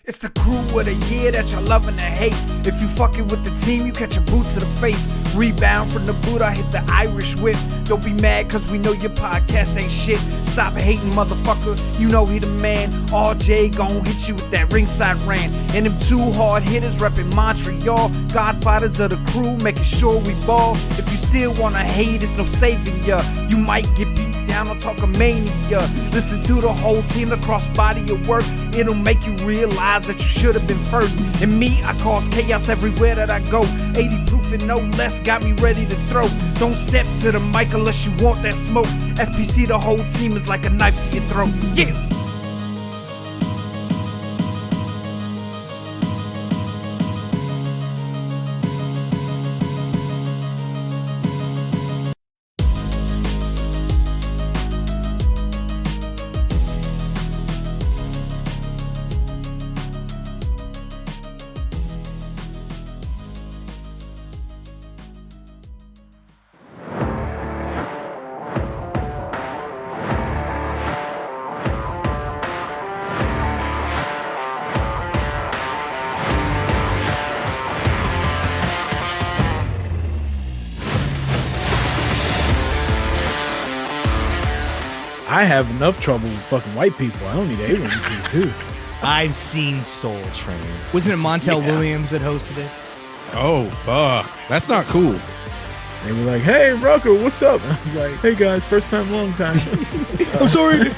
It's the crew of the year that you're loving to hate. If you fucking with the team, you catch a boot to the face. Rebound from the boot, I hit the Irish whip. Don't be mad cause we know your podcast ain't shit. Stop hating, motherfucker, you know he the man. RJ gon' hit you with that ringside rant. And them two hard hitters reppin' Montreal. Godfathers of the crew, making sure we ball. If you still wanna hate, it's no saving ya. You might get beat down on Talkamania. Listen to the whole team across body of work. It'll make you realize that you should have been first. And me, I cause chaos everywhere that I go. 80 proof and no less got me ready to throw. Don't step to the mic unless you want that smoke. FPC, the whole team is like a knife to your throat. Yeah. I have enough trouble with fucking white people. I don't need aliens here too. I've seen Soul Train. Wasn't it Montel Williams that hosted it? Oh, fuck. That's not cool. They were like, "Hey, Rucker, what's up?" And I was like, "Hey guys, first time, long time." I'm sorry. I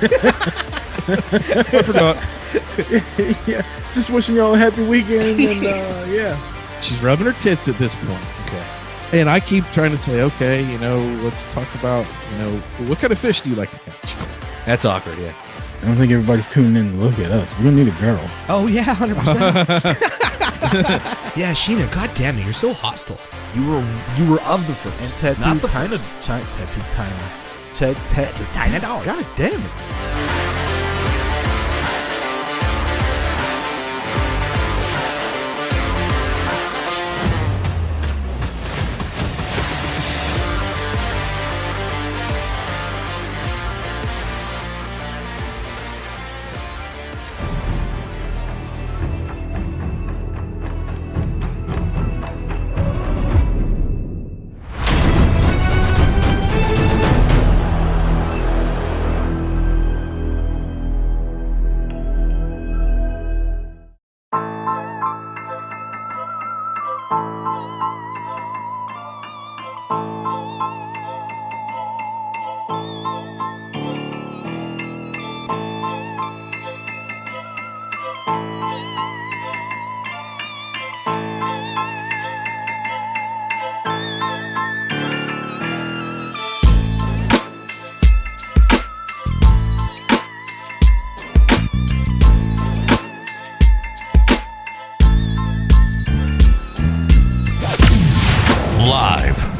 forgot. Yeah, just wishing y'all a happy weekend. And yeah, She's rubbing her tits at this point. Okay. And I keep trying to say, okay, let's talk about, what kind of fish do you like to catch? That's awkward, yeah. I don't think everybody's tuning in to look at us. We're gonna need a girl. Oh, yeah, 100%. Yeah, Sheena, god damn it, you're so hostile. You were of the first. And tattoo China. dog. God damn it.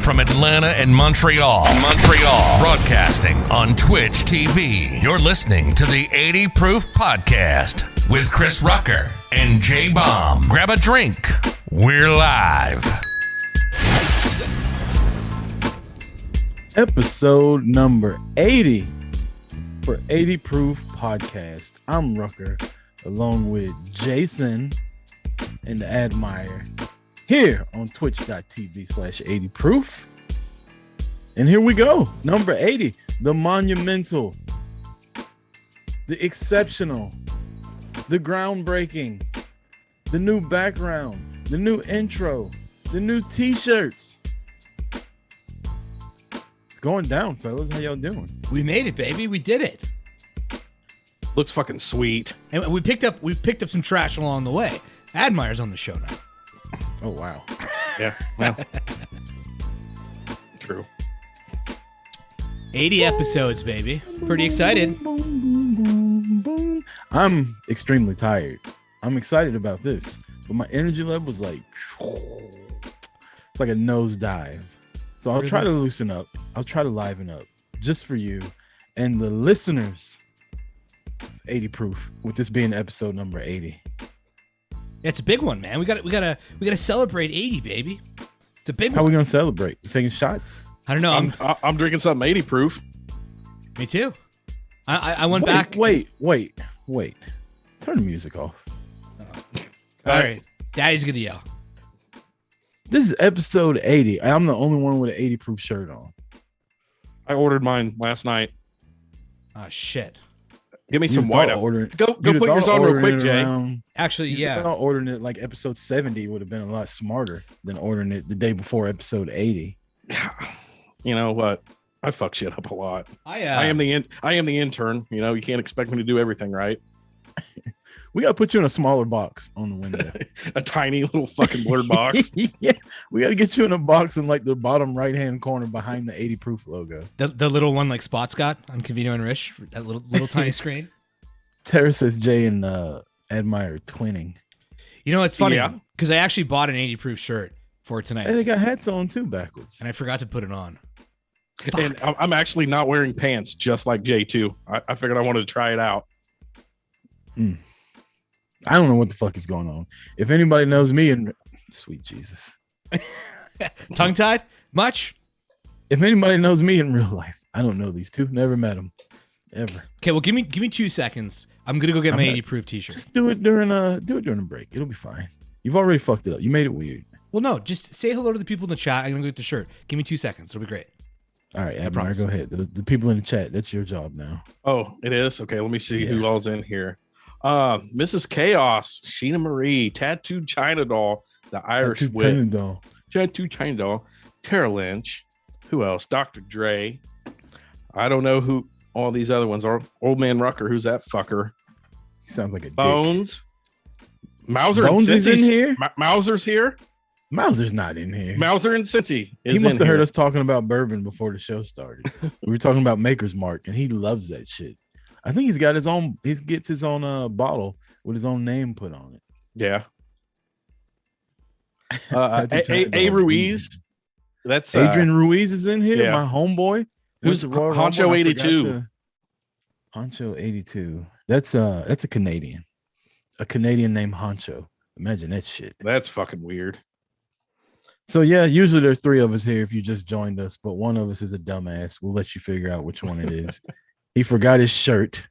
From Atlanta and Montreal, broadcasting on Twitch TV. You're listening to the 80 Proof Podcast with Chris Rucker and J Bomb. Grab a drink. We're live. Episode number 80 for 80 Proof Podcast. I'm Rucker, along with Jason and the Admire, here on twitch.tv/80proof. And here we go. Number 80, the monumental, the exceptional, the groundbreaking, the new background, the new intro, the new t-shirts. It's going down, fellas. How y'all doing? We made it, baby. We did it. Looks fucking sweet. And we picked up some trash along the way. Admire's on the show now. Oh, wow. Yeah. Well, true. 80 episodes, baby. Pretty excited. I'm extremely tired. I'm excited about this, but my energy level was like a nosedive. So I'll try to loosen up. I'll try to liven up just for you and the listeners. 80 Proof, with this being episode number 80. It's a big one, man. We got to celebrate 80, baby. It's a big one. How are we gonna celebrate? You taking shots? I don't know. I'm drinking something 80 proof. Me too. I went back. Wait. Turn the music off. All right. Daddy's gonna yell. This is episode 80. I'm the only one with an 80 proof shirt on. I ordered mine last night. Oh shit. Give me some white out. Go You'd put have yours thought on real ordering quick, it Jay. around- Actually, you'd yeah. have thought ordering it like episode 70 would have been a lot smarter than ordering it the day before episode 80. You know what? I fuck shit up a lot. I am the intern. You know, you can't expect me to do everything right. We gotta put you in a smaller box on the window. A tiny little fucking blurred box. Yeah, we gotta get you in a box in like the bottom right hand corner behind the 80 proof logo. the little one like Spot's got on Convino and Rich, that little tiny screen. Tara says Jay and Admire twinning. You know, it's funny Yeah. because I actually bought an 80 proof shirt for tonight, Hey, they got hats on too backwards. and I forgot to put it on. And I'm actually not wearing pants, just like Jay too. I figured I wanted to try it out. I don't know what the fuck is going on. If anybody knows me, and sweet Jesus, Tongue tied? Much? if anybody knows me in real life, I don't know these two. Never met them, ever. Okay, well, give me 2 seconds. I'm gonna go get I'm my not- 80 proof t-shirt. Just do it during a break. It'll be fine. You've already fucked it up. You made it weird. Well, no, just say hello to the people in the chat. I'm gonna go get the shirt. Give me 2 seconds. It'll be great. All right, Admire, promise. go ahead. The people in the chat, that's your job now. Oh, it is? Okay, let me see who Yeah. all's in here. Mrs. Chaos, Sheena Marie, Tattooed China Doll, the Irish Tattooed Whip, China Doll. Tattooed China Doll, Tara Lynch. Who else? Dr. Dre. I don't know who all these other ones are. Old Man Rucker, who's that fucker? He sounds like a dick. Bones. Mauser Bones and is in Cincy's here? Mauser's here. Mauser's not in here. Mauser and Cincy. He must have heard us talking about bourbon before the show started. We were talking about Maker's Mark, and he loves that shit. I think he's got his own. He gets his own bottle with his own name put on it. Yeah. Tattooed China A. Doll. Ruiz. That's Adrian Ruiz is in here. yeah. My homeboy. Who's the Royal Honcho Rumble? I 82? forgot Honcho 82. That's a Canadian. A Canadian named Honcho. Imagine that shit. That's fucking weird. So yeah, usually there's 3 of us here if you just joined us, but one of us is a dumbass. We'll let you figure out which one it is. He forgot his shirt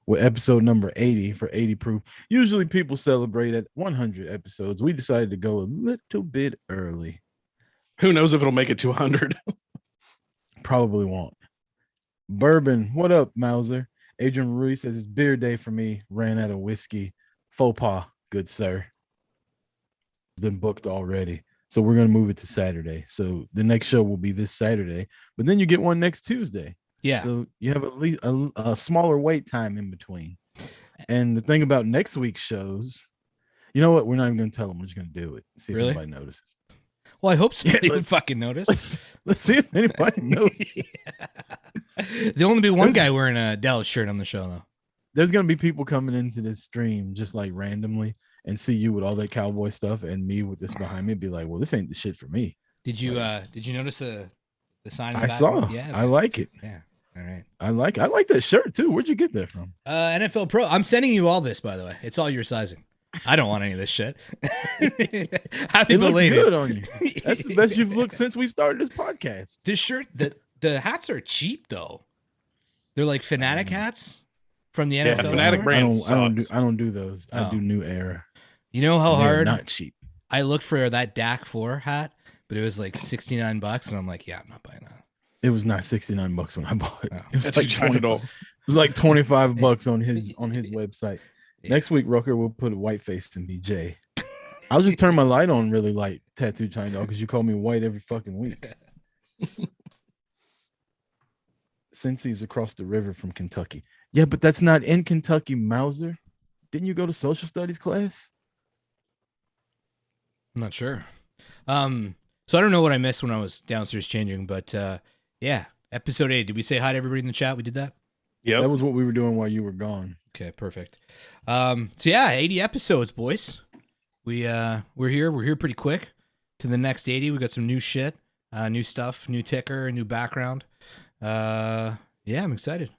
with episode number 80 for 80 proof. Usually people celebrate at 100 episodes. We decided to go a little bit early. Who knows if it'll make it to 100? Probably won't. Bourbon, what up, Mauser? Adrian Ruiz says it's beer day for me. Ran out of whiskey. Faux pas, good sir. Been booked already. So we're going to move it to Saturday. So the next show will be this Saturday, but then you get one next Tuesday. Yeah. So you have at least a smaller wait time in between. And the thing about next week's shows, you know what? We're not even going to tell them. We're just going to do it. See if Really? anybody notices. Well, I hope somebody Yeah, would fucking notice. Let's see if anybody notices. There'll only be one guy wearing a Dallas shirt on the show, though. There's going to be people coming into this stream just like randomly and see you with all that cowboy stuff and me with this behind me and be like, well, this ain't the shit for me. Did you notice the sign? In the I back? saw. Yeah. I like it. Yeah. All right. I like that shirt too. Where'd you get that from? NFL Pro. I'm sending you all this, by the way. It's all your sizing. I don't want any of this shit. Happy It looks belated. good on you. That's the best you've looked since we've started this podcast. This shirt, the hats are cheap though. They're like Fanatic hats from the NFL. Fanatic store. brand. I don't do those. I Oh. do New Era. You know how They're hard not cheap. I looked for that DAC 4 hat, but it was like $69, and I'm like, yeah, I'm not buying that. It was not $69 when I bought it. Oh. It was That's like China 20, Doll. it was like $25 on his website. Yeah. Next week, Rucker will put a white face and be Jay. I'll just turn my light on really light, Tattooed China Doll, because you call me white every fucking week. Cincy's across the river from Kentucky. Yeah, but that's not in Kentucky, Mauser. Didn't you go to social studies class? I'm not sure. So I don't know what I missed when I was downstairs changing, but yeah, episode 8. Did we say hi to everybody in the chat? We did that? Yep. That was what we were doing while you were gone. Okay, perfect. So yeah, 80 episodes, boys. We're here pretty quick to the next 80. We got some new shit, new stuff, new ticker, new background. Yeah, I'm excited.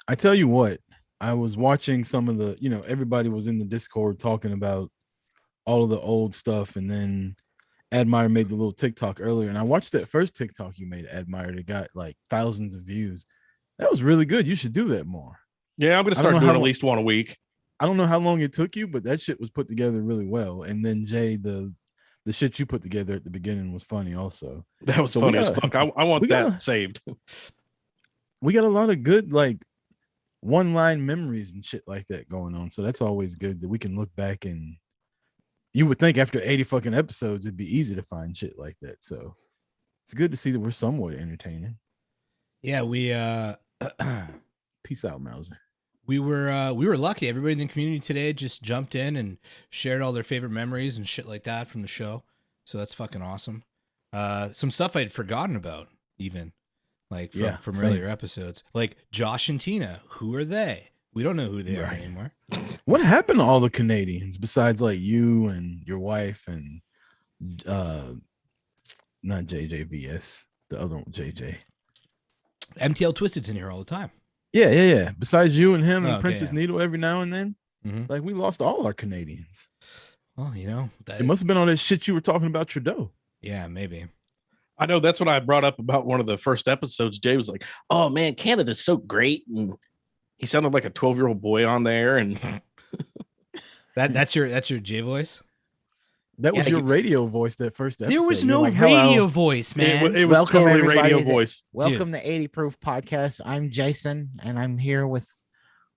I tell you what, I was watching some of the, everybody was in the Discord talking about all of the old stuff, and then Admire made the little TikTok earlier, and I watched that first TikTok you made, Admire, that got like thousands of views. That was really good. You should do that more. Yeah, I'm going to I don't start know doing how- at least one a week. I don't know how long it took you, but that shit was put together really well. And then Jay, the shit you put together at the beginning was funny also. That was So funny we as gotta- fuck. I want we that gotta- saved. We got a lot of good like one-line memories and shit like that going on. So that's always good that we can look back, and you would think after 80 fucking episodes it'd be easy to find shit like that. So it's good to see that we're somewhat entertaining. Yeah, we Peace out, Mauser. we were lucky. Everybody in the community today just jumped in and shared all their favorite memories and shit like that from the show. So that's fucking awesome. Some stuff I'd forgotten about, even like from same. earlier episodes, like Josh and Tina. Who are they? We don't know who they are Right. anymore. What happened to all the Canadians besides like you and your wife and not JJVS, the other one, JJ. MTL Twisted's in here all the time. Yeah. Besides you and him and Okay, Princess yeah. Needle every now and then, Mhm. like we lost all our Canadians. Well, It must have been all that shit you were talking about Trudeau. yeah, maybe. I know that's what I brought up about one of the first episodes. Jay was like, "Oh man, Canada's so great," and he sounded like a 12-year-old boy on there. And That's your J voice. That was Yeah, your radio voice that first episode. There was You're no like, "Hello." radio voice, man. it was Welcome, totally everybody, radio to- voice. Welcome to 80 Proof Podcast. I'm Jason, and I'm here with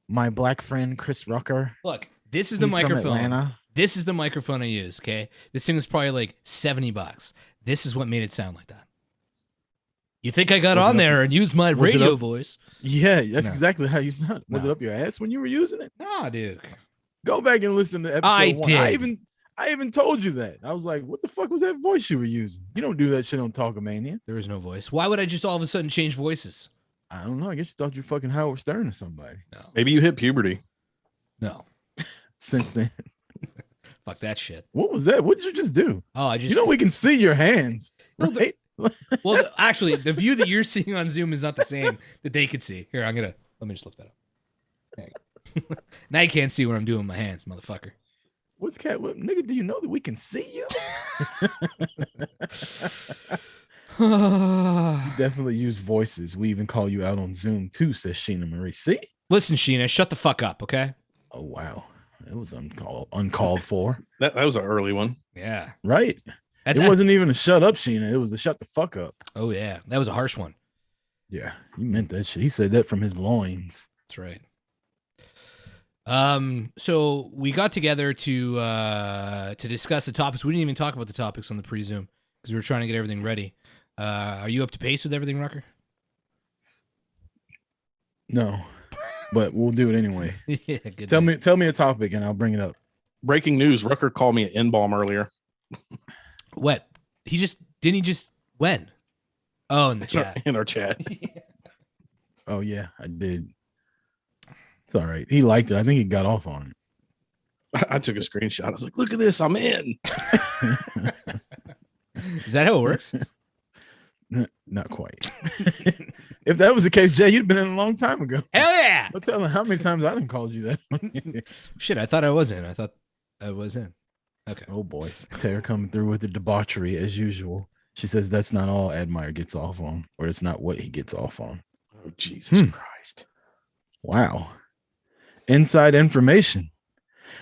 my black friend Chris Rucker. Look, this is the He's from microphone. Atlanta. This is the microphone I use. Okay, this thing was probably like $70. This is what made it sound like that. You think I got Was it on up- there and used my was it radio up- voice? Yeah, that's No. exactly how you sound. Was No. it up your ass when you were using it? Nah, Duke. Go back and listen to episode I 1. I did. even told you that. I was like, what the fuck was that voice you were using? You don't do that shit on Talkomania. There was no voice. Why would I just all of a sudden change voices? I don't know. I guess you thought you fucking Howard Stern or somebody. No, Maybe you hit puberty. no. Since then. Fuck that shit. What was that? What did you just do? Oh, I just. You know we can see your hands. No, but- Right? Well, actually, the view that you're seeing on Zoom is not the same that they could see. Here, let me just lift that up. There you go. Now you can't see what I'm doing with my hands, motherfucker. What's cat? What, nigga, do you know that we can see you? Definitely use voices. We even call you out on Zoom too, says Sheena Marie. See? Listen, Sheena, shut the fuck up, okay? Oh wow. That was uncalled for. That was an early one. Yeah. Right? It wasn't even a shut up, Sheena. It was a shut the fuck up. Oh, yeah. That was a harsh one. Yeah, he meant that shit. He said that from his loins. That's right. So we got together to discuss the topics. We didn't even talk about the topics on the pre-Zoom because we were trying to get everything ready. Are you up to pace with everything, Rucker? No, but we'll do it anyway. Yeah, good. Tell me a topic and I'll bring it up. Breaking news: Rucker called me an N-bomb earlier. What? Didn't he just when? Oh, in the chat. In our chat. Oh yeah, I did. It's all right. He liked it. I think he got off on I took a screenshot. I was like, "Look at this! I'm in." Is that how it works? it. Not quite. If that was the case, Jay, you'd been in a long time ago. Hell yeah! I'll tell him how many times I didn't called you that. Shit, I thought I was in. I thought I was in. Okay. Oh boy, Tara coming through with the debauchery as usual. She says that's not all Admire gets off on, or it's not what he gets off on. Oh Jesus Christ! Wow, inside information.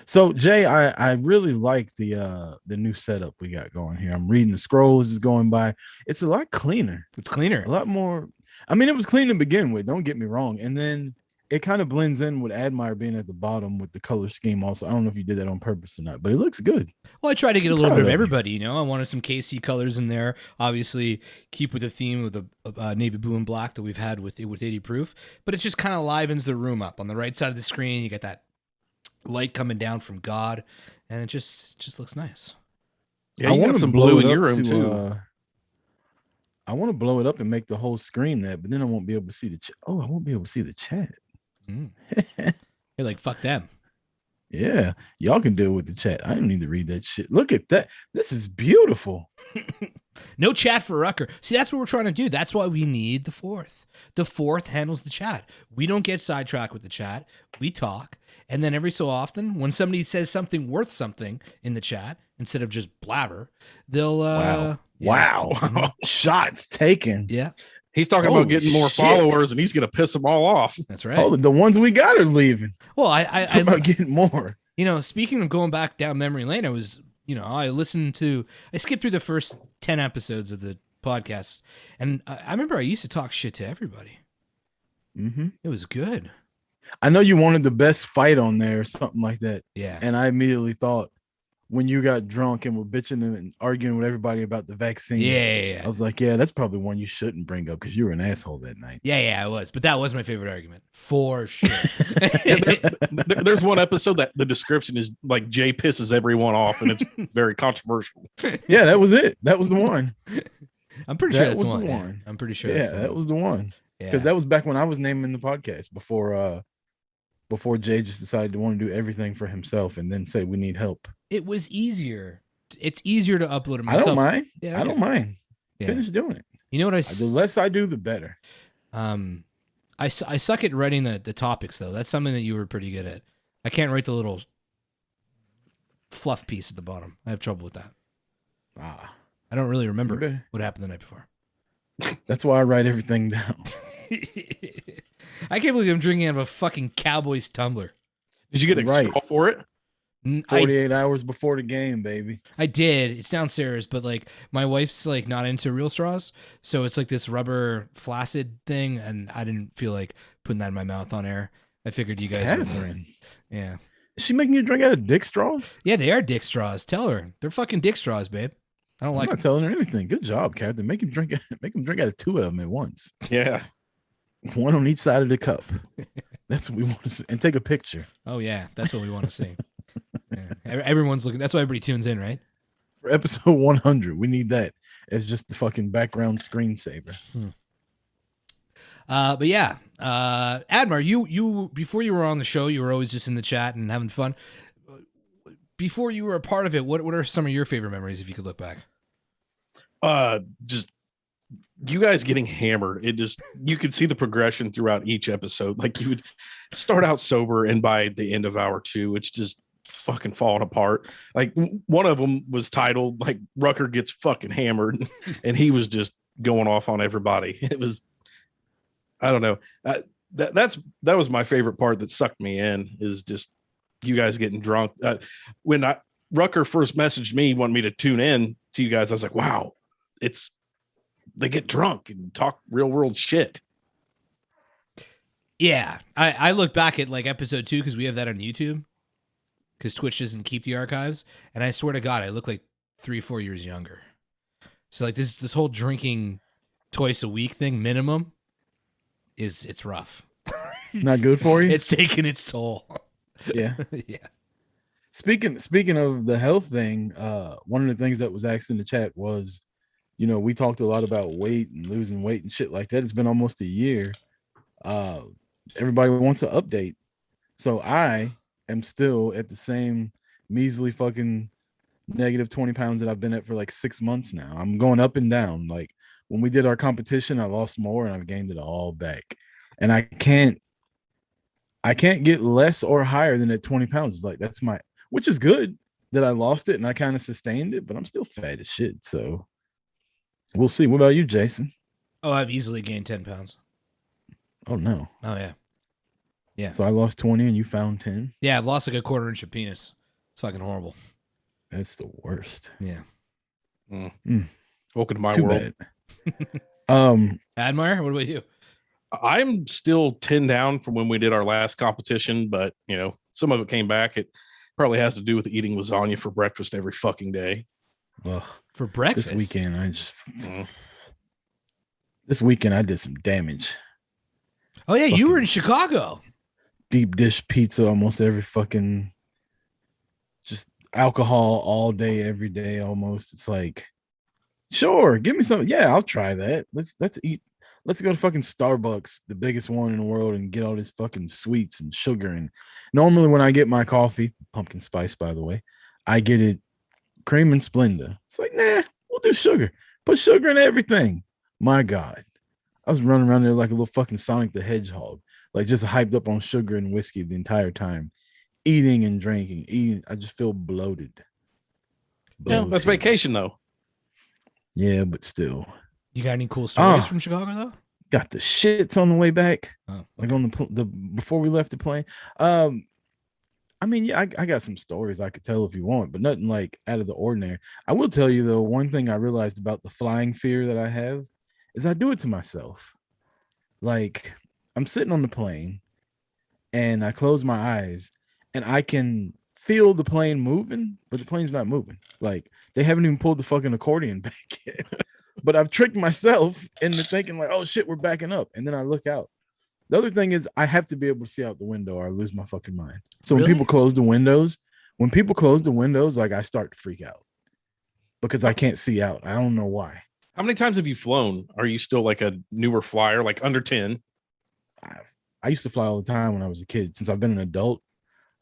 So Jay, I really like the new setup we got going here. I'm reading the scroll as it's going by. It's a lot cleaner, It's cleaner. a lot more. I mean, it was clean to begin with. Don't get me wrong, and then it kind of blends in with Admire being at the bottom with the color scheme. Also, I don't know if you did that on purpose or not, but it looks good. Well, I tried to get a little Proud bit of of you. everybody, you know. I wanted some KC colors in there. Obviously, keep with the theme of the navy blue and black that we've had with 80 proof, but it just kind of livens the room up. On the right side of the screen, you get that light coming down from God, and it just looks nice. Yeah, you got some blue in your room too. I want to blow it up and make the whole screen that, but then I won't be able to see the chat. Oh, I won't be able to see the chat. Mm. You're like, fuck them. Yeah, y'all can deal with the chat. I don't need to read that shit. Look at that. This is beautiful. No chat for Rucker. See, that's what we're trying to do. That's why we need the fourth. The fourth handles the chat. We don't get sidetracked with the chat. We talk. And then every so often, when somebody says something worth something in the chat, instead of just blabber, they'll Wow. yeah. Wow. Shots taken. Yeah. He's talking Holy about getting more shit. followers, and he's gonna piss them all off. That's right. Oh, the ones we got are leaving. Well, Talking about getting more. you know, speaking of going back down memory lane, I skipped through the first 10 episodes of the podcast, and I remember I used to talk shit to everybody. Mm-hmm. It was good. I know you wanted the best fight on there or something like that. Yeah. And I immediately thought when you got drunk and were bitching and arguing with everybody about the vaccine. Yeah. I was like, yeah, that's probably one you shouldn't bring up because you were an asshole that night. Yeah, I was. But that was my favorite argument. For sure. There's one episode that the description is like Jay pisses everyone off, and it's very controversial. Yeah, that was it. That was the one. I'm pretty sure That that's was the the one. one. I'm pretty sure. Yeah, that's the that one. was the one. Yeah. Because that was back when I was naming the podcast before Jay just decided to want to do everything for himself and then say we need help. It was easier. It's easier to upload it I myself. don't mind. Yeah, I okay. don't mind. Yeah. Finish doing it. You know what The less I do, the better. I suck at writing the topics though. That's something that you were pretty good at. I can't write the little fluff piece at the bottom. I have trouble with that. Ah, I don't really remember Okay. what happened the night before. that's why I write everything down. I can't believe I'm drinking out of a fucking Cowboys tumbler. Did you get a Right. straw for it? I 48 hours before the game, baby. did. It's downstairs, but like my wife's like not into real straws, so it's like this rubber flaccid thing, and I didn't feel like putting that in my mouth on air. I figured you guys would. Catherine, Yeah. is she making you drink out of dick straws? Yeah, they are dick straws. Tell her. They're fucking dick straws, babe. I don't I'm like not telling her anything. Good job, Catherine. Make him drink out of two of them at once. Yeah. One on each side of the cup. That's what we want to see. And take a picture. Oh yeah, that's what we want to see. Yeah. Everyone's looking. That's why everybody tunes in, right? For episode 100, we need that as just the fucking background screensaver. But yeah, Admar, you before you were on the show, you were always just in the chat and having fun. Before you were a part of it, what are some of your favorite memories if you could look back? Just you guys getting hammered. It just, you could see the progression throughout each episode. Like you would start out sober, and by the end of hour 2, it's just fucking falling apart. Like one of them was titled like Rucker gets fucking hammered, and he was just going off on everybody. It was, I don't know. That was my favorite part that sucked me in, is just you guys getting drunk. When Rucker first messaged me, wanted me to tune in to you guys, I was like, wow, they get drunk and talk real world shit. Yeah, I look back at like episode 2 because we have that on YouTube because Twitch doesn't keep the archives, and I swear to God, I look like 3-4 years younger. So like this whole drinking twice a week thing minimum it's rough. Not good for you? It's taking its toll. Yeah. Yeah. Speaking of the health thing, one of the things that was asked in the chat was, you know, we talked a lot about weight and losing weight and shit like that. It's been almost a year. Everybody wants an update. So I am still at the same measly fucking negative 20 pounds that I've been at for like 6 months now. I'm going up and down. Like when we did our competition, I lost more and I've gained it all back. And I can't get less or higher than at 20 pounds. It's like, that's which is good that I lost it and I kind of sustained it, but I'm still fat as shit. So we'll see. What about you, Jason? Oh, I've easily gained 10 pounds. Oh no. Oh yeah. Yeah. So I lost 20 and you found 10. Yeah, I've lost like a 1/4 inch of penis. It's fucking horrible. That's the worst. Yeah. Welcome to my Too world. bad. Admire, what about you? I'm still 10 down from when we did our last competition, but you know, some of it came back. It probably has to do with eating lasagna for breakfast every fucking day. Ugh, For breakfast. this weekend I did some damage. Oh yeah, you fucking- were in Chicago. Deep dish pizza almost every fucking, just alcohol all day, every day almost. It's like, sure, give me some. Yeah, I'll try that. Let's eat. Let's go to fucking Starbucks, the biggest one in the world, and get all this fucking sweets and sugar. And normally when I get my coffee, pumpkin spice, by the way, I get it cream and Splenda. It's like, nah, we'll do sugar. Put sugar in everything. My God. I was running around there like a little fucking Sonic the Hedgehog, like just hyped up on sugar and whiskey the entire time, eating and drinking. I just feel bloated. Yeah, that's vacation though. Yeah, but still. You got any cool stories Ah. from Chicago though? got the shits on the way back, Oh, like on the before we left the plane. I mean, yeah, I got some stories I could tell if you want, but nothing like out of the ordinary. I will tell you though, one thing I realized about the flying fear that I have is I do it to myself. Like I'm sitting on the plane and I close my eyes and I can feel the plane moving, but the plane's not moving. Like they haven't even pulled the fucking accordion back yet. But I've tricked myself into thinking like, oh shit, we're backing up. And then I look out. The other thing is I have to be able to see out the window or I lose my fucking mind. So Really? when people close the windows, like I start to freak out because I can't see out. I don't know why. How many times have you flown? Are you still like a newer flyer, like under 10? I used to fly all the time when I was a kid. Since I've been an adult,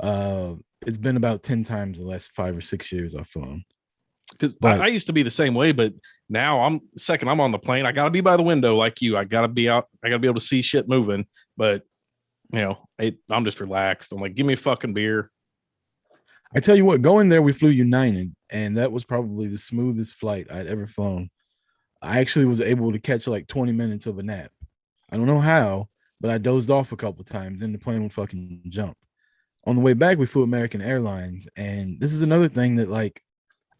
it's been about 10 times the last 5 or 6 years I've flown. Because But- I used to be the same way, but now I'm on the plane. I got to be by the window like you. I got to be out. I got to be able to see shit moving. But I'm just relaxed. I'm like, give me a fucking beer. I tell you what, going there, we flew United, and that was probably the smoothest flight I'd ever flown. I actually was able to catch like 20 minutes of a nap. I don't know how, but I dozed off a couple times and the plane would fucking jump. On the way back, we flew American Airlines, and this is another thing that like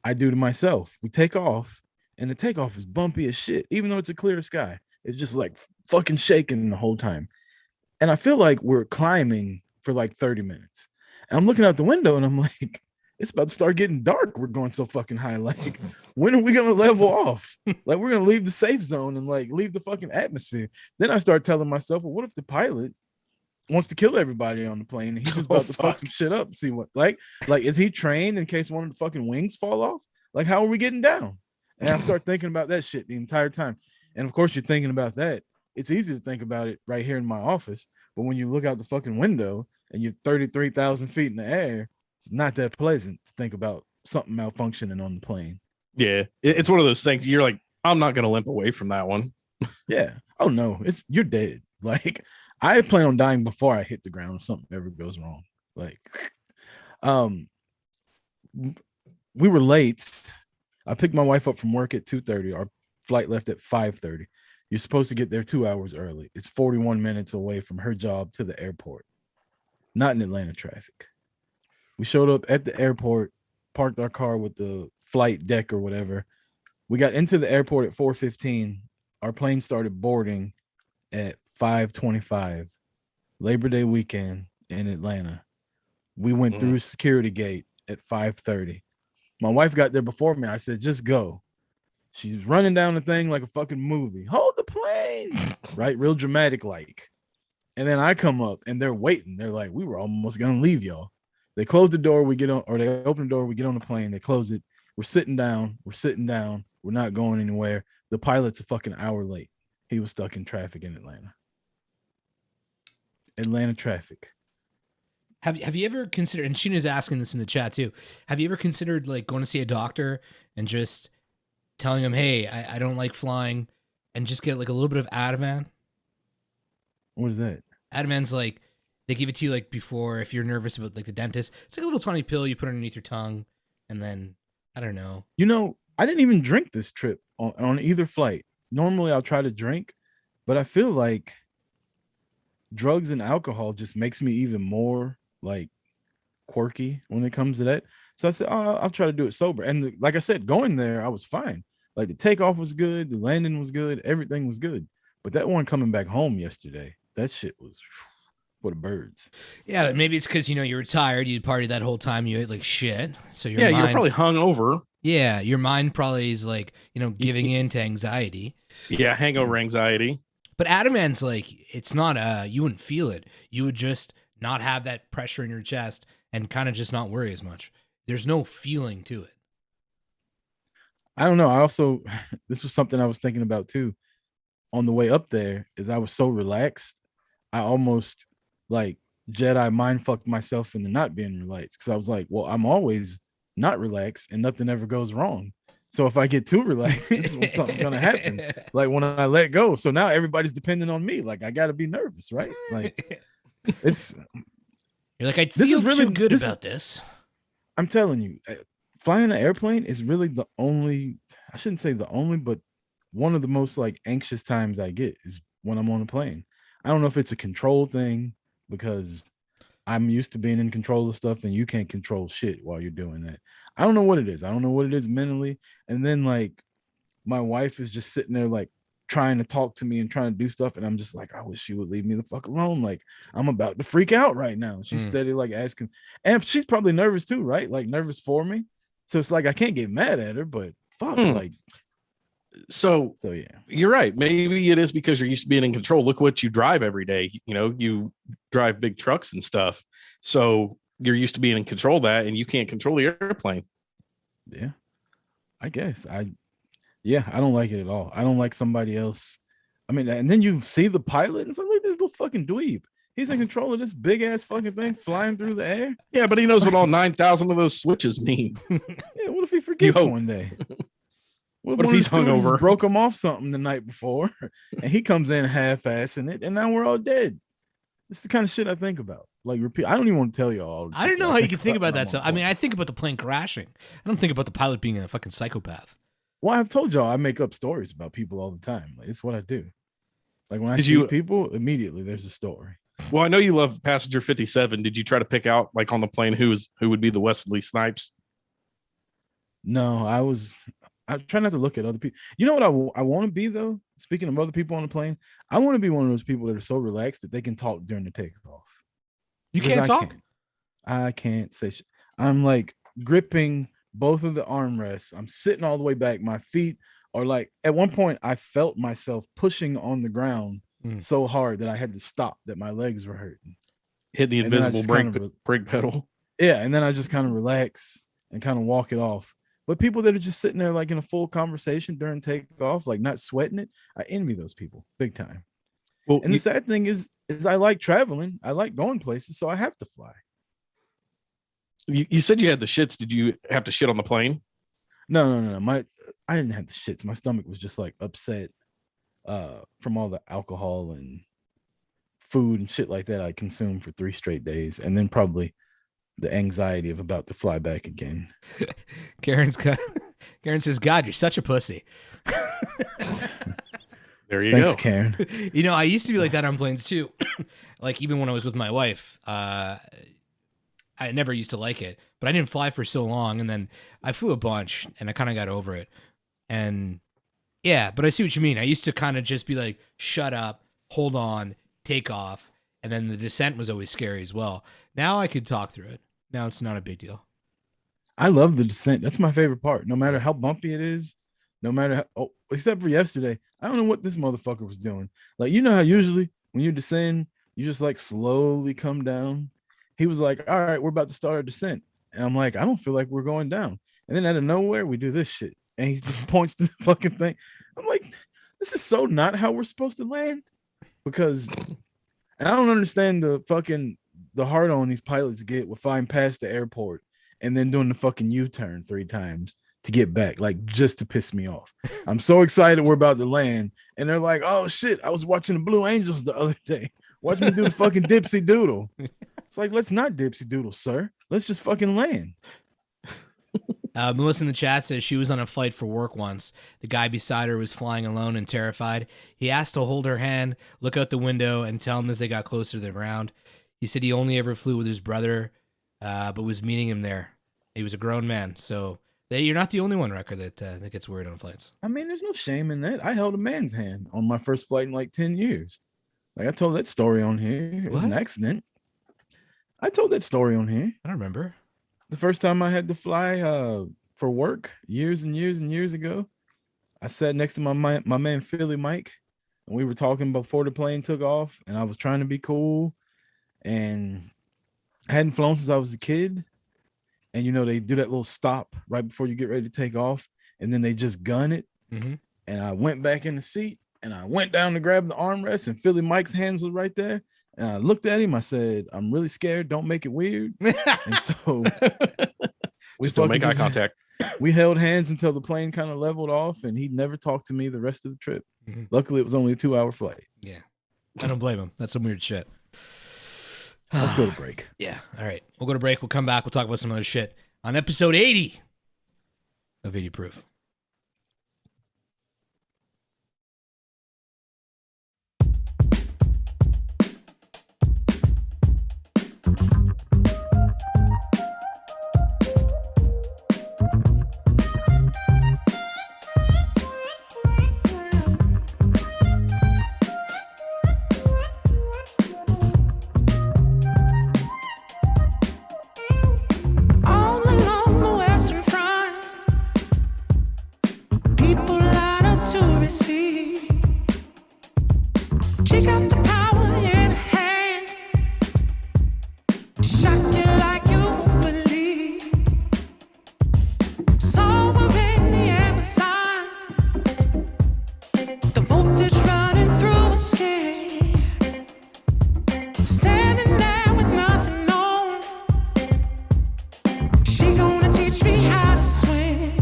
I do to myself. We take off, and the takeoff is bumpy as shit, even though it's a clear sky. It's just like fucking shaking the whole time. And I feel like we're climbing for like 30 minutes. And I'm looking out the window and I'm like, it's about to start getting dark. We're going so fucking high. Like, when are we gonna level off? Like, we're gonna leave the safe zone and like leave the fucking atmosphere. Then I start telling myself, well, what if the pilot wants to kill everybody on the plane and he's just about to fuck some shit up and see what like is he trained in case one of the fucking wings fall off? Like, how are we getting down? And I start thinking about that shit the entire time. And of course, you're thinking about that. It's easy to think about it right here in my office, but when you look out the fucking window and you're 33,000 feet in the air, it's not that pleasant to think about something malfunctioning on the plane. Yeah, it's one of those things. You're like, I'm not gonna limp away from that one. Yeah. Oh no, you're dead. Like, I plan on dying before I hit the ground if something ever goes wrong. Like, we were late. I picked my wife up from work at 2:30. Our flight left at 5:30. You're supposed to get there 2 hours early. It's 41 minutes away from her job to the airport. Not in Atlanta traffic. We showed up at the airport, parked our car with the flight deck or whatever. We got into the airport at 4:15. Our plane started boarding at 5:25. Labor Day weekend in Atlanta. We went through security gate at 5:30. My wife got there before me. I said, just go. She's running down the thing like a fucking movie. Hold the plane. Right? Real dramatic like. And then I come up and they're waiting. They're like, we were almost going to leave y'all. They close the door. We get on, or they open the door. We get on the plane. They close it. We're sitting down. We're not going anywhere. The pilot's a fucking hour late. He was stuck in traffic in Atlanta. Atlanta traffic. Have you ever considered, and Sheena's asking this in the chat too, have you ever considered like going to see a doctor and just telling him, hey, I don't like flying, and just get like a little bit of Ativan? What is that? Ativan's like, they give it to you like before if you're nervous about like the dentist. It's like a little tiny pill you put underneath your tongue, and then, I don't know. You know, I didn't even drink this trip on either flight. Normally I'll try to drink, but I feel like drugs and alcohol just makes me even more like quirky when it comes to that. So I said, oh, I'll try to do it sober. And like I said, going there, I was fine. Like the takeoff was good. The landing was good. Everything was good. But that one coming back home yesterday, that shit was for the birds. Yeah, maybe it's because, you were tired. You partied that whole time. You ate like shit. So your Yeah, mind, you're probably hung over. Yeah, your mind probably is like, giving in to anxiety. Yeah, hangover anxiety. But Ativan's like, it's not, you wouldn't feel it. You would just not have that pressure in your chest and kind of just not worry as much. There's no feeling to it. I don't know. I also, this was something I was thinking about too. On the way up there, is I was so relaxed, I almost like Jedi mind fucked myself into not being relaxed. Cause I was like, well, I'm always not relaxed and nothing ever goes wrong. So if I get too relaxed, this is when something's gonna happen. Like when I let go. So now everybody's depending on me. Like I gotta be nervous, right? Like it's you're like, I this feel is really too good about this. I'm telling you, flying an airplane is really the only, I shouldn't say the only, but one of the most like anxious times I get is when I'm on a plane. I don't know if it's a control thing because I'm used to being in control of stuff and you can't control shit while you're doing that. I don't know what it is. I don't know what it is mentally. And then like my wife is just sitting there like trying to talk to me and trying to do stuff. And I'm just like, I wish she would leave me the fuck alone. Like I'm about to freak out right now. She's steady like asking, and she's probably nervous too, right? Like nervous for me. So it's like I can't get mad at her, but fuck, like so yeah. You're right. Maybe it is because you're used to being in control. Look what you drive every day. You know, you drive big trucks and stuff. So you're used to being in control of that, and you can't control the airplane. Yeah, I guess I don't like it at all. I don't like somebody else. I mean, and then you see the pilot and it's like, look at this little fucking dweeb. He's in control of this big ass fucking thing flying through the air. Yeah, but he knows what all 9,000 of those switches mean. Yeah, what if he forgets one day? What if he's hungover? Broke him off something the night before, and he comes in half-assing it, and now we're all dead. It's the kind of shit I think about. Like repeat. I don't even want to tell you all. I don't know how you can think about that stuff. I mean, I think about the plane crashing. I don't think about the pilot being a fucking psychopath. Well, I've told y'all I make up stories about people all the time. Like it's what I do. Like when I see people, immediately there's a story. Well, I know you love Passenger 57. Did you try to pick out like on the plane who would be the Wesley Snipes? No, I try not to look at other people. You know what I want to be though? Speaking of other people on the plane, I want to be one of those people that are so relaxed that they can talk during the takeoff. You can't talk? I can't say shit. I'm like gripping both of the armrests. I'm sitting all the way back. My feet are like, at one point I felt myself pushing on the ground so hard that I had to stop, that my legs were hurting. Hit the invisible brake pedal. Yeah. And then I just kind of relax and kind of walk it off. But people that are just sitting there like in a full conversation during takeoff, like not sweating it, I envy those people big time. Well, and the sad thing is I like traveling. I like going places, so I have to fly. You said you had the shits. Did you have to shit on the plane? No. I didn't have the shits. My stomach was just like upset from all the alcohol and food and shit like that I consumed for 3 straight days, and then probably the anxiety of about to fly back again. Karen says, "God, you're such a pussy." There you Thanks, go. Karen. You know, I used to be like that on planes too. Like even when I was with my wife, I never used to like it, but I didn't fly for so long, and then I flew a bunch, and I kind of got over it. And yeah, but I see what you mean. I used to kind of just be like, "Shut up, hold on, take off," and then the descent was always scary as well. Now I could talk through it. Now it's not a big deal. I love the descent. That's my favorite part. No matter how bumpy it is, no matter how, except for yesterday, I don't know what this motherfucker was doing. Like, you know how usually when you descend, you just like slowly come down. He was like, "All right, we're about to start our descent." And I'm like, I don't feel like we're going down. And then out of nowhere, we do this shit. And he just points to the fucking thing. I'm like, this is so not how we're supposed to land. Because, and I don't understand the hard on these pilots get with flying past the airport and then doing the fucking U-turn 3 times to get back, like just to piss me off. I'm so excited we're about to land, and they're like, "Oh shit, I was watching the Blue Angels the other day. Watch me do the fucking dipsy doodle." It's like, let's not dipsy doodle, sir. Let's just fucking land. Melissa in the chat says she was on a flight for work once. The guy beside her was flying alone and terrified. He asked to hold her hand, look out the window, and tell him as they got closer to the ground. He said he only ever flew with his brother, but was meeting him there. He was a grown man, so you're not the only one, Rucker, that gets worried on flights. I mean, there's no shame in that. I held a man's hand on my first flight in like 10 years. Like I told that story on here. It was an accident. I told that story on here. I don't remember. The first time I had to fly for work years and years and years ago, I sat next to my man Philly Mike, and we were talking before the plane took off, and I was trying to be cool, and I hadn't flown since I was a kid. And you know, they do that little stop right before you get ready to take off, and then they just gun it. Mm-hmm. And I went back in the seat, and I went down to grab the armrest, and Philly Mike's hands was right there. And I looked at him. I said, "I'm really scared. Don't make it weird." And so we don't make eye contact. We held hands until the plane kind of leveled off, and he never talked to me the rest of the trip. Mm-hmm. Luckily, it was only a 2-hour flight. Yeah, I don't blame him. That's some weird shit. Let's go to break. Yeah, all right. We'll go to break. We'll come back. We'll talk about some other shit on episode 80 of 80 Proof. Shock you like you won't believe. Somewhere in the Amazon, the voltage running through her skin. Standing there with nothing on. She gonna teach me how to swim.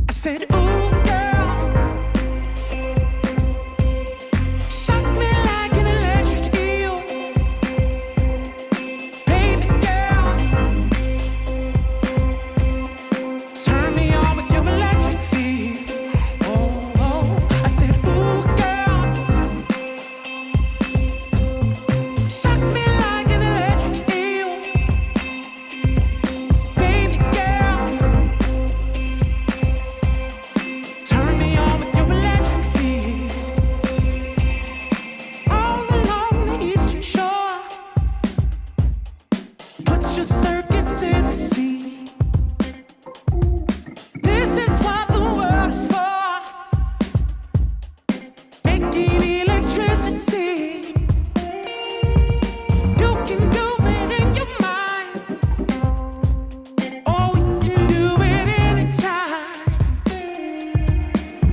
I said, ooh, girl, shock me like an electric eel. Baby girl, turn me on with your electric feel. Oh, oh. I said, ooh, girl, shock me like an electric eel. Baby girl, turn me on with your electric feel. All along the eastern shore, put your circuits in the sea. This is what the world is for, making electricity. You can do it in your mind, or we can do it anytime.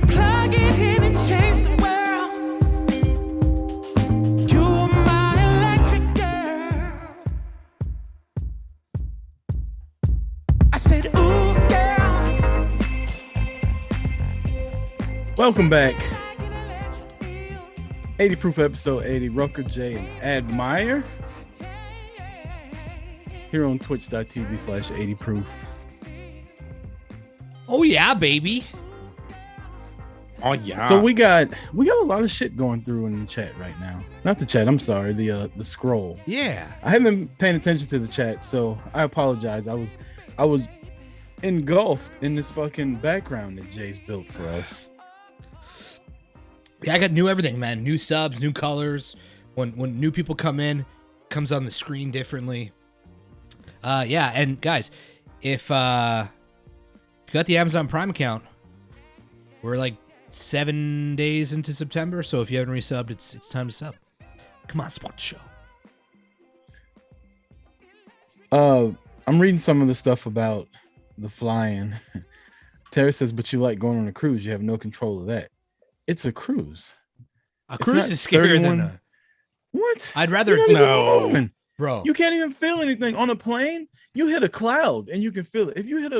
Plug it in and change the world. You are my electric girl. I said, ooh, girl. Welcome back. Like an electric eel. 80 Proof episode 80. Rucker J and Admire here on twitch.tv/80 Proof. Oh yeah, baby. Oh yeah. So we got a lot of shit going through in the chat right now. Not the chat, I'm sorry, the scroll. Yeah. I haven't been paying attention to the chat, so I apologize. I was engulfed in this fucking background that Jay's built for us. Yeah, I got new everything, man. New subs, new colors. When new people come in, it comes on the screen differently. Yeah, and guys, if you got the Amazon Prime account, we're like 7 days into September, so if you haven't resubbed, it's time to sub. Come on, support the show. I'm reading some of the stuff about the flying. Tara says, but you like going on a cruise. You have no control of that. It's a cruise. A It's cruise not is scarier 31 than a... What? I'd rather... You're not even No. moving. Bro. You can't even feel anything on a plane. You hit a cloud and you can feel it. If you hit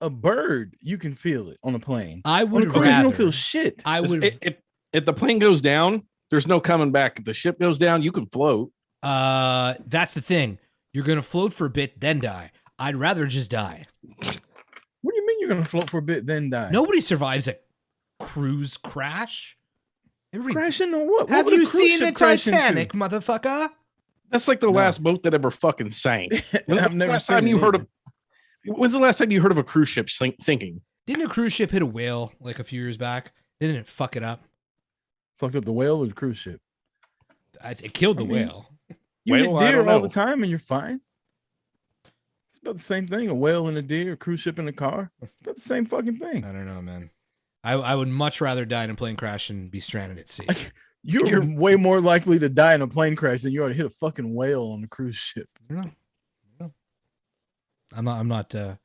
a bird, you can feel it on a plane. I On a would cruise, you rather... don't feel shit. I would... If the plane goes down, there's no coming back. If the ship goes down, you can float. That's the thing. You're going to float for a bit, then die. I'd rather just die. What do you mean you're gonna float for a bit then die? Nobody survives a cruise crash. Everybody... Crash into what? Have What would a you cruise seen the ship crash into? Titanic, motherfucker? That's like the No. last boat that ever fucking sank. I've never last seen time it you heard either. of. When's the last time you heard of a cruise ship sinking? Didn't a cruise ship hit a whale like a few years back? Didn't it fuck it up? Fucked up the whale or the cruise ship? It killed the I mean, whale. You Whale, I hit deer don't all know. the time and you're fine. It's about the same thing. A whale and a deer, a cruise ship in a car. It's about the same fucking thing. I don't know, man. I would much rather die in a plane crash and be stranded at sea. You're way more likely to die in a plane crash than you are to hit a fucking whale on a cruise ship. I don't know. I'm not sure.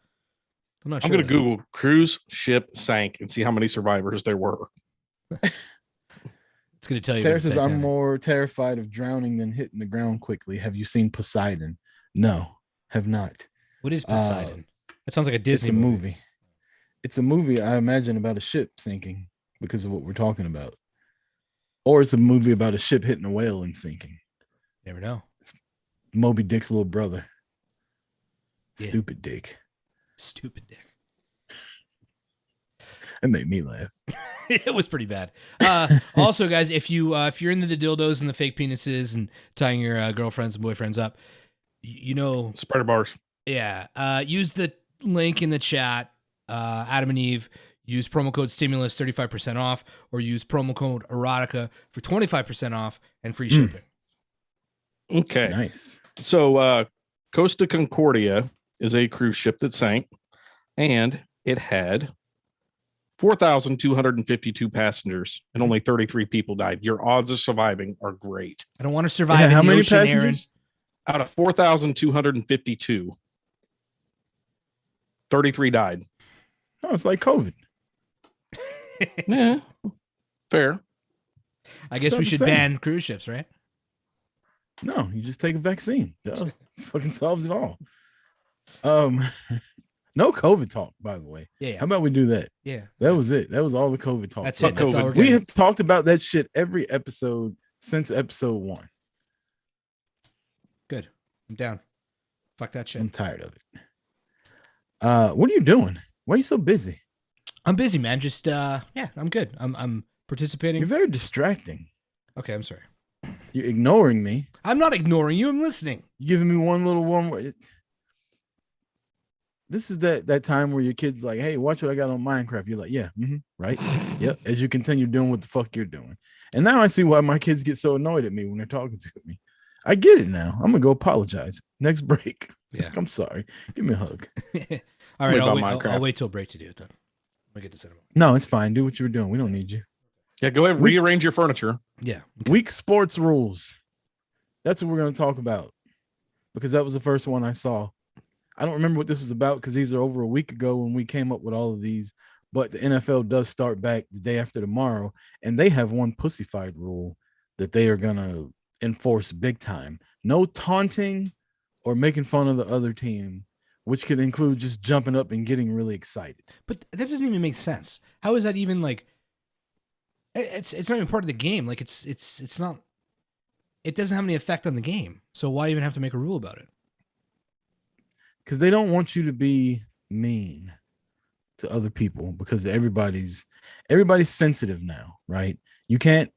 I'm gonna Google cruise ship sank and see how many survivors there were. It's gonna tell you. Tara about the says, I'm Titanic. more terrified of drowning than hitting the ground quickly. Have you seen Poseidon? No, have not. What is Poseidon? That sounds like a It's Disney a movie. It's a movie, I imagine, about a ship sinking because of what we're talking about. Or it's a movie about a ship hitting a whale and sinking. Never know. Moby Dick's little brother. Yeah. Stupid Dick. Stupid dick. It made me laugh. It was pretty bad. Also, guys, if you're into the dildos and the fake penises and tying your girlfriends and boyfriends up, you know, Spider bars. yeah, use the link in the chat. Adam and Eve, use promo code Stimulus 35% off, or use promo code Erotica for 25% off and free shipping. Okay. Nice. So Costa Concordia is a cruise ship that sank, and it had 4,252 passengers and only 33 people died. Your odds of surviving are great. I don't want to survive Yeah, in how the many ocean, Aaron. passengers? Out of 4,252, 33 died. No, it's like COVID. Yeah, fair. I guess It's we not the should same. ban cruise ships, right? No, you just take a vaccine. Duh. Fucking solves it all. No COVID talk, by the way. Yeah, How about we do that? yeah. That was it. That was all the COVID talk. That's Fuck it. That's all COVID. we're We getting. have talked about that shit every episode since episode 1. Good. I'm down. Fuck that shit. I'm tired of it. What are you doing? Why are you so busy? I'm busy, man. Just yeah, I'm good. I'm participating. You're very distracting. Okay, I'm sorry. You're ignoring me. I'm not ignoring you. I'm listening. You're giving me one little one. This is that time where your kid's like, "Hey, watch what I got on Minecraft." You're like, "Yeah, right, yep." As you continue doing what the fuck you're doing, and now I see why my kids get so annoyed at me when they're talking to me. I get it now. I'm gonna go apologize. Next break. Yeah. I'm sorry. Give me a hug. All right, Wait I'll about wait, Minecraft. I'll wait till break to do it then. I'll get this in a moment. No, it's fine. Do what you were doing. We don't need you. Yeah, go ahead, rearrange your furniture. Yeah. Week sports rules. That's what we're going to talk about because that was the first one I saw. I don't remember what this was about because these are over a week ago when we came up with all of these. But the NFL does start back the day after tomorrow, and they have one pussyfied rule that they are going to enforce big time. No taunting or making fun of the other team, which could include just jumping up and getting really excited. But that doesn't even make sense. How is that even like? It's not even part of the game. Like it's not. It doesn't have any effect on the game. So why even have to make a rule about it? Because they don't want you to be mean to other people because everybody's sensitive now, right? You can't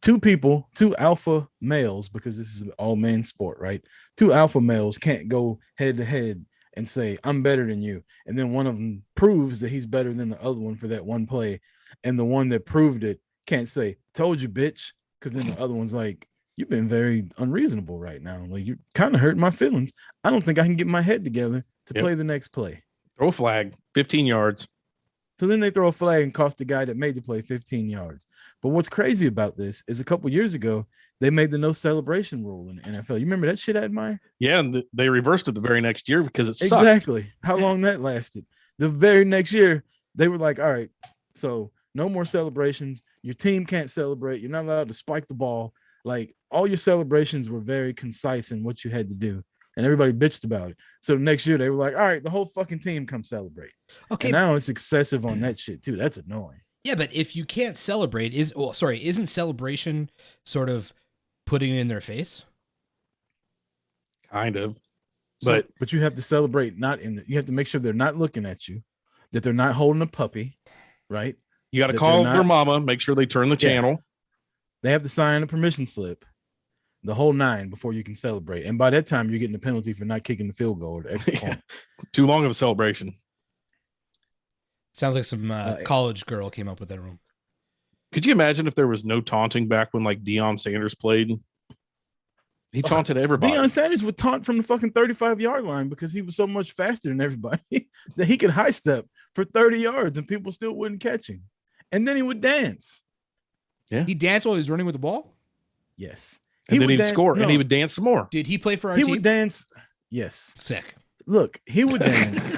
two alpha males, because this is an all men sport, right? Two alpha males can't go head to head and say, I'm better than you. And then one of them proves that he's better than the other one for that one play. And the one that proved it can't say, told you, bitch. Because then the other one's like, you've been very unreasonable right now. Like, you're kind of hurting my feelings. I don't think I can get my head together to Yep. play the next play. Throw a flag, 15 yards. So then they throw a flag and cost the guy that made the play 15 yards. But what's crazy about this is a couple years ago, they made the no celebration rule in the NFL. You remember that shit, Admire? Yeah, and they reversed it the very next year because it sucked. Exactly. How long that lasted. The very next year, they were like, all right, so no more celebrations. Your team can't celebrate. You're not allowed to spike the ball. Like, all your celebrations were very concise in what you had to do. And everybody bitched about it. So the next year, they were like, all right, the whole fucking team come celebrate. Okay. And now it's excessive on that shit, too. That's annoying. Yeah, but if you can't celebrate, isn't celebration sort of putting it in their face? Kind of. So- But but you have to celebrate you have to make sure they're not looking at you, that they're not holding a puppy, right? you got to that call they're their not- mama, make sure they turn the Yeah. channel. They have to sign a permission slip, the whole 9 before you can celebrate. And by that time, you're getting a penalty for not kicking the field goal or the extra point. Too long of a celebration. Sounds like some college girl came up with that rule. Could you imagine if there was no taunting back when like Deion Sanders played? He taunted everybody. Deion Sanders would taunt from the fucking 35-yard line because he was so much faster than everybody that he could high step for 30 yards and people still wouldn't catch him. And then he would dance. He danced while he was running with the ball? Yes. and then would he'd dance- score no, and he would dance some more. Did he play for our he team? would dance. Yes. Sick. Look, he would dance.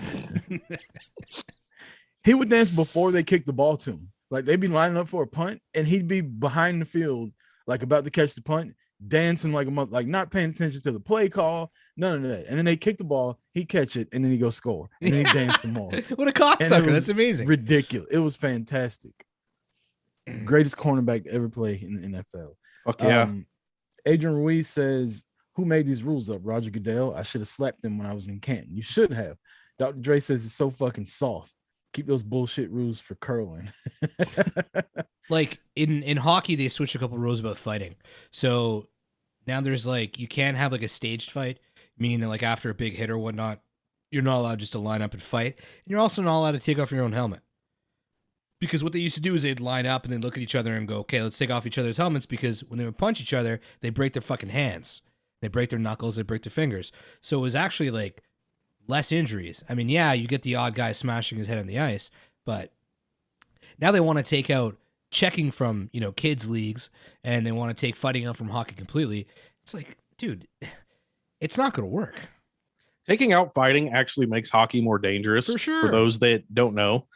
He would dance before they kicked the ball to him. Like, they'd be lining up for a punt, and he'd be behind the field, like about to catch the punt, dancing like a mother, like not paying attention to the play call, none of that. And then they kick the ball, he catch it, and then he go score, and then he dance some more. What a And it cocksucker. was That's amazing. Ridiculous. It was fantastic. Greatest cornerback to ever play in the NFL. Fuck yeah. Adrian Ruiz says, who made these rules up? Roger Goodell. I should have slapped him when I was in Canton. You should have. Dr. Dre says it's so fucking soft. Keep those bullshit rules for curling. Like in hockey, they switched a couple rules about fighting. So now there's like, you can't have like a staged fight, meaning that like after a big hit or whatnot, you're not allowed just to line up and fight. And you're also not allowed to take off your own helmet. Because what they used to do is they'd line up and then look at each other and go, okay, let's take off each other's helmets, because when they would punch each other, they break their fucking hands. They break their knuckles, they break their fingers. So it was actually like less injuries. I mean, yeah, you get the odd guy smashing his head on the ice, but Now they want to take out checking from, kids leagues, and they want to take fighting out from hockey completely. It's like, dude, it's not going to work. Taking out fighting actually makes hockey more dangerous. For sure. For those that don't know,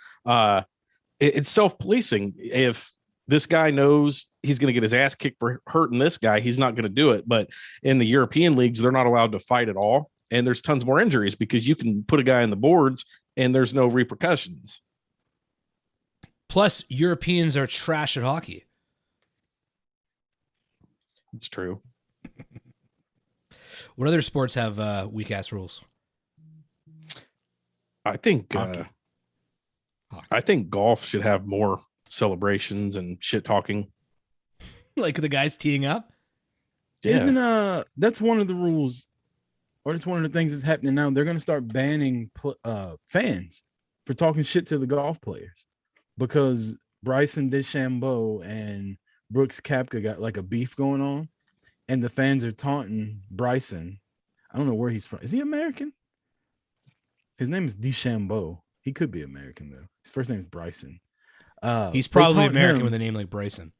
it's self-policing. If this guy knows he's going to get his ass kicked for hurting this guy, he's not going to do it. But in the European leagues, they're not allowed to fight at all. And there's tons more injuries because you can put a guy in the boards and there's no repercussions. Plus, Europeans are trash at hockey. It's true. What other sports have weak-ass rules? I think Hockey. I think golf should have more celebrations and shit talking. Like the guys teeing up? Yeah. Isn't that's one of the rules, or it's one of the things that's happening now. They're gonna start banning fans for talking shit to the golf players because Bryson DeChambeau and Brooks Koepka got like a beef going on, and the fans are taunting Bryson. I don't know where he's from. Is he American? His name is DeChambeau. He could be American though. His first name is Bryson. He's they probably taunt American him- with a name like Bryson.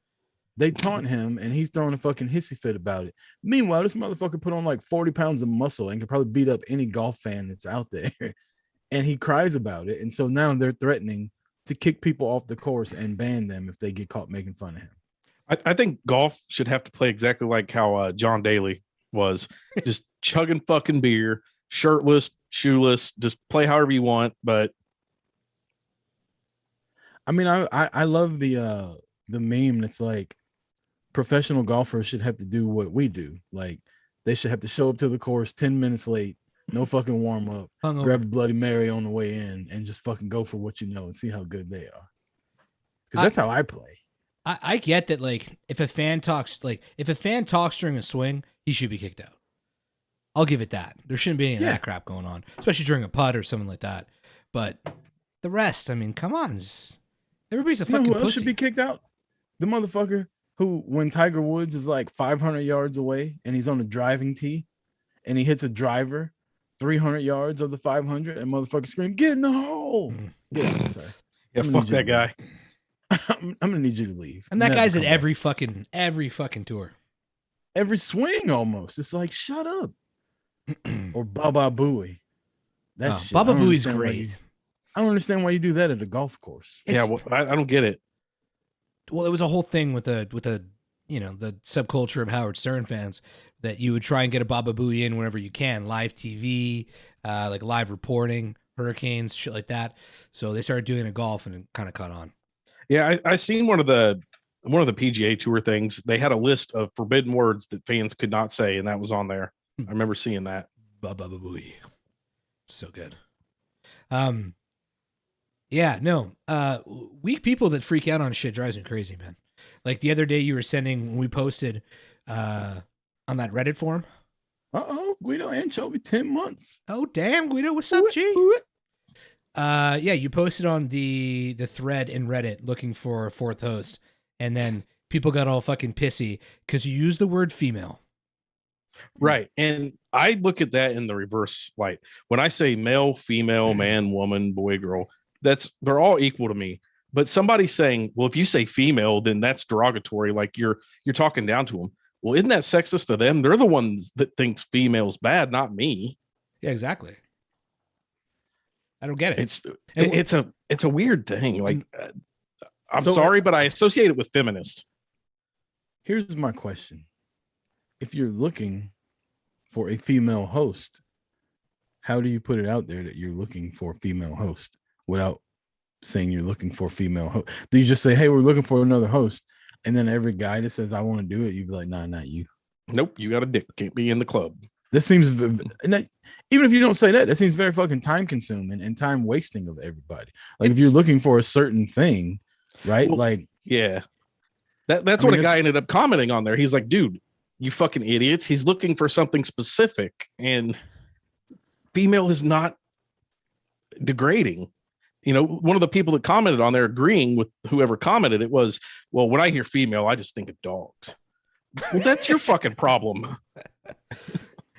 They taunt him, and he's throwing a fucking hissy fit about it. Meanwhile, this motherfucker put on like 40 pounds of muscle and could probably beat up any golf fan that's out there. And he cries about it. And so now they're threatening to kick people off the course and ban them if they get caught making fun of him. I think golf should have to play exactly like how John Daly was, just chugging fucking beer, shirtless, shoeless, just play however you want. But I mean, I love the meme that's like professional golfers should have to do what we do. Like they should have to show up to the course 10 minutes late, no fucking warm up, Hungover. grab a Bloody Mary on the way in, and just fucking go for what you know and see how good they are. Because that's how I play. I get that, like, if a fan talks during a swing, he should be kicked out. I'll give it that. There shouldn't be any of Yeah. that crap going on, especially during a putt or something like that. But the rest, I mean, come on. Everybody's a You know fucking who else pussy. should be kicked out? The motherfucker who, when Tiger Woods is like 500 yards away and he's on a driving tee and he hits a driver 300 yards of the 500 and motherfucker scream, "Get in the hole!" Mhm. Get out, sir. yeah, I'm gonna fuck need you that to guy. I'm gonna need you to leave. And that Never guy's at come back. every fucking tour. Every swing almost. It's like, shut up. Or Baba Booey. That shit, Baba I don't Booey's understand why great. you- I don't understand why you do that at a golf course. Yeah, well, I don't get it. Well, it was a whole thing with the the subculture of Howard Stern fans that you would try and get a Baba Booey in whenever you can, live TV, like live reporting, hurricanes, shit like that. So they started doing it in golf, and it kind of caught on. Yeah, I seen one of the PGA Tour things. They had a list of forbidden words that fans could not say, and that was on there. I remember seeing that. Baba Booey, so good. Yeah, no, weak people that freak out on shit drives me crazy, man. Like the other day, you were sending when we posted on that Reddit forum. Guido Anchovy 10 months. Oh damn, Guido, what's up, G? Yeah, you posted on the thread in Reddit looking for a fourth host, and then people got all fucking pissy because you used the word female. Right. And I look at that in the reverse light. When I say male, female, man, woman, boy, girl, they're all equal to me. But somebody saying, well, if you say female, then that's derogatory. Like you're talking down to them. Well, isn't that sexist to them? They're the ones that thinks female's bad, not me. Yeah, exactly. I don't get it. It's a weird thing. Like, I'm So- sorry, but I associate it with feminist. Here's my question. If you're looking for a female host, how do you put it out there that you're looking for a female host without saying you're looking for a female host? Do you just say, hey, we're looking for another host? And then every guy that says, I want to do it, you'd be like, nah, not you. Nope, you got a dick. Can't be in the club. That seems, and that, even if you don't say that, that seems very fucking time consuming and time wasting of everybody. Like if you're looking for a certain thing, right? Well, like, Yeah. That's I what mean, a guy ended up commenting on there. He's like, dude, you fucking idiots. He's looking for something specific, and female is not degrading. You know, one of the people that commented on there agreeing with whoever commented it was, well, when I hear female, I just think of dogs. Well, that's your fucking problem.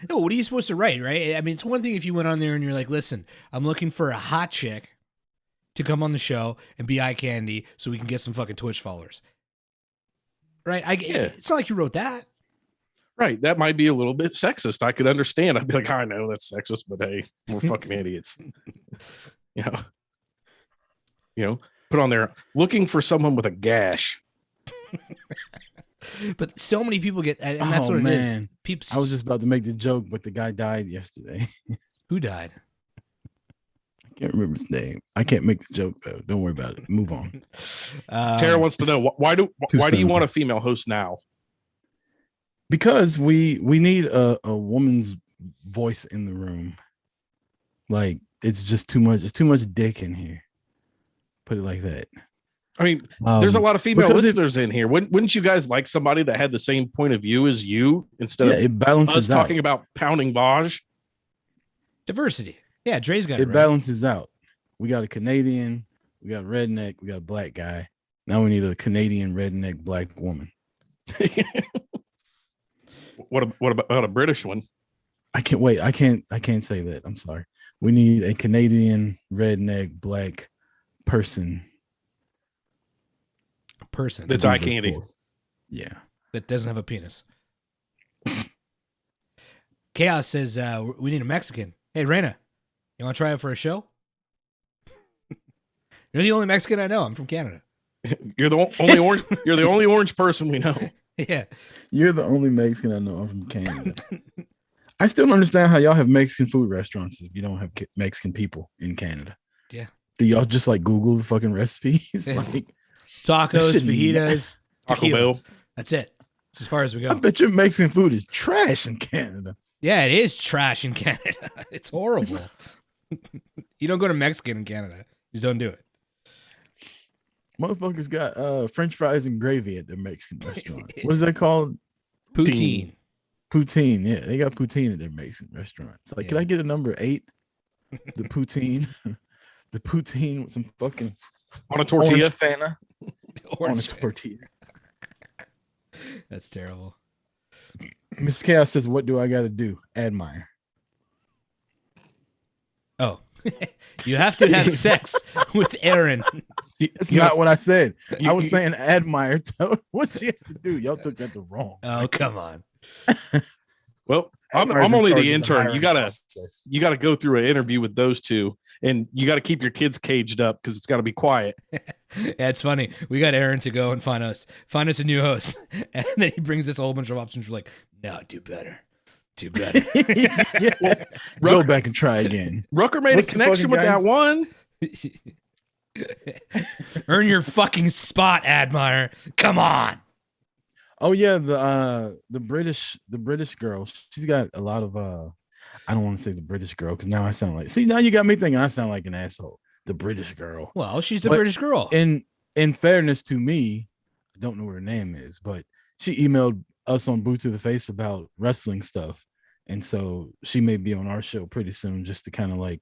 No, what are you supposed to write, right? I mean, it's one thing if you went on there and you're like, listen, I'm looking for a hot chick to come on the show and be eye candy so we can get some fucking Twitch followers. Right? It's not like you wrote that. Right. That might be a little bit sexist. I could understand. I'd be like, I know that's sexist, but hey, we're fucking idiots. You know, put on there looking for someone with a gash. But so many people get, and that's what it is. People, I was just about to make the joke, but the guy died yesterday. who died? I can't remember his name. I can't make the joke though. Don't worry about it. Move on. Tara wants to know why do you want a female host now? Because we need a woman's voice in the room. Like it's just too much. It's too much dick in here. Put it like that. I mean, there's a lot of female because listeners in here. Wouldn't you guys like somebody that had the same point of view as you instead of it balances us out. talking about pounding Vaj? Diversity. Yeah, Dre's got it It right. balances out. We got a Canadian, we got a redneck, we got a black guy. Now we need a Canadian redneck black woman. What about a British one? I can't wait. I can't say that. I'm sorry. We need a Canadian redneck black person. Person That's to be eye the candy. fourth. Yeah. that doesn't have a penis. Chaos says we need a Mexican. Hey, Reina, you want to try it for a show? You're the only Mexican I know. I'm from Canada. You're the only orange. You're the only orange person we know. Yeah. You're the only Mexican I know. I'm from Canada. I still don't understand how y'all have Mexican food restaurants if you don't have Mexican people in Canada. Yeah. Do y'all just like Google the fucking recipes? Yeah. Like, Tacos, shouldn't be- fajitas, Taco tequila. Bell. That's it. That's as far as we I go. bet your Mexican food is trash in Canada. Yeah, it is trash in Canada. It's horrible. You don't go to Mexican in Canada. Just don't do it. Motherfuckers got French fries and gravy at their Mexican restaurant. What is that called? Poutine. Poutine. Yeah, they got poutine at their Mexican restaurant. It's like, Yeah. can I get a number 8? The poutine. The poutine with some fucking On a tortilla. orange Fanta on a Orange. tortilla. That's terrible. Mr. Chaos says, what do I got to do? Admire. Oh, you have to have sex with Aaron. That's You not know, what I said. you- I was you- saying admire. Tell her what she has to do. Y'all took that the wrong. Oh, come on. Well, I'm Admire's in only charge the of intern. hiring You gotta process. go through an interview with those two, and you got to keep your kids caged up because it's got to be quiet. Yeah, it's funny. We got Aaron to go and find us a new host, and then he brings us a whole bunch of options. We're like, no, do better. Yeah. Go back and try again. Rucker made What's a the connection fucking with that guy's- one. Earn your fucking spot, Admire. Come on. Oh yeah, the British girl. She's got a lot of I don't want to say the British girl because now I sound like, see, now you got me thinking I sound like an asshole. The British girl. Well, she's the But British girl. In fairness to me, I don't know what her name is, but she emailed us on Boot to the Face about wrestling stuff. And so she may be on our show pretty soon just to kind of like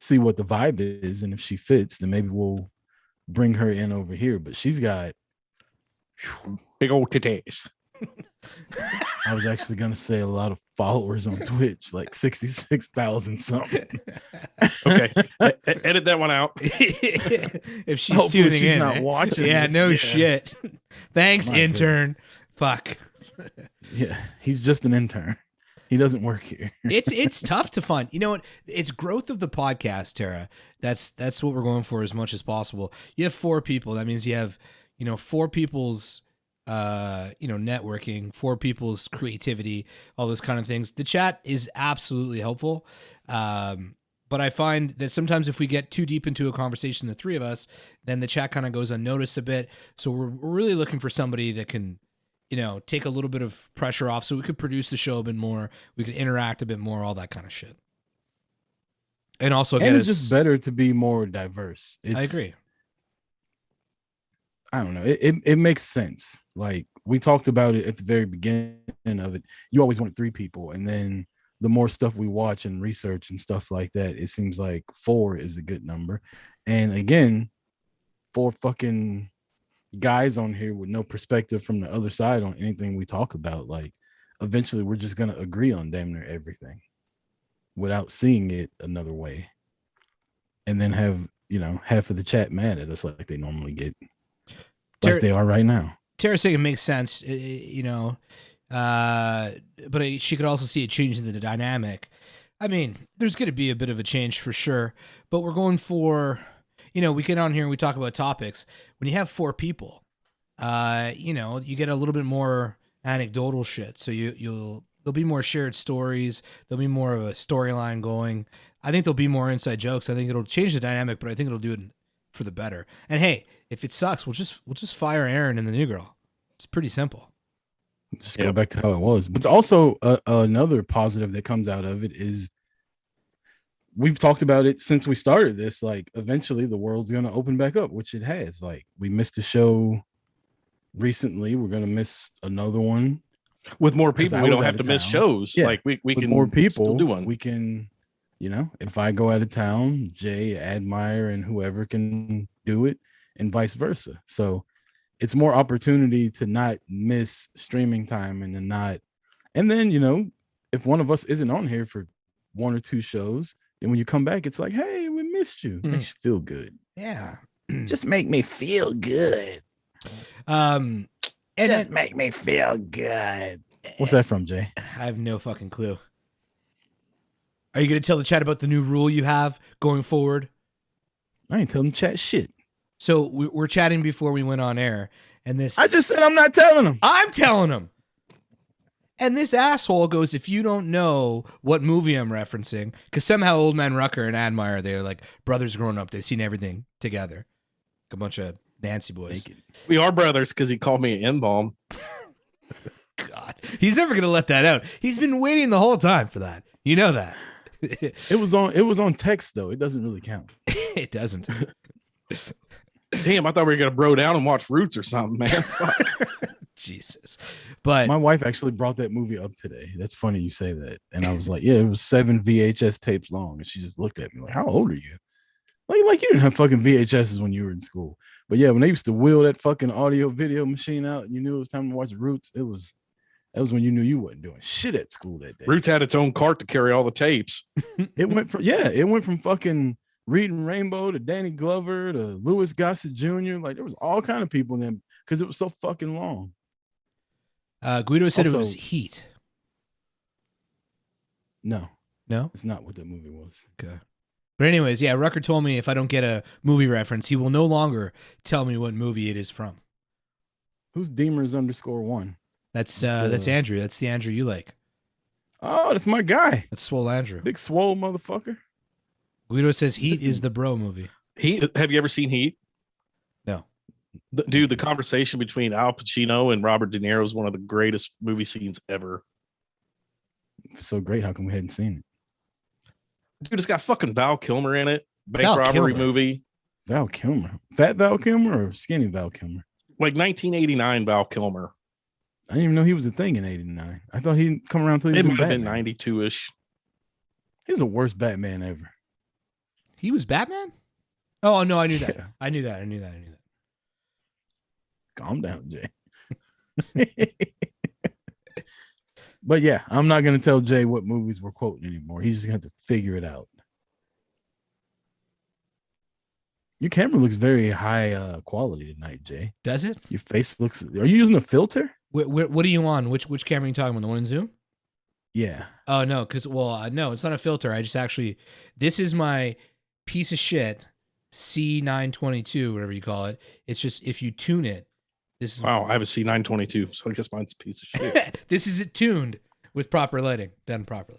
see what the vibe is. And if she fits, then maybe we'll bring her in over here. But she's got, Big old titties. I was actually going to say a lot of followers on Twitch, like 66,000 something. Okay, edit that one out. If she's Hopefully tuning she's in. not watching Yeah, this. no Yeah. shit. Thanks, My intern. goodness. Fuck. Yeah, he's just an intern. He doesn't work here. It's tough to find. You know what? It's growth of the podcast, Tara. That's what we're going for as much as possible. You have 4 people. That means you have, 4 people's networking, 4 people's creativity, all those kind of things. The chat is absolutely helpful. But I find that sometimes if we get too deep into a conversation, the 3 of us, then the chat kind of goes unnoticed a bit. So we're really looking for somebody that can, take a little bit of pressure off so we could produce the show a bit more. We could interact a bit more, all that kind of shit. And also get And it's us, just better to be more diverse. I agree. I don't know. It makes sense. Like we talked about it at the very beginning of it. You always wanted 3 people. And then the more stuff we watch and research and stuff like that, it seems like 4 is a good number. And again, 4 fucking guys on here with no perspective from the other side on anything we talk about. Like eventually we're just going to agree on damn near everything without seeing it another way. And then have half of the chat mad at us like they normally get, Ter- like they are right now. Tara saying it makes sense, but she could also see a change in the dynamic. I mean, there's going to be a bit of a change for sure, but we're going for, we get on here and we talk about topics. When you have 4 people, you get a little bit more anecdotal shit. So there'll be more shared stories. There'll be more of a storyline going. I think there'll be more inside jokes. I think it'll change the dynamic, but I think it'll do it for the better. And hey, if it sucks, we'll just fire Aaron and the new girl. It's pretty simple. Just go back to how it was. But also another positive that comes out of it is we've talked about it since we started this. Like eventually the world's going to open back up, which it has. Like we missed a show recently. We're going to miss another one. With more people, we don't have to miss town. shows. Yeah. Like we With can more people still do one. We can, if I go out of town, Jay, Admire, and whoever can do it, and vice versa. So it's more opportunity to not miss streaming time and then if one of us isn't on here for 1 or 2 shows, then when you come back, it's like, hey, we missed you. Makes you feel good. Yeah. Just make me feel good. And Just make me feel good. What's that from, Jay? I have no fucking clue. Are you going to tell the chat about the new rule you have going forward? I ain't telling the chat shit. So we're chatting before we went on air, and I just said I'm not telling them. I'm telling him. And this asshole goes, if you don't know what movie I'm referencing, because somehow Old Man Rucker and Admire, they're like brothers growing up. They've seen everything together. Like a bunch of Nancy boys. We are brothers because he called me an N-bomb. God, he's never going to let that out. He's been waiting the whole time for that. You know that. It was on text though. It doesn't really count. It doesn't. Damn, I thought we were gonna bro down and watch Roots or something, man. Fuck. Jesus. But my wife actually brought that movie up today. That's funny you say that. And I was like, yeah, it was 7 VHS tapes long. And she just looked at me like, how old are you? Like you didn't have fucking VHSs when you were in school. But yeah, when they used to wheel that fucking audio video machine out and you knew it was time to watch Roots, that was when you knew you wasn't doing shit at school that day. Roots had its own cart to carry all the tapes. It went from fucking Reading Rainbow to Danny Glover to Louis Gossett Jr. Like there was all kind of people in them because it was so fucking long. Guido said it Also- was Heat. No, No? it's not what that movie was. Okay. But anyways, yeah, Rucker told me if I don't get a movie reference, he will no longer tell me what movie it is from. Who's Deemers_1? That's Let's go. that's Andrew. That's the Andrew you like. Oh, that's my guy. That's Swole Andrew. Big swole motherfucker. Guido says Heat is the bro movie. Heat. Have you ever seen Heat? No. Dude, the conversation between Al Pacino and Robert De Niro is one of the greatest movie scenes ever. So great. How come we hadn't seen it? Dude, it's got fucking Val Kilmer in it. Bank Val robbery Kilmer. movie. Val Kilmer. Fat Val Kilmer or skinny Val Kilmer? Like 1989 Val Kilmer. I didn't even know he was a thing in 89. I thought he'd come around till he It was in might have been Batman. 92-ish. He was the worst Batman ever. He was Batman? Oh no, I knew that. Yeah. I knew that. Calm down, Jay. But yeah, I'm not going to tell Jay what movies we're quoting anymore. He's just going to have to figure it out. Your camera looks very high quality tonight, Jay. Does it? Your face looks. Are you using a filter? What are you on? Which camera are you talking about? The one in Zoom? Yeah. Oh no, because no, it's not a filter. I just actually, this is my piece of shit C922, whatever you call it. It's just if you tune it, this is Wow, I have a C922, so I guess mine's a piece of shit. this is it tuned with proper lighting, done properly.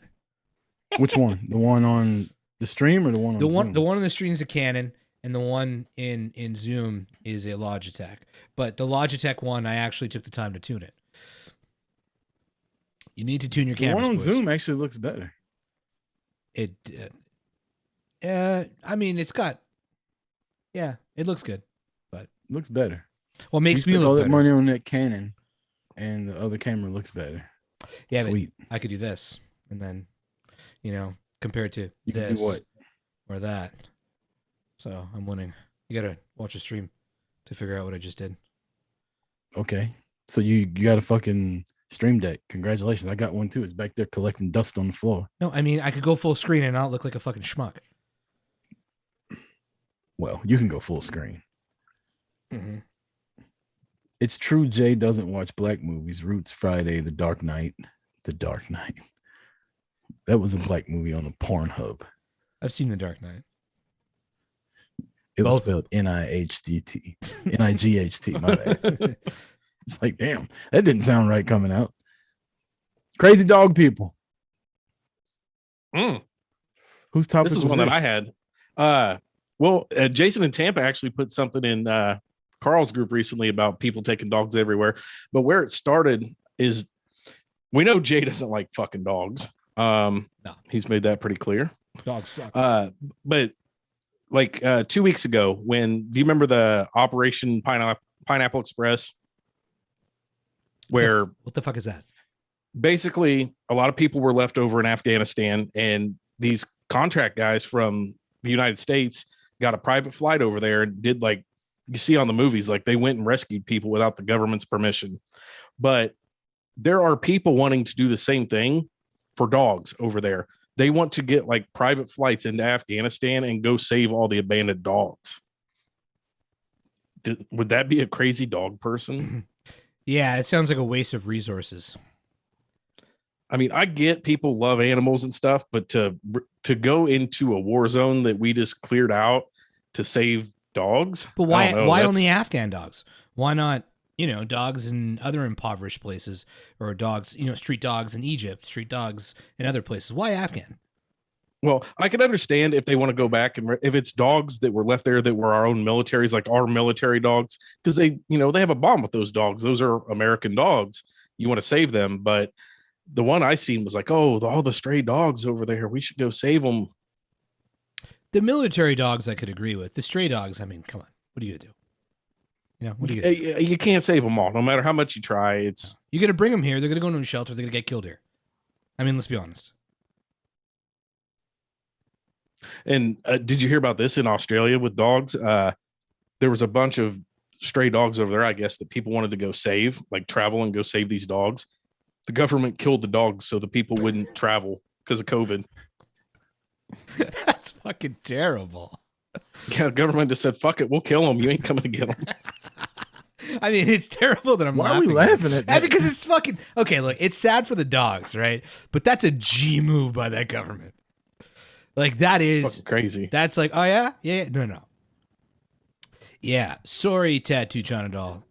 Which one? The one on the stream or the one on The one Zoom? on the stream is a Canon, and the one in Zoom is a Logitech. But the Logitech one, I actually took the time to tune it. You need to tune your The camera. one on Zoom actually looks better. It, I mean, it's got, yeah, it looks good. Looks better. Well, it makes You me spent all look that better. money on that Canon, and the other camera looks better. Yeah, but Sweet. I could do this, and then, compared to You can this do what? or that. So I'm winning. You gotta watch a stream to figure out what I just did. Okay. So you got a fucking Stream Deck. Congratulations. I got one too. It's back there collecting dust on the floor. No, I mean I could go full screen and not look like a fucking schmuck. Well, you can go full screen. Mhm. It's true Jay doesn't watch black movies. Roots, Friday, The Dark Knight. The Dark Knight. That was a black movie on the Pornhub. I've seen The Dark Knight. It was Both. spelled N-I-H-D-T. N-I-G-H-T. My bad. It's like, damn, that didn't sound right coming out. Crazy Dog People. Mm. Whose topic This is was one that I had. Jason in Tampa actually put something in Carl's group recently about people taking dogs everywhere. But where it started is we know Jay doesn't like fucking dogs. No. He's made that pretty clear. Dogs suck. But like 2 weeks ago, do you remember the Operation Pineapple Express? Where What the fuck is that? basically a lot of people were left over in Afghanistan, and these contract guys from the United States got a private flight over there and did, like you see on the movies, like they went and rescued people without the government's permission. But there are people wanting to do the same thing for dogs over there. They want to get like private flights into Afghanistan and go save all the abandoned dogs. Would that be a crazy dog person? Yeah, it sounds like a waste of resources. I mean, I get people love animals and stuff, but to go into a war zone that we just cleared out to save dogs. But I why don't know, why that's- only Afghan dogs? Why not, dogs in other impoverished places, or dogs, street dogs in Egypt, street dogs in other places? Why Afghan? Well, I can understand if they want to go back and if it's dogs that were left there that were our own militaries, like our military dogs, because they have a bond with those dogs. Those are American dogs. You want to save them, but the one I seen was like, oh, all the stray dogs over there, we should go save them. The military dogs I could agree with. The stray dogs, I mean, come on. What are you gonna do? What are you gonna do? You can't save them all, no matter how much you try. It's You got to bring them here. They're gonna go into a shelter. They're gonna get killed here. I mean, let's be honest. And did you hear about this in Australia with dogs? There was a bunch of stray dogs over there, I guess, that people wanted to go save, like travel and go save these dogs. The government killed the dogs so the people wouldn't travel because of COVID. That's fucking terrible. Yeah, the government just said, fuck it, we'll kill them. You ain't coming to get them. I mean, it's terrible that I'm Why are laughing. we laughing at that? Because it's fucking okay. Look, it's sad for the dogs, right? But that's a G move by that government. Like that is Fucking crazy. That's like, oh yeah, no. Yeah, sorry, Tattoo China Doll.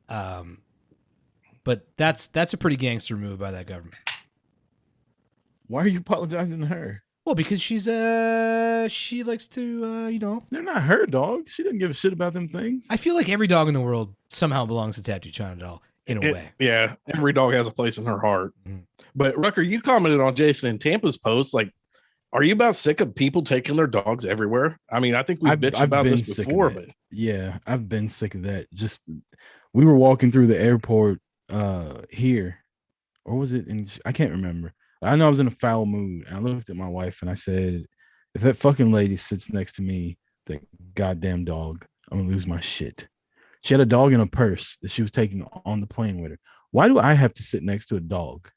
But that's a pretty gangster move by that government. Why are you apologizing to her? Well, because she likes to They're not her dogs. She doesn't give a shit about them things. I feel like every dog in the world somehow belongs to Tattoo China Doll in a way. Yeah, every dog has a place in her heart. Mhm. But Rucker, you commented on Jason and Tampa's post, like, are you about sick of people taking their dogs everywhere? I mean, I think we've bitched about this sick of before, that. but Yeah, I've been sick of that. Just we were walking through the airport here, or was it in? I can't remember. I know I was in a foul mood. And I looked at my wife and I said, "If that fucking lady sits next to me, that goddamn dog, I'm gonna lose my shit." She had a dog in a purse that she was taking on the plane with her. Why do I have to sit next to a dog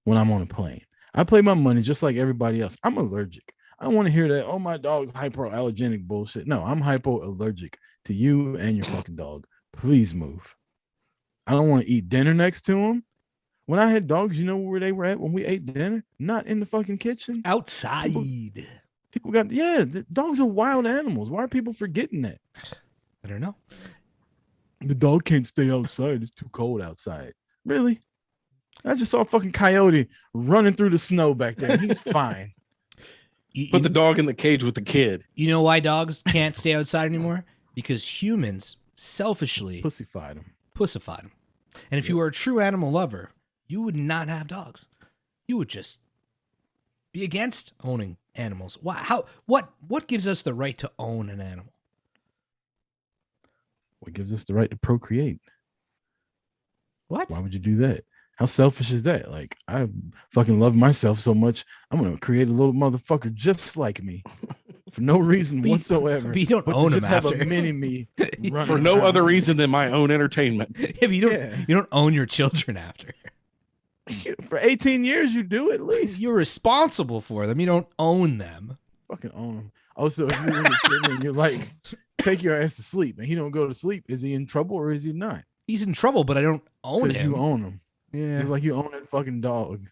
when I'm on a plane? I play my money just like everybody else. I'm allergic. I don't want to hear that. Oh, my dog's hypoallergenic bullshit. No, I'm hypoallergic to you and your fucking dog. Please move. I don't want to eat dinner next to him. When I had dogs, you know where they were at when we ate dinner? Not in the fucking kitchen. Outside. People got, dogs are wild animals. Why are people forgetting that? I don't know. The dog can't stay outside. It's too cold outside. Really? I just saw a fucking coyote running through the snow back there. He's fine. put the dog in the cage with the kid. You know why dogs can't stay outside anymore? Because humans selfishly Pussified him. pussified them. And if you were a true animal lover, you would not have dogs. You would just be against owning animals. Why? What gives us the right to own an animal? What gives us the right to procreate? What? Why would you do that? How selfish is that? Like, I fucking love myself so much, I'm gonna create a little motherfucker just like me for no reason But you- whatsoever. but you don't to own just him have after. a mini me running For no around. other reason than my own entertainment. If you don't, Yeah. you don't own your children after. For 18 years, you do at least. You're responsible for them. You don't own them. fucking own them. Also, if you're sitting there and you're like, take your ass to sleep, and he don't go to sleep, is he in trouble or is he not? He's in trouble, but I don't own Because him. you own him. Yeah. It's like you own that fucking dog.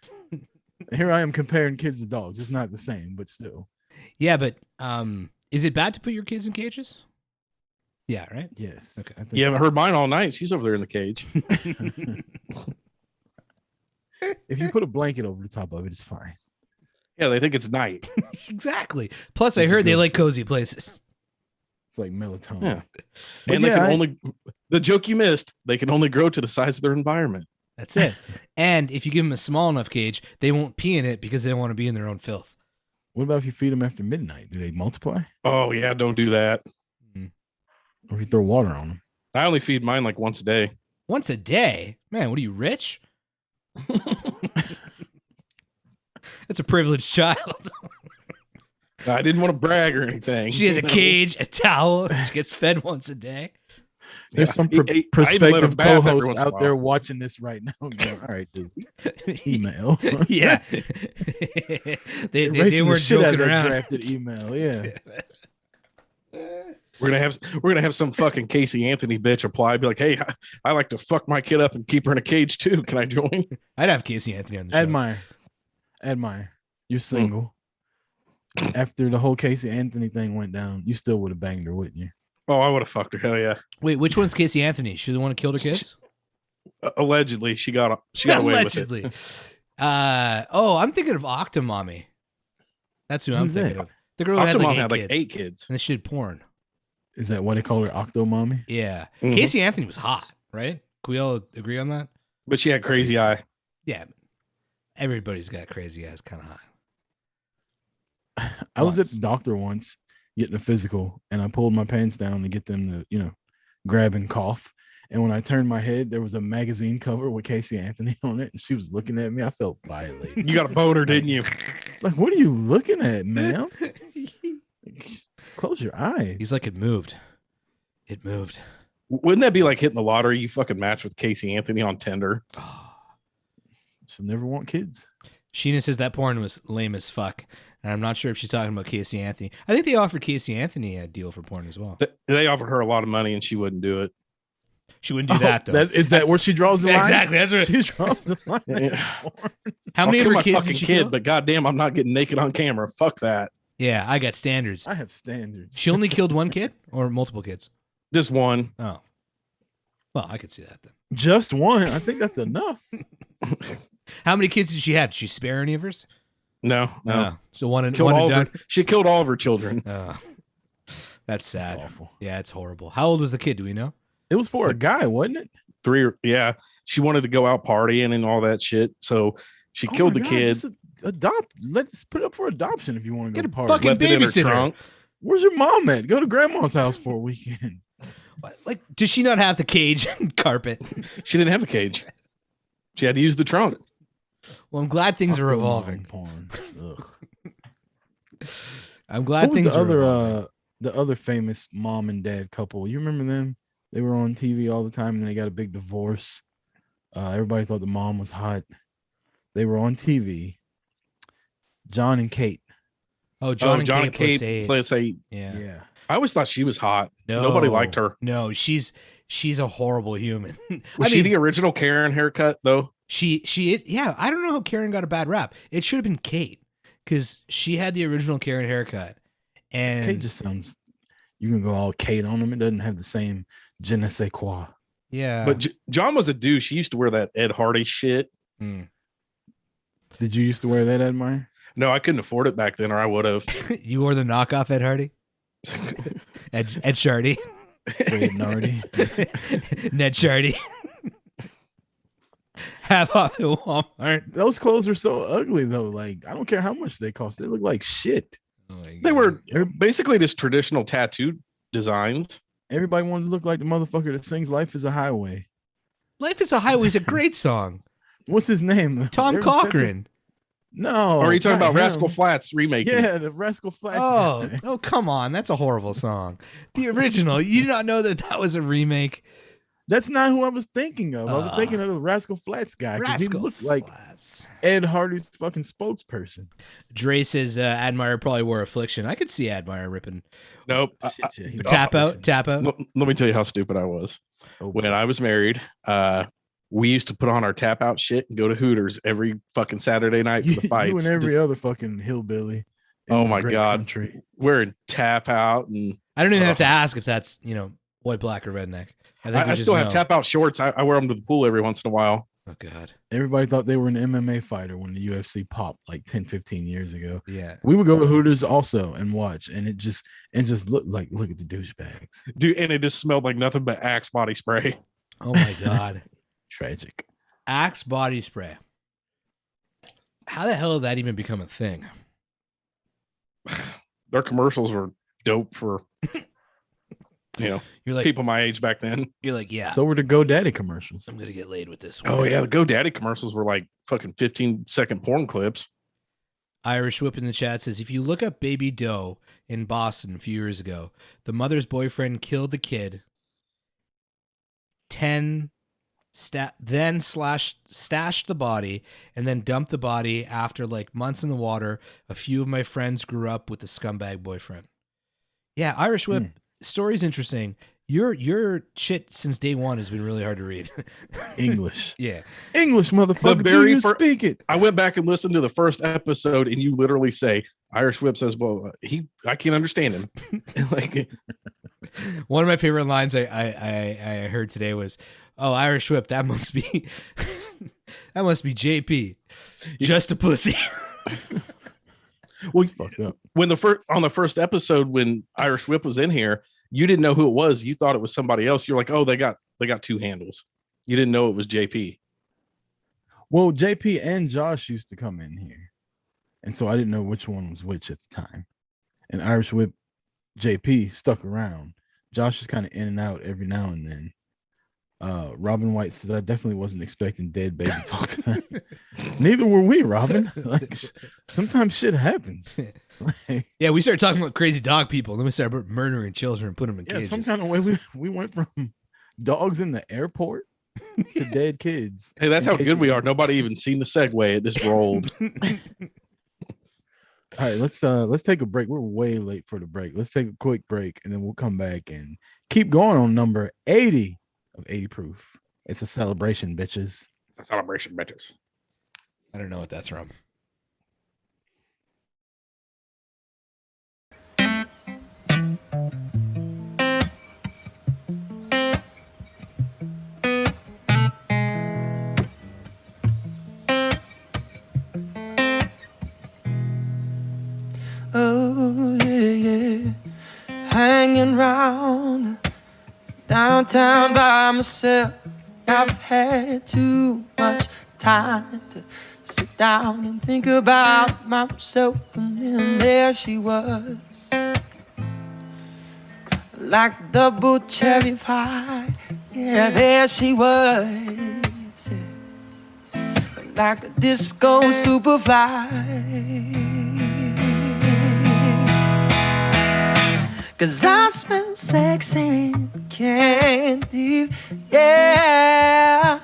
Here I am comparing kids to dogs. It's not the same, but still. Yeah, but is it bad to put your kids in cages? Yeah, right? Yes. Okay. I think You haven't heard mine all night. She's over there in the cage. if you put a blanket over the top of it, it's fine. Yeah, they think it's night. Exactly. Plus, I It just heard they goes- like cozy places. It's like melatonin. Yeah. But And they yeah, can I- only, the joke you missed, they can only grow to the size of their environment. That's it. And if you give them a small enough cage, they won't pee in it because they don't want to be in their own filth. What about if you feed them after midnight? Do they multiply? Oh, yeah, don't do that. Or if you throw water on them? I only feed mine like once a day. Once a day? Man, what are you, rich? That's a privileged child. I didn't want to brag or anything. She has a cage, a towel. She gets fed once a day. There's Yeah. some I even let 'em prospective bath every co-host once in a out there while. watching this right now. Going, all right, dude. Email. Yeah. they Erasing the weren't shit out joking of that around. drafted email. Yeah. We're gonna have some fucking Casey Anthony bitch apply. Be like, hey, I like to fuck my kid up and keep her in a cage too. Can I join? I'd have Casey Anthony on the show. Admire. You're single. After the whole Casey Anthony thing went down, you still would have banged her, wouldn't you? Oh, I would have fucked her. Hell yeah. Wait, which one's Casey Anthony? She the one who killed her kids? Allegedly, she got away with it. Allegedly. I'm thinking of Octomommy. That's who I'm Who's thinking that? of. The girl who had Octomom like 8 had like kids. 8 kids. And she did porn. Is that why they call her Octo Mommy? Yeah. Mhm. Casey Anthony was hot, right? Can we all agree on that? But she had crazy eye. Yeah. Everybody's got crazy eyes kind of hot. I was at Once. the doctor once getting a physical, and I pulled my pants down to get them to, grab and cough. And when I turned my head, there was a magazine cover with Casey Anthony on it, and she was looking at me. I felt violated. You got a boner, didn't you? Like, what are you looking at, ma'am? Close your eyes. He's like, it moved. It moved. Wouldn't that be like hitting the lottery? You fucking match with Casey Anthony on Tinder. She'll never want kids. Sheena says that porn was lame as fuck. And I'm not sure if she's talking about Casey Anthony. I think they offered Casey Anthony a deal for porn as well. They offered her a lot of money and she wouldn't do it. She wouldn't do that, though. Is that where she draws the line? Exactly. That's what She draws the line. Yeah. How many I'll of kill her my kids fucking did she kid, kill? but goddamn, I'm not getting naked on camera. Fuck that. Yeah, I got standards. I have standards. She only killed one kid or multiple kids? Just one. Oh. Well, I could see that then. Just one. I think that's enough. How many kids did she have? Did she spare any of hers? No. Oh, so one and Killed one all and of done. her, she killed all of her children. Oh. That's sad. That's awful. Yeah, it's horrible. How old was the kid? Do we know? It was for a guy, wasn't it? 3 yeah. She wanted to go out partying and all that shit. So she Oh killed my the God, kid, just adopt. Let's put it up for adoption if you want to Get go a party. fucking left it in her babysitter. trunk. Where's your mom at? Go to grandma's house for a weekend. Like, does she not have the cage and carpet? She didn't have a cage. She had to use the trunk. Well, I'm glad things are Octo evolving. mom porn. Ugh. I'm glad What was things the are other evolving. the other famous mom and dad couple? You remember them? They were on TV all the time, and then they got a big divorce. Everybody thought the mom was hot. They were on TV. John and Kate. Oh, John and Kate, Kate plus plus 8. Yeah. Yeah. I always thought she was hot. No. Nobody liked her. No, she's a horrible human. Was she the original Karen haircut though? she is. Yeah, I don't know how Karen got a bad rap. It should have been Kate because she had the original Karen haircut. And Kate just sounds. You can go all Kate on them. It doesn't have the same je ne sais quoi. yeah, But John was a douche. He used to wear that Ed Hardy shit. Mm. Did you used to wear that, Admire? No, I couldn't afford it back then, or I would have. You wore the knockoff Ed Hardy, Ed Shardy, Fred Nardi. Ned Shardy. Have off at Walmart. Those clothes are so ugly though. Like I don't care how much they cost. They look like shit. Oh my They God. were basically just traditional tattoo designs. Everybody wanted to look like the motherfucker that sings "Life Is a Highway." Life is a Highway is a great song. What's his name? Tom Every- that's a- Cochran. No. or are you talking not about Rascal him. Flats remake? Yeah, the Rascal Flatts. Oh, guy. oh, come on. That's a horrible song. The original. You did not know that was a remake. That's not who I was thinking of. I was thinking of the Rascal Flatts guy because he Rascal looked like Flatts. Ed Hardy's fucking spokesperson. Dre says Admire probably wore Affliction. I could see Admire ripping Nope. Shit, yeah, he was tap out, Affliction. tap out. Let me tell you how stupid I was. Oh, When I was married, we used to put on our tap out shit and go to Hooters every fucking Saturday night for the fights. You and every other fucking hillbilly. in Oh this my great God. country. Wearing tap out, and I don't even have to ask if that's white, black, or redneck. think I we just still have know. tap out shorts. I wear them to the pool every once in a while. Oh God. Everybody thought they were an MMA fighter when the UFC popped like 10, 15 years ago. Yeah. We would go to Hooters also and watch, and it just look at the douchebags. Dude, and it just smelled like nothing but Axe body spray. Oh my God. Tragic. Axe body spray. How the hell did that even become a thing? Their commercials were dope for You're like people my age back then. You're like, yeah. So were the GoDaddy commercials. I'm gonna get laid with this one. Oh yeah, the GoDaddy commercials were like fucking 15-second porn clips. Irish Whip in the chat says, if you look up Baby Doe in Boston a few years ago, the mother's boyfriend killed the kid, then stashed the body, and then dumped the body after like months in the water. A few of my friends grew up with the scumbag boyfriend. Yeah, Irish Whip, story's interesting. Your shit since day one has been really hard to read. English. Yeah. English, motherfucker. The Do very you fir- speak it? I went back and listened to the first episode, and you literally say, Irish Whip says, well, I can't understand him. Like, One of my favorite lines I heard today was, "Oh, Irish Whip, that must be JP, just a pussy." well, Fucked up. when on the first episode, when Irish Whip was in here, you didn't know who it was. You thought it was somebody else. You're like, oh, they got two handles. You didn't know it was JP. Well, JP and Josh used to come in here, and so I didn't know which one was which at the time. And Irish Whip, JP stuck around. Josh is kind of in and out every now and then. Robin White says, I definitely wasn't expecting dead baby talk tonight. Neither were we, Robin. Like, sometimes shit happens. Like, Yeah, we started talking about crazy dog people, then we started murdering children and putting them in yeah, cages. some kind of way we went from dogs in the airport to dead kids. Hey, that's In how case good we you- are. Nobody even seen the segue. It just rolled. All right, let's take a break. We're way late for the break. Let's take a quick break, and then we'll come back and keep going on number 80 of 80 Proof. It's a celebration, bitches. It's a celebration, bitches. I don't know what that's from. Oh, yeah. Hanging round downtown by myself. I've had too much time to sit down and think about myself. And then there she was, like double cherry pie. Yeah, there she was, like a disco superfly. 'Cause I smell sexy candy, yeah.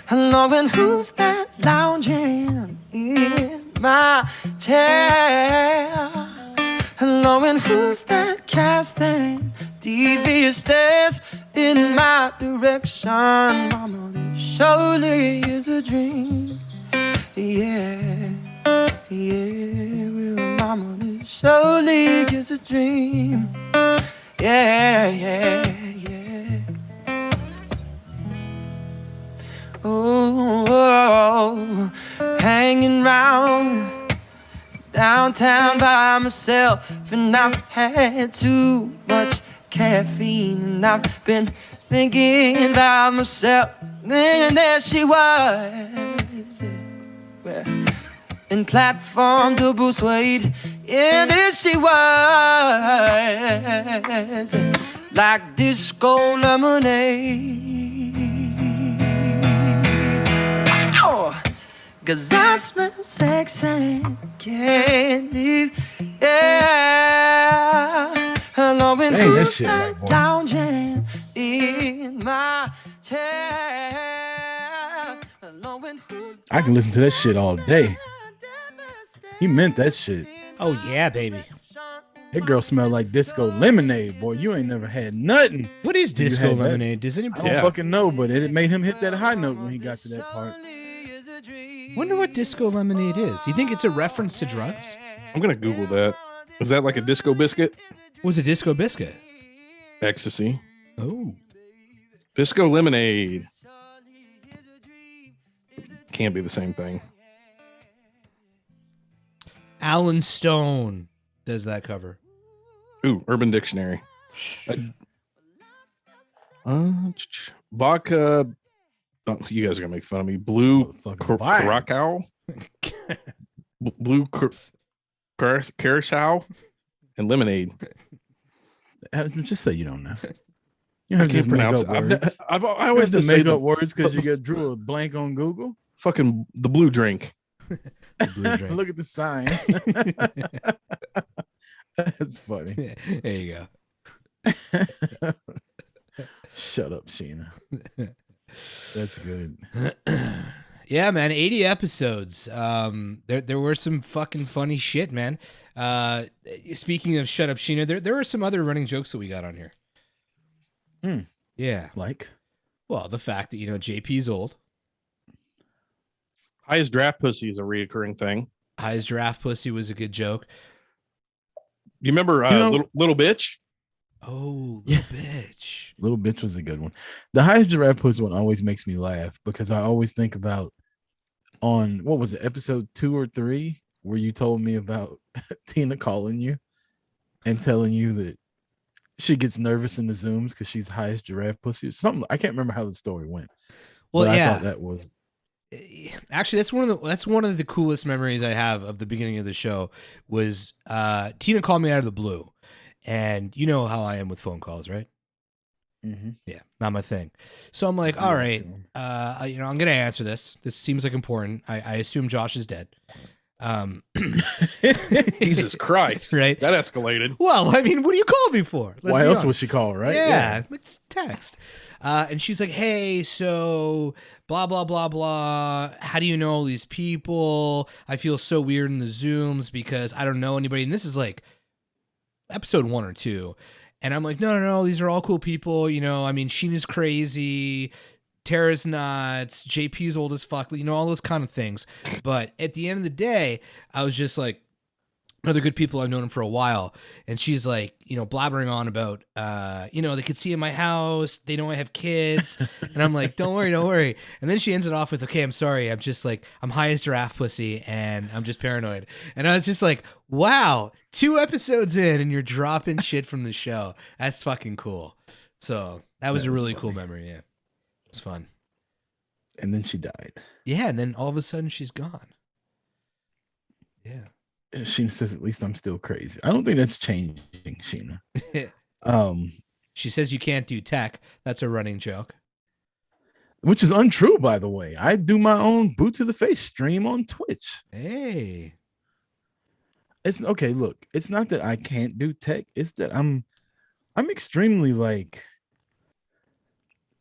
And knowing who's that lounging in my chair, and knowing who's that casting devious stares in my direction. Mama, this surely is a dream, yeah, yeah. Well, mama, this surely is a dream, yeah, yeah, yeah. Oh, hanging round downtown by myself, and I've had too much caffeine, and I've been thinking about myself. And there she was, in platform double suede. Yeah, there she was, like disco lemonade. Oh, 'cause I smell sexy candy, yeah. And knowing Dang, that who's shit that right, boy. lounging in my chair. I can listen to that shit all day. He meant that shit. Oh yeah, baby. That girl smelled like disco lemonade, boy. You ain't never had nothing. What is You disco had that? lemonade? Does I anybody? don't fucking know, but it made him hit that high note when he got to that part. Wonder what disco lemonade is. You think it's a reference to drugs? I'm gonna Google that. Is that like a disco biscuit? What's a disco biscuit? Ecstasy. Oh, Disco lemonade. Can't be the same thing. Alan Stone does that cover. Ooh, Urban Dictionary. Vodka. Oh, you guys are gonna make fun of me. Blue Motherfucking fire. Curacao. Blue Curacao and lemonade. Just say you don't know. You have I to can't just make pronounce up it. words. I You always have to just say make the up words because you drew a blank on Google. fucking the blue drink. Blue drink. Look at the sign. That's funny. There you go. Shut up, Sheena. That's good. Yeah, man, 80 episodes. There were some fucking funny shit, man. Speaking of shut up, Sheena, there were some other running jokes that we got on here. Yeah. Like, Well, the fact that, JP's old. Highest draft pussy is a reoccurring thing. Highest draft pussy was a good joke. You remember little bitch? Oh, little bitch. little bitch was a good one. The highest giraffe pussy one always makes me laugh because I always think about on what was it, episode 2 or 3, where you told me about Tina calling you and telling you that she gets nervous in the Zooms because she's the highest giraffe pussy. Something I can't remember how the story went. Well, but yeah. I thought that was Actually, that's one of the coolest memories I have of the beginning of the show was Tina called me out of the blue, and you know how I am with phone calls, right? mm-hmm. Yeah, not my thing. So I'm like, all right, I'm gonna answer this. This seems like important. I assume Josh is dead. Jesus Christ. Right? That escalated. Well, I mean, what do you call me for? Let's Why be else honest. would she call, right? Yeah, let's text. And she's like, hey, so blah, blah, blah, blah. How do you know all these people? I feel so weird in the Zooms because I don't know anybody. And this is like episode 1 or 2. And I'm like, no, these are all cool people. I mean, Sheena's crazy. Tara's nuts. JP's old as fuck. All those kind of things. But at the end of the day, I was just like, other good people, I've known them for a while. And she's like, blabbering on about, they could see in my house. They know I have kids. And I'm like, don't worry. And then she ends it off with, okay, I'm sorry. I'm just like, I'm high as giraffe pussy and I'm just paranoid. And I was just like, wow, 2 episodes in and you're dropping shit from the show. That's fucking cool. So that was a really cool memory. Yeah. It was fun. And then she died. Yeah. And then all of a sudden she's gone. Yeah. Sheena says, at least I'm still crazy. I don't think that's changing, Sheena. She says you can't do tech. That's a running joke. Which is untrue, by the way. I do my own boot to the face stream on Twitch. Hey. It's okay. Look, it's not that I can't do tech. It's that I'm extremely like,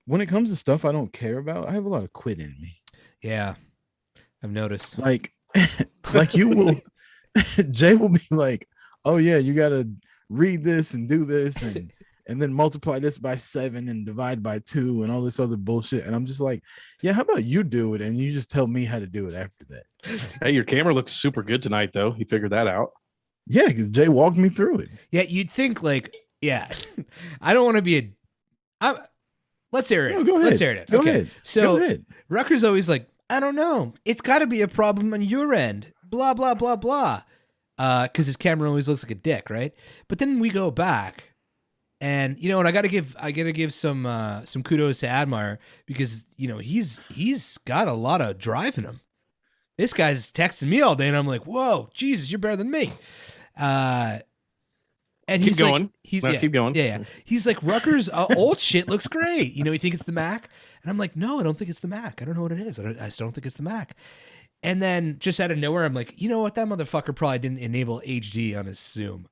when it comes to stuff I don't care about, I have a lot of quit in me. Yeah. I've noticed. Like you will, Jay will be like, oh yeah, you got to read this and do this and then multiply this by 7 and divide by 2 and all this other bullshit. And I'm just like, yeah, how about you do it? And you just tell me how to do it after that. Hey, your camera looks super good tonight, though. You figured that out. Yeah, because Jay walked me through it. Yeah, you'd think like, yeah, I don't want to be let's air it. No, go ahead. Let's air it. Go Okay. ahead. So Go ahead. Rucker's always like, I don't know. It's got to be a problem on your end. Blah, blah, blah, blah. Because his camera always looks like a dick, right? But then we go back. And and I gotta give some kudos to Admire because he's got a lot of drive in him. This guy's texting me all day, and I'm like, whoa, Jesus, you're better than me. And Keep going. Keep going. Yeah. He's like, Rucker's old shit looks great. You think it's the Mac? And I'm like, no, I don't think it's the Mac. I don't know what it is. I just don't think it's the Mac. And then just out of nowhere, I'm like, you know what? That motherfucker probably didn't enable HD on his Zoom.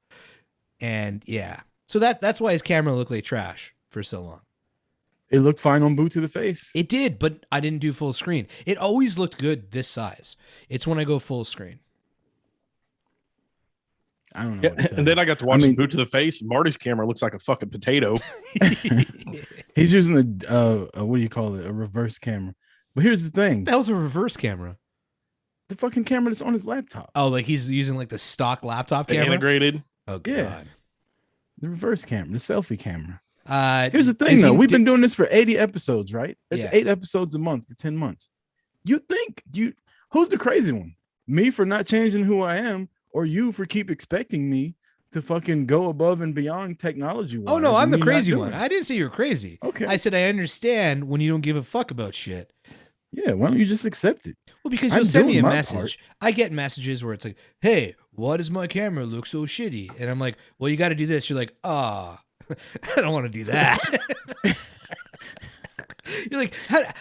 And yeah. So that's why his camera looked like trash for so long. It looked fine on boot to the face. It did, but I didn't do full screen. It always looked good this size. It's when I go full screen. I don't know. Yeah, what to tell and then you. I got to watch mean- boot to the face. Marty's camera looks like a fucking potato. He's using a what do you call it? A reverse camera. But here's the thing: That was a reverse camera. the fucking camera that's on his laptop. Oh, like he's using like the stock laptop The camera. integrated. Oh god. Yeah. The reverse camera, the selfie camera. Uh, Here's the thing, is though. he- We've been doing this for 80 episodes, right? That's Yeah. 8 episodes a month for 10 months. Who's the crazy one? Me for not changing who I am, or you for keep expecting me to fucking go above and beyond technology? Oh no, I'm the crazy one. I didn't say you're crazy. Okay. I said I understand when you don't give a fuck about shit. Yeah, why don't you just accept it? Well, because I'm you'll send me doing a my message. part. I get messages where it's like, "Hey, why does my camera look so shitty?" And I'm like, "Well, you got to do this." You're like, "Ah, I don't want to do that." You're like,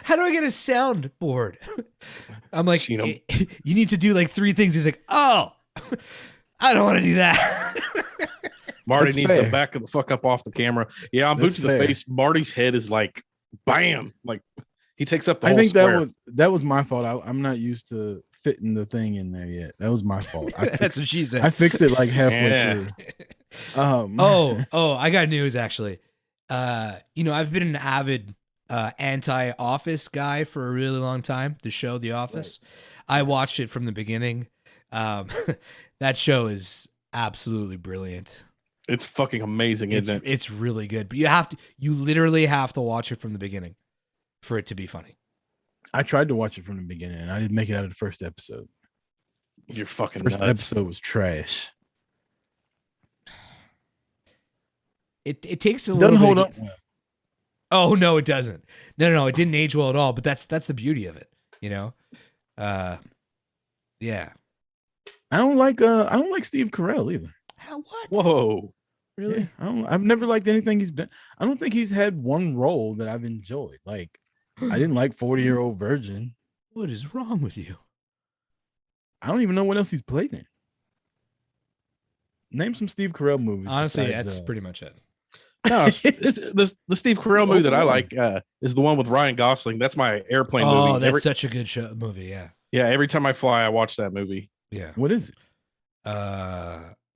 how do I get a soundboard? I'm like, Seen 'em. you need to do like 3 things. He's like, "Oh, I don't want to do that." Marty That's needs fair. to back the fuck up off the camera. Yeah, I'm boot That's to the fair. face. Marty's head is like, bam, like he takes up the I whole think square. that was my fault. I'm not used to fitting the thing in there yet. That was my fault. That's what she said. I fixed it like halfway Yeah. through. Oh, I got news actually. I've been an avid anti-Office guy for a really long time. The show The Office. I watched it from the beginning. That show is absolutely brilliant. It's fucking amazing, isn't it? It's really good. But you literally have to watch it from the beginning for it to be funny. I tried to watch it from the beginning and I didn't make it out of the first episode. You're fucking First nuts. episode was trash. It takes a It little doesn't bit hold of- up well. Oh no, it doesn't. No, it didn't age well at all. But that's the beauty of it, you know. Yeah. I don't like Steve Carell either. How what? Whoa. Really? Yeah, I've never liked anything he's done. I don't think he's had one role that I've enjoyed. Like I didn't like 40-Year-Old Virgin. What is wrong with you? I don't even know what else he's played in. Name some Steve Carell movies. Honestly, besides, that's pretty much it. No, the Steve Carell movie that I Overall. like is the one with Ryan Gosling. That's my airplane Oh, movie. that's such a good movie. Yeah. Every time I fly, I watch that movie. Yeah. What is it?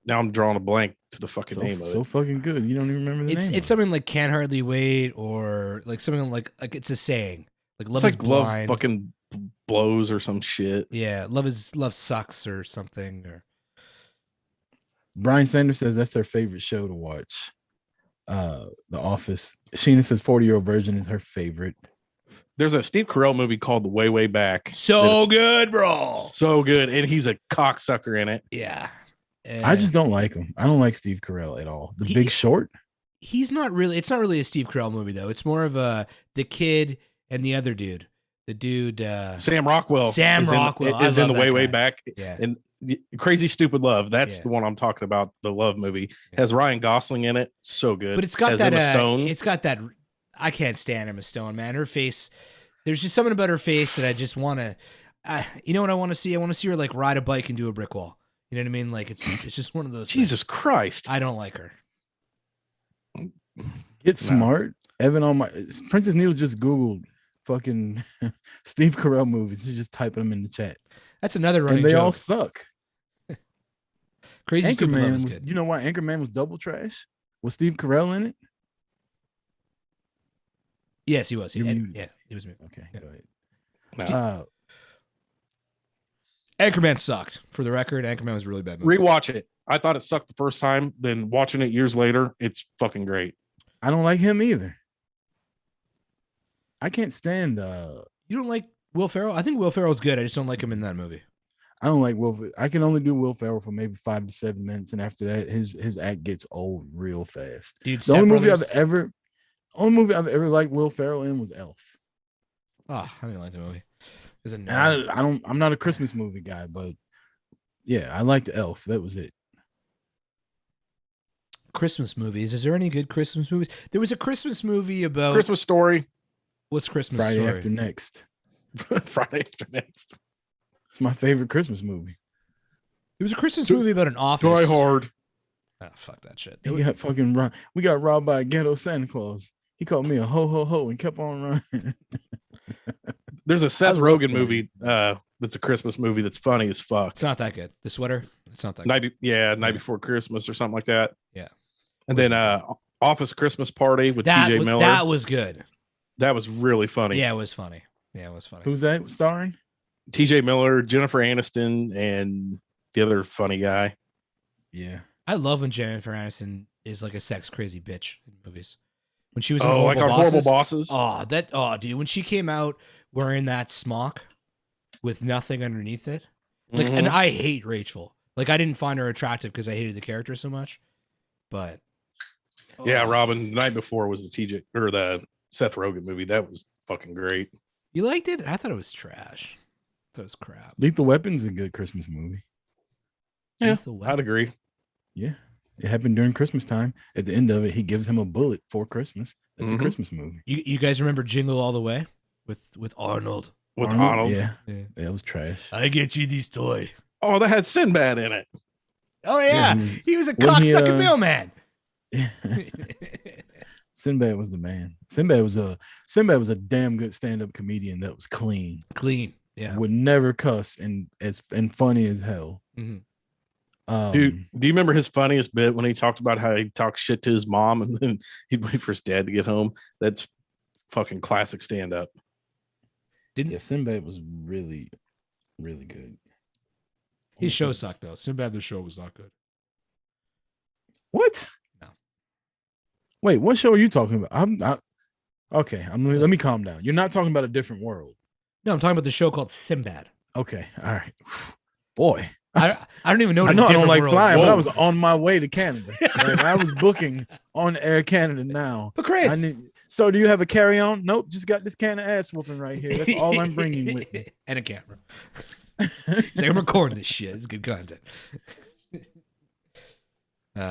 Now I'm drawing a blank to the fucking name of So it. fucking good. You don't even remember the It's name. something like Can't Hardly Wait, or like something like it's a saying. Like Love It's is like love Blind. fucking blows or some shit. Yeah, Love Sucks or something. Or Brian Sanders says that's their favorite show to watch. The Office. Sheena says 40-Year-Old Virgin is her favorite. There's a Steve Carell movie called The Way Way Back. so That good, bro. is so good, and he's a cocksucker in it. Yeah. I just don't like him. I don't like Steve Carell at all. The He- Big Short. He's not really. It's not really a Steve Carell movie though. It's more of the kid and the other dude. The dude. Sam Rockwell. Sam is Rockwell. I is in love The Way that Way guy. Back. Yeah. And Crazy Stupid Love. That's Yeah. the one I'm talking about. The love movie Yeah. has Ryan Gosling in it. So good. But it's got Has that. Emma Stone. It's got that. I can't stand Emma Stone, man. Her face. There's just something about her face that I just want to. You know what I want to see? I want to see her like ride a bike into a brick wall. You know what I mean? Like it's just one of those. Jesus Christ. I don't like her. Get smart. Evan on my Princess Neil just Googled fucking Steve Carell movies. She just typing them in the chat. That's another running And they all joke. suck. Crazy Stupid Love Anchorman is was, good. you know why Anchorman was double trash? Was Steve Carell in it? Yes, he was. He, You're and- muted. yeah, he was. Okay, Yeah. go ahead. No. Anchorman sucked. For the record, Anchorman was a really bad movie. Rewatch it. I thought it sucked the first time. Then watching it years later, it's fucking great. I don't like him either. I can't stand You don't like Will Ferrell? I think Will Ferrell's good. I just don't like him in that movie. I don't like Will. I can only do Will Ferrell for maybe 5 to 7 minutes, and after that, his act gets old real fast. Dude, The only movie Step I've ever liked Will Ferrell in was Elf. Oh, I didn't like the movie. It was a And no. I'm not a Christmas movie guy, but yeah, I liked Elf. That was it. Christmas movies. Is there any good Christmas movies? There was a Christmas movie about Christmas Story. what's Christmas Friday Story? After Next. Friday After Next. It's my favorite Christmas movie. There was a Christmas movie about an office. Die Hard. Oh, fuck that shit. We got robbed by a ghetto Santa Claus. He called me a ho ho ho and kept on running. There's a Seth I love Rogen that. movie that's a Christmas movie that's funny as fuck. It's not that good. The sweater, it's not that good. Night Before Christmas or something like that. Yeah. And Wasn't then Office Christmas Party with That, TJ Miller. that was good. That was really funny. Yeah, it was funny. Yeah, it was funny. Who's that starring? TJ Miller, Jennifer Aniston, and the other funny guy. Yeah. I love when Jennifer Aniston is like a sex crazy bitch in movies. When she was in Oh, like Horrible on Bosses. Horrible Bosses. Dude, when she came out wearing that smock with nothing underneath it. Like, Mhm. and I hate Rachel. Like, I didn't find her attractive because I hated the character so much. But Yeah, oh. Robin. The Night Before was the TJ or the Seth Rogen movie. That was fucking great. You liked it? I thought it was trash. That was crap. Lethal Weapon's a good Christmas movie. Yeah, Lethal Weapon. I'd agree. Yeah. It happened during Christmas time. At the end of it, he gives him a bullet for Christmas. That's Mhm. a Christmas movie. You guys remember Jingle All the Way with Arnold? With Arnold. Yeah. Yeah. That was trash. I get you this toy. Oh, that had Sinbad in it. Oh yeah, Yeah, he was a wasn't he, cocksucking mailman. Sinbad was the man. Sinbad was a damn good stand-up comedian that was clean. Clean. Yeah. Would never cuss and funny as hell. Mhm. Dude, do you remember his funniest bit when he talked about how he talked shit to his mom and then he'd wait for his dad to get home? That's fucking classic stand-up. Yeah, Sinbad was really, really good. His show sucked though. Sinbad the show was not good. What? No. Wait, what show are you talking about? I'm not. Okay, let me calm down. You're not talking about A Different World. No, I'm talking about the show called Sinbad. Okay, all right. Boy, I don't even know. I know I don't like World. flying, but I Whoa. was on my way to Canada. Like, I was booking on Air Canada now. But Chris, I need, so do you have a carry-on? Nope, just got this can of ass whooping right here. That's all I'm bringing with me. And a camera. It's like, I'm recording this shit. It's good content.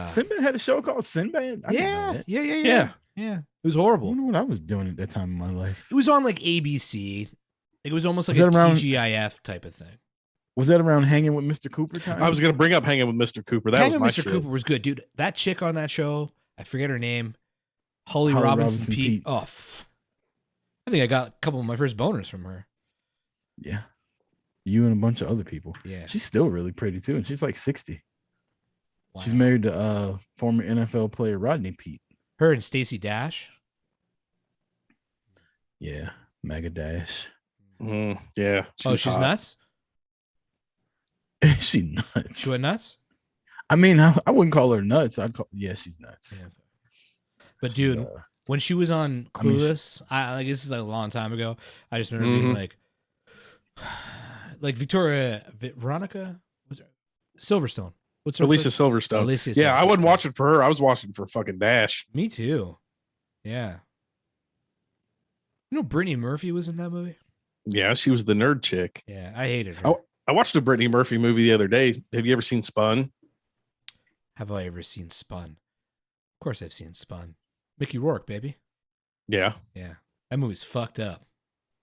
Sinbad had a show called Sinbad. I didn't know that. Yeah. It was I horrible. wonder what I was doing at that time in my life. It was on like ABC. Like, it was almost like Was a that around- TGIF type of thing. Was that around Hanging with Mr. Cooper time? I was gonna bring up Hanging with Mr. Cooper. That Hanging was my Mr. shit. Cooper was good, dude. That chick on that show, I forget her name. Holly Holly Robinson Robinson Pete. Pete. Oh, I think I got a couple of my first boners from her. Yeah. You and a bunch of other people. Yeah. She's still really pretty too, and she's like 60. Wow. She's married to former NFL player Rodney Pete. Her and Stacey Dash. Yeah, Mega Dash. Yeah. Oh, she's hot. nuts? She's nuts. She went nuts? I mean, I wouldn't call her nuts. I'd call she's nuts. Yeah. But She's, dude, when she was on I mean, Clueless, I like this is like a long time ago. I just remember being like Veronica, what's her, Silverstone. What's her Alicia first- Silverstone. Alicia Yeah, I Silverstone. wasn't watching for her. I was watching for fucking Dash. Me too. Yeah. You know, Brittany Murphy was in that movie. Yeah, she was the nerd chick. Yeah, I hated her. Oh. I watched a Brittany Murphy movie the other day. Have you ever seen Spun? Have I ever seen Spun? Of course, I've seen Spun. Mickey Rourke, baby. Yeah. Yeah, that movie's fucked up.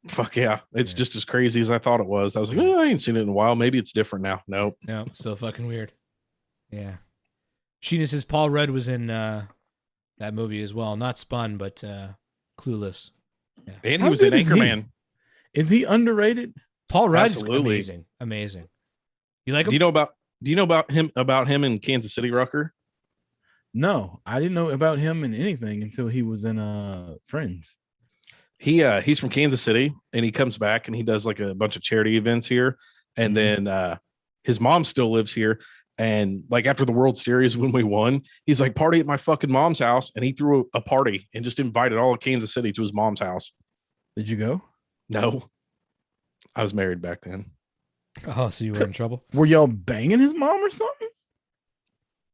Fuck yeah. It's Yeah. just as crazy as I thought it was. I was like, oh, I ain't seen it in a while. Maybe it's different now. Nope. No, still fucking weird. Yeah. Sheena says Paul Rudd was in that movie as well. Not Spun, but Clueless. Yeah. And How he was in good is he? Anchorman. Is he underrated? Paul Rudd's Absolutely. amazing. Amazing. You like him? Do you know about him in Kansas City, Rucker? No, I didn't know about him in anything until he was in Friends. He's from Kansas City and he comes back and he does like a bunch of charity events here. And then his mom still lives here. And like after the World Series when we won, he's like, party at my fucking mom's house. And he threw a party and just invited all of Kansas City to his mom's house. Did you go? No, I was married back then. Oh, so you were in trouble? Were y'all banging his mom or something?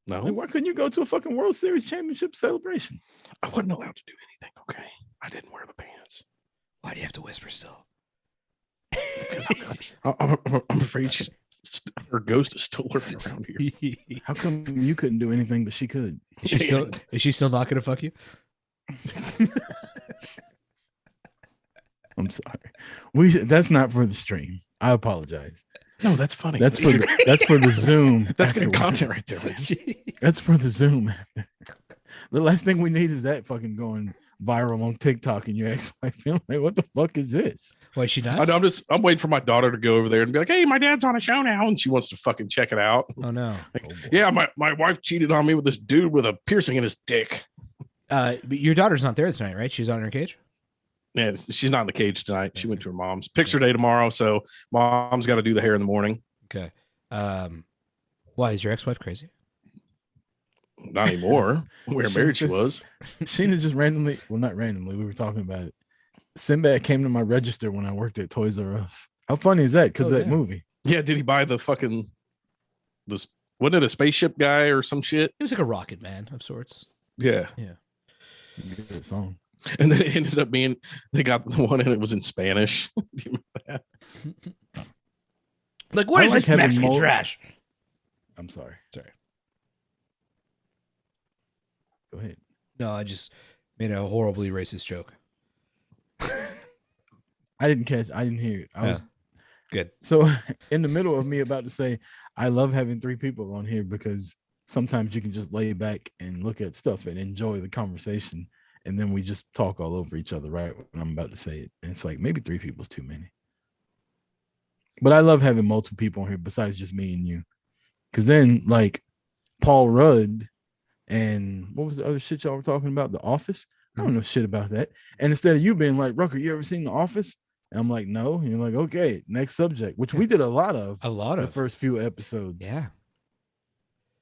No, Like, why couldn't you go to a fucking World Series championship celebration? I wasn't allowed to do anything. Okay. I didn't wear the pants. Why do you have to whisper still? I'm afraid her ghost is still lurking around here. How come you couldn't do anything, but she could? Is she still not gonna fuck you? I'm sorry. That's not for the stream. I apologize. No, that's funny. That's for the Zoom. That's good afterwards. content right there, man. That's for the Zoom. The last thing we need is that fucking going viral on TikTok and your ex-wife. I'm like, what the fuck is this? Why is she I nuts? know, I'm waiting for my daughter to go over there and be like, hey, my dad's on a show now. And she wants to fucking check it out. Oh no. Yeah, my wife cheated on me with this dude with a piercing in his dick. But your daughter's not there tonight, right? She's on her cage. Yeah, she's not in the cage tonight. She went to her mom's. Picture day tomorrow, so mom's got to do the hair in the morning. Okay. Why is your ex-wife crazy? Not anymore. Where married she was. Sheena just randomly, well, not randomly, we were talking about it. Sinbad came to my register when I worked at Toys R Us. How funny is that? Because Oh, of that yeah. movie. Yeah, did he buy the fucking this? Wasn't it a spaceship guy or some shit? It was like a rocket man of sorts. Yeah, Good song. and then it ended up being they got the one and it was in Spanish. Do you remember that? Like, what I is like this having Mexican more- trash? I'm sorry. Sorry. Go ahead. No, I just made a horribly racist joke. I didn't hear it. I was Good. so in the middle of me about to say, I love having three people on here because sometimes you can just lay back and look at stuff and enjoy the conversation. And then we just talk all over each other, right? When I'm about to say it. And it's like maybe three people is too many. But I love having multiple people on here besides just me and you. Because then, like, Paul Rudd and what was the other shit y'all were talking about? The Office? I don't know shit about that. And instead of you being like, Rucker, you ever seen The Office? And I'm like, no. And you're like, okay, next subject, which we did a lot of A lot the of. first few episodes. Yeah.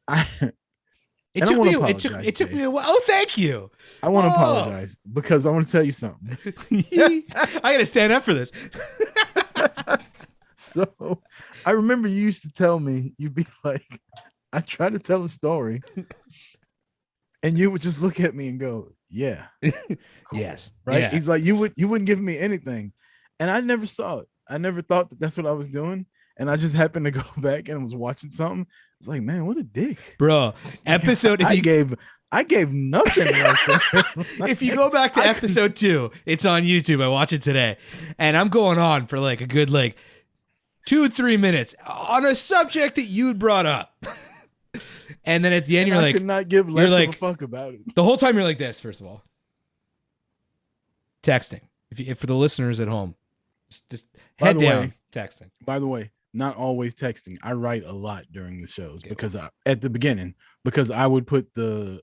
I It And I took wanna me. It apologize, took Jay. me a while. Oh, thank you. want to Oh. apologize because I want to tell you something. I gotta stand up for this. So I remember you used to tell me, you'd be like, I try to tell a story. And you would just look at me and go, yeah. Cool. Yes. Right. Yeah. He's like, you wouldn't give me anything. And I never saw it. I never thought that that's what I was doing. And I just happened to go back and was watching something. It's like, man, what a dick. Bro, episode. If I you gave nothing right there. if you go back to I episode 2, it's on YouTube. I watch it today, and I'm going on for like a good 2-3 minutes on a subject that you brought up. And then at the end, you're I like, could not give less like- of a fuck about it. the whole time you're like this. First of all, texting. If for the listeners at home, just By head the down way- texting. By the way, not always texting. I write a lot during the shows because at the beginning, because I would put the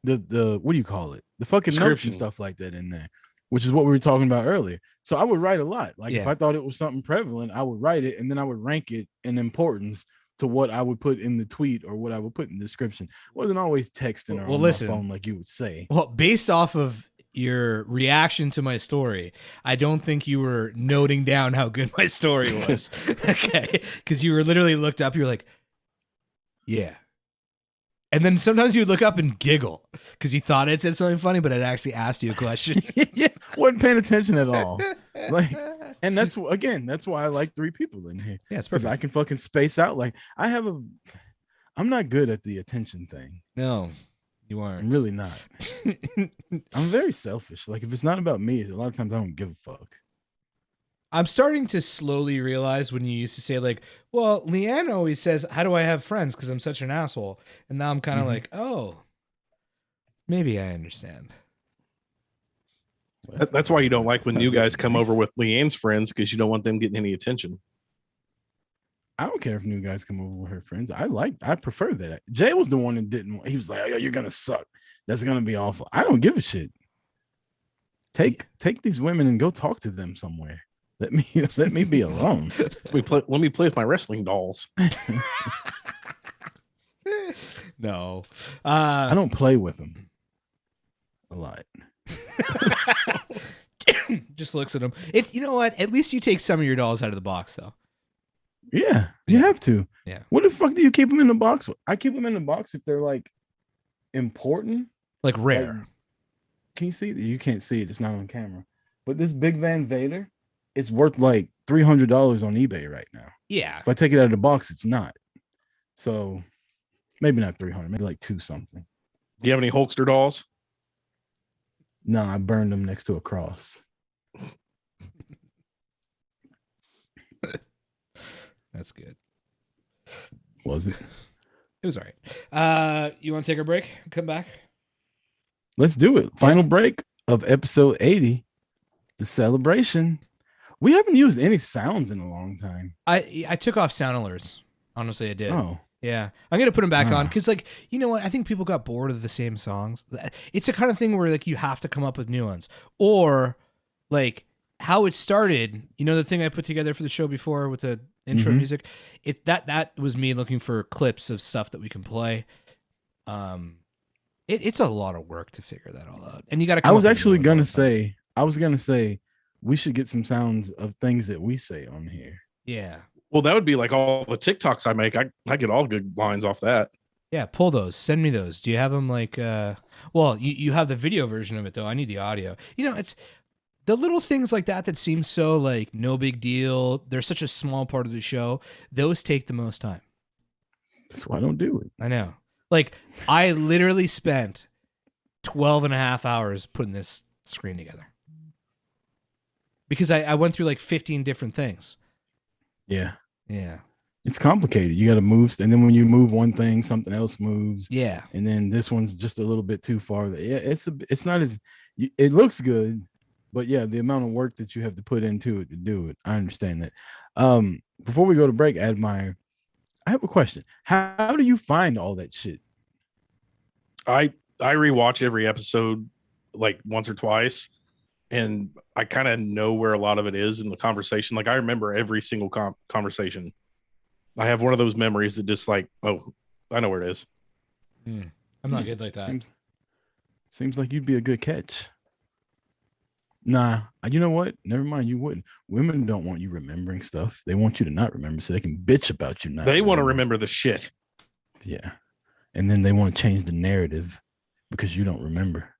what do you call it? The fucking notes Description. and stuff like that in there, which is what we were talking about earlier. So I would write a lot. Like if Yeah. I thought it was something prevalent, I would write it and then I would rank it in importance to what I would put in the tweet or what I would put in the description. Wasn't always texting or Well, on listen. my phone like you would say. Well, based off of your reaction to my story, I don't think you were noting down how good my story was. Okay. Because you were literally looked up, you were like, yeah. And then sometimes you would look up and giggle because you thought it said something funny, but it actually asked you a question. Yeah, wasn't paying attention at all. Like, and that's why I like three people in here. Yeah, it's Because perfect. I can fucking space out. Like I'm not good at the attention thing. No, you I'm aren't. really not. I'm very selfish. Like if it's not about me, a lot of times I don't give a fuck. I'm starting to slowly realize when you used to say well, Leanne always says, how do I have friends? Because I'm such an asshole. And now I'm kind of Mhm. like, oh, maybe I understand. That's why you don't like That's when not you very guys come nice. over with Leanne's friends because you don't want them getting any attention. I don't care if new guys come over with her friends. I prefer that. Jay was the one that didn't. He was like, "Oh, you're gonna suck. That's gonna be awful." I don't give a shit. Take these women and go talk to them somewhere. Let me be alone. Let me play with my wrestling dolls. No. I don't play with them a lot. Just looks at him. It's, you know what? At least you take some of your dolls out of the box, though. Yeah, you have to. Yeah. What the fuck do you keep them in the box? I keep them in the box if they're like important. Like rare. Can you see it? You can't see it. It's not on camera. But this Big Van Vader, it's worth like $300 on eBay right now. Yeah. If I take it out of the box, it's not. So maybe not 300, maybe like 2 something. Do you have any Hulkster dolls? No, I burned them next to a cross. That's good. Was it? It was all right. You want to take a break? Come back? Let's do it. Final break. of episode 80, the celebration. We haven't used any sounds in a long time. I took off sound alerts. Honestly, I did. Oh, Yeah, I'm gonna put them back on Ah. because, like, you know what? I think people got bored of the same songs. It's a kind of thing where like you have to come up with new ones, or like how it started. You know, the thing I put together for the show before with the intro Mhm. music. That was me looking for clips of stuff that we can play. It's a lot of work to figure that all out, and you got to. I was actually gonna say, we should get some sounds of things that we say on here. yeah. Well, that would be like all the TikToks I make. I get all good lines off that. Yeah, pull those. Send me those. Do you have them like well, you have the video version of it though. I need the audio. You know, it's the little things like that seem so like no big deal. They're such a small part of the show. Those take the most time. That's why I don't do it. I know. Like I literally spent 12 and a half hours putting this screen together. Because I went through like 15 different things. Yeah. Yeah. It's complicated. You got to move, and then when you move one thing, something else moves. Yeah. And then this one's just a little bit too far. Yeah, it's not as it looks good, but yeah, the amount of work that you have to put into it to do it, I understand that. Before we go to break, Admire, I have a question. How do you find all that shit? I rewatch every episode like once or twice, and I kind of know where a lot of it is in the conversation. Like I remember every single conversation. I have one of those memories that just like, oh, I know where it is. I'm not good like that. Seems like you'd be a good catch. Nah, you know what? Never mind, you wouldn't. Women don't want you remembering stuff. They want you to not remember so they can bitch about you not. They want to remember the shit. Yeah. And then they want to change the narrative because you don't remember.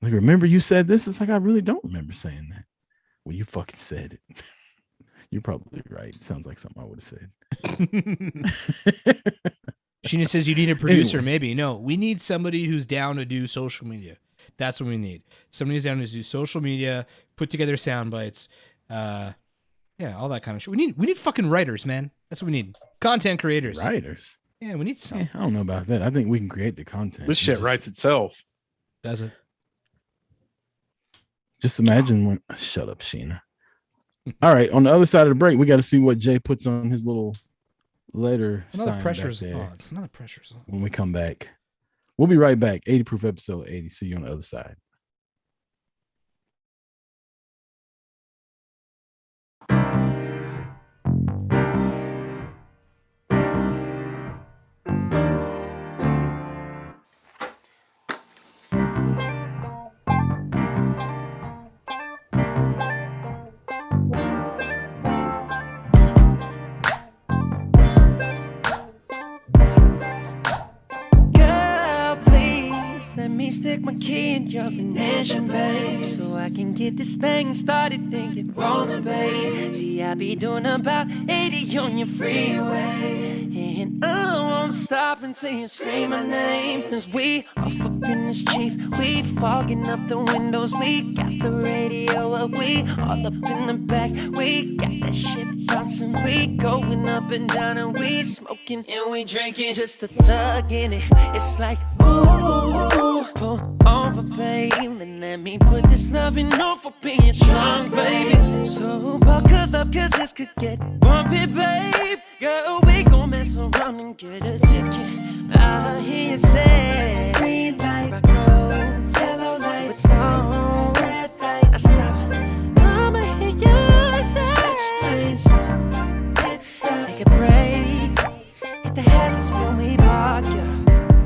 Like, remember you said this? It's like, I really don't remember saying that. Well, you fucking said it. You're probably right. It sounds like something I would have said. Sheena says you need a producer. Anyway. Maybe. No, we need somebody who's down to do social media. That's what we need. Somebody who's down to do social media, put together sound bites. Yeah, all that kind of shit. We need fucking writers, man. That's what we need. Content creators. Writers. Yeah, we need some. I don't know about that. I think we can create the content. This shit writes itself. Does it? Just imagine when. Shut up, Sheena. All right. On the other side of the break, we got to see what Jay puts on his little letter Another sign pressure's back there on. Another pressure's on. when we come back. We'll be right back. 80 Proof episode 80. See you on the other side. Girl, please let me stick my key in your ignition, babe, so I can get this thing started thinking rolling, babe. See, I be doing about 80 on your freeway, and I won't stop until you scream my name. 'Cause we off up in this Jeep, we fogging up the windows, we got the radio up, we all up in the back, we got that shit bouncing, we going up and down, and we smoking and we drinking, just a thug in it. It's like, ooh, pull over, babe, and let me put this loving on for being strong, baby. So buckle up, 'cause this could get bumpy, babe. Girl, we gon' mess around and get a ticket. I hear you say green light, rock road, yellow light, with slow, red light. Now stop. I'ma hear you say switch lanes, pit stop, take a break, hit the hazards when we park, yeah.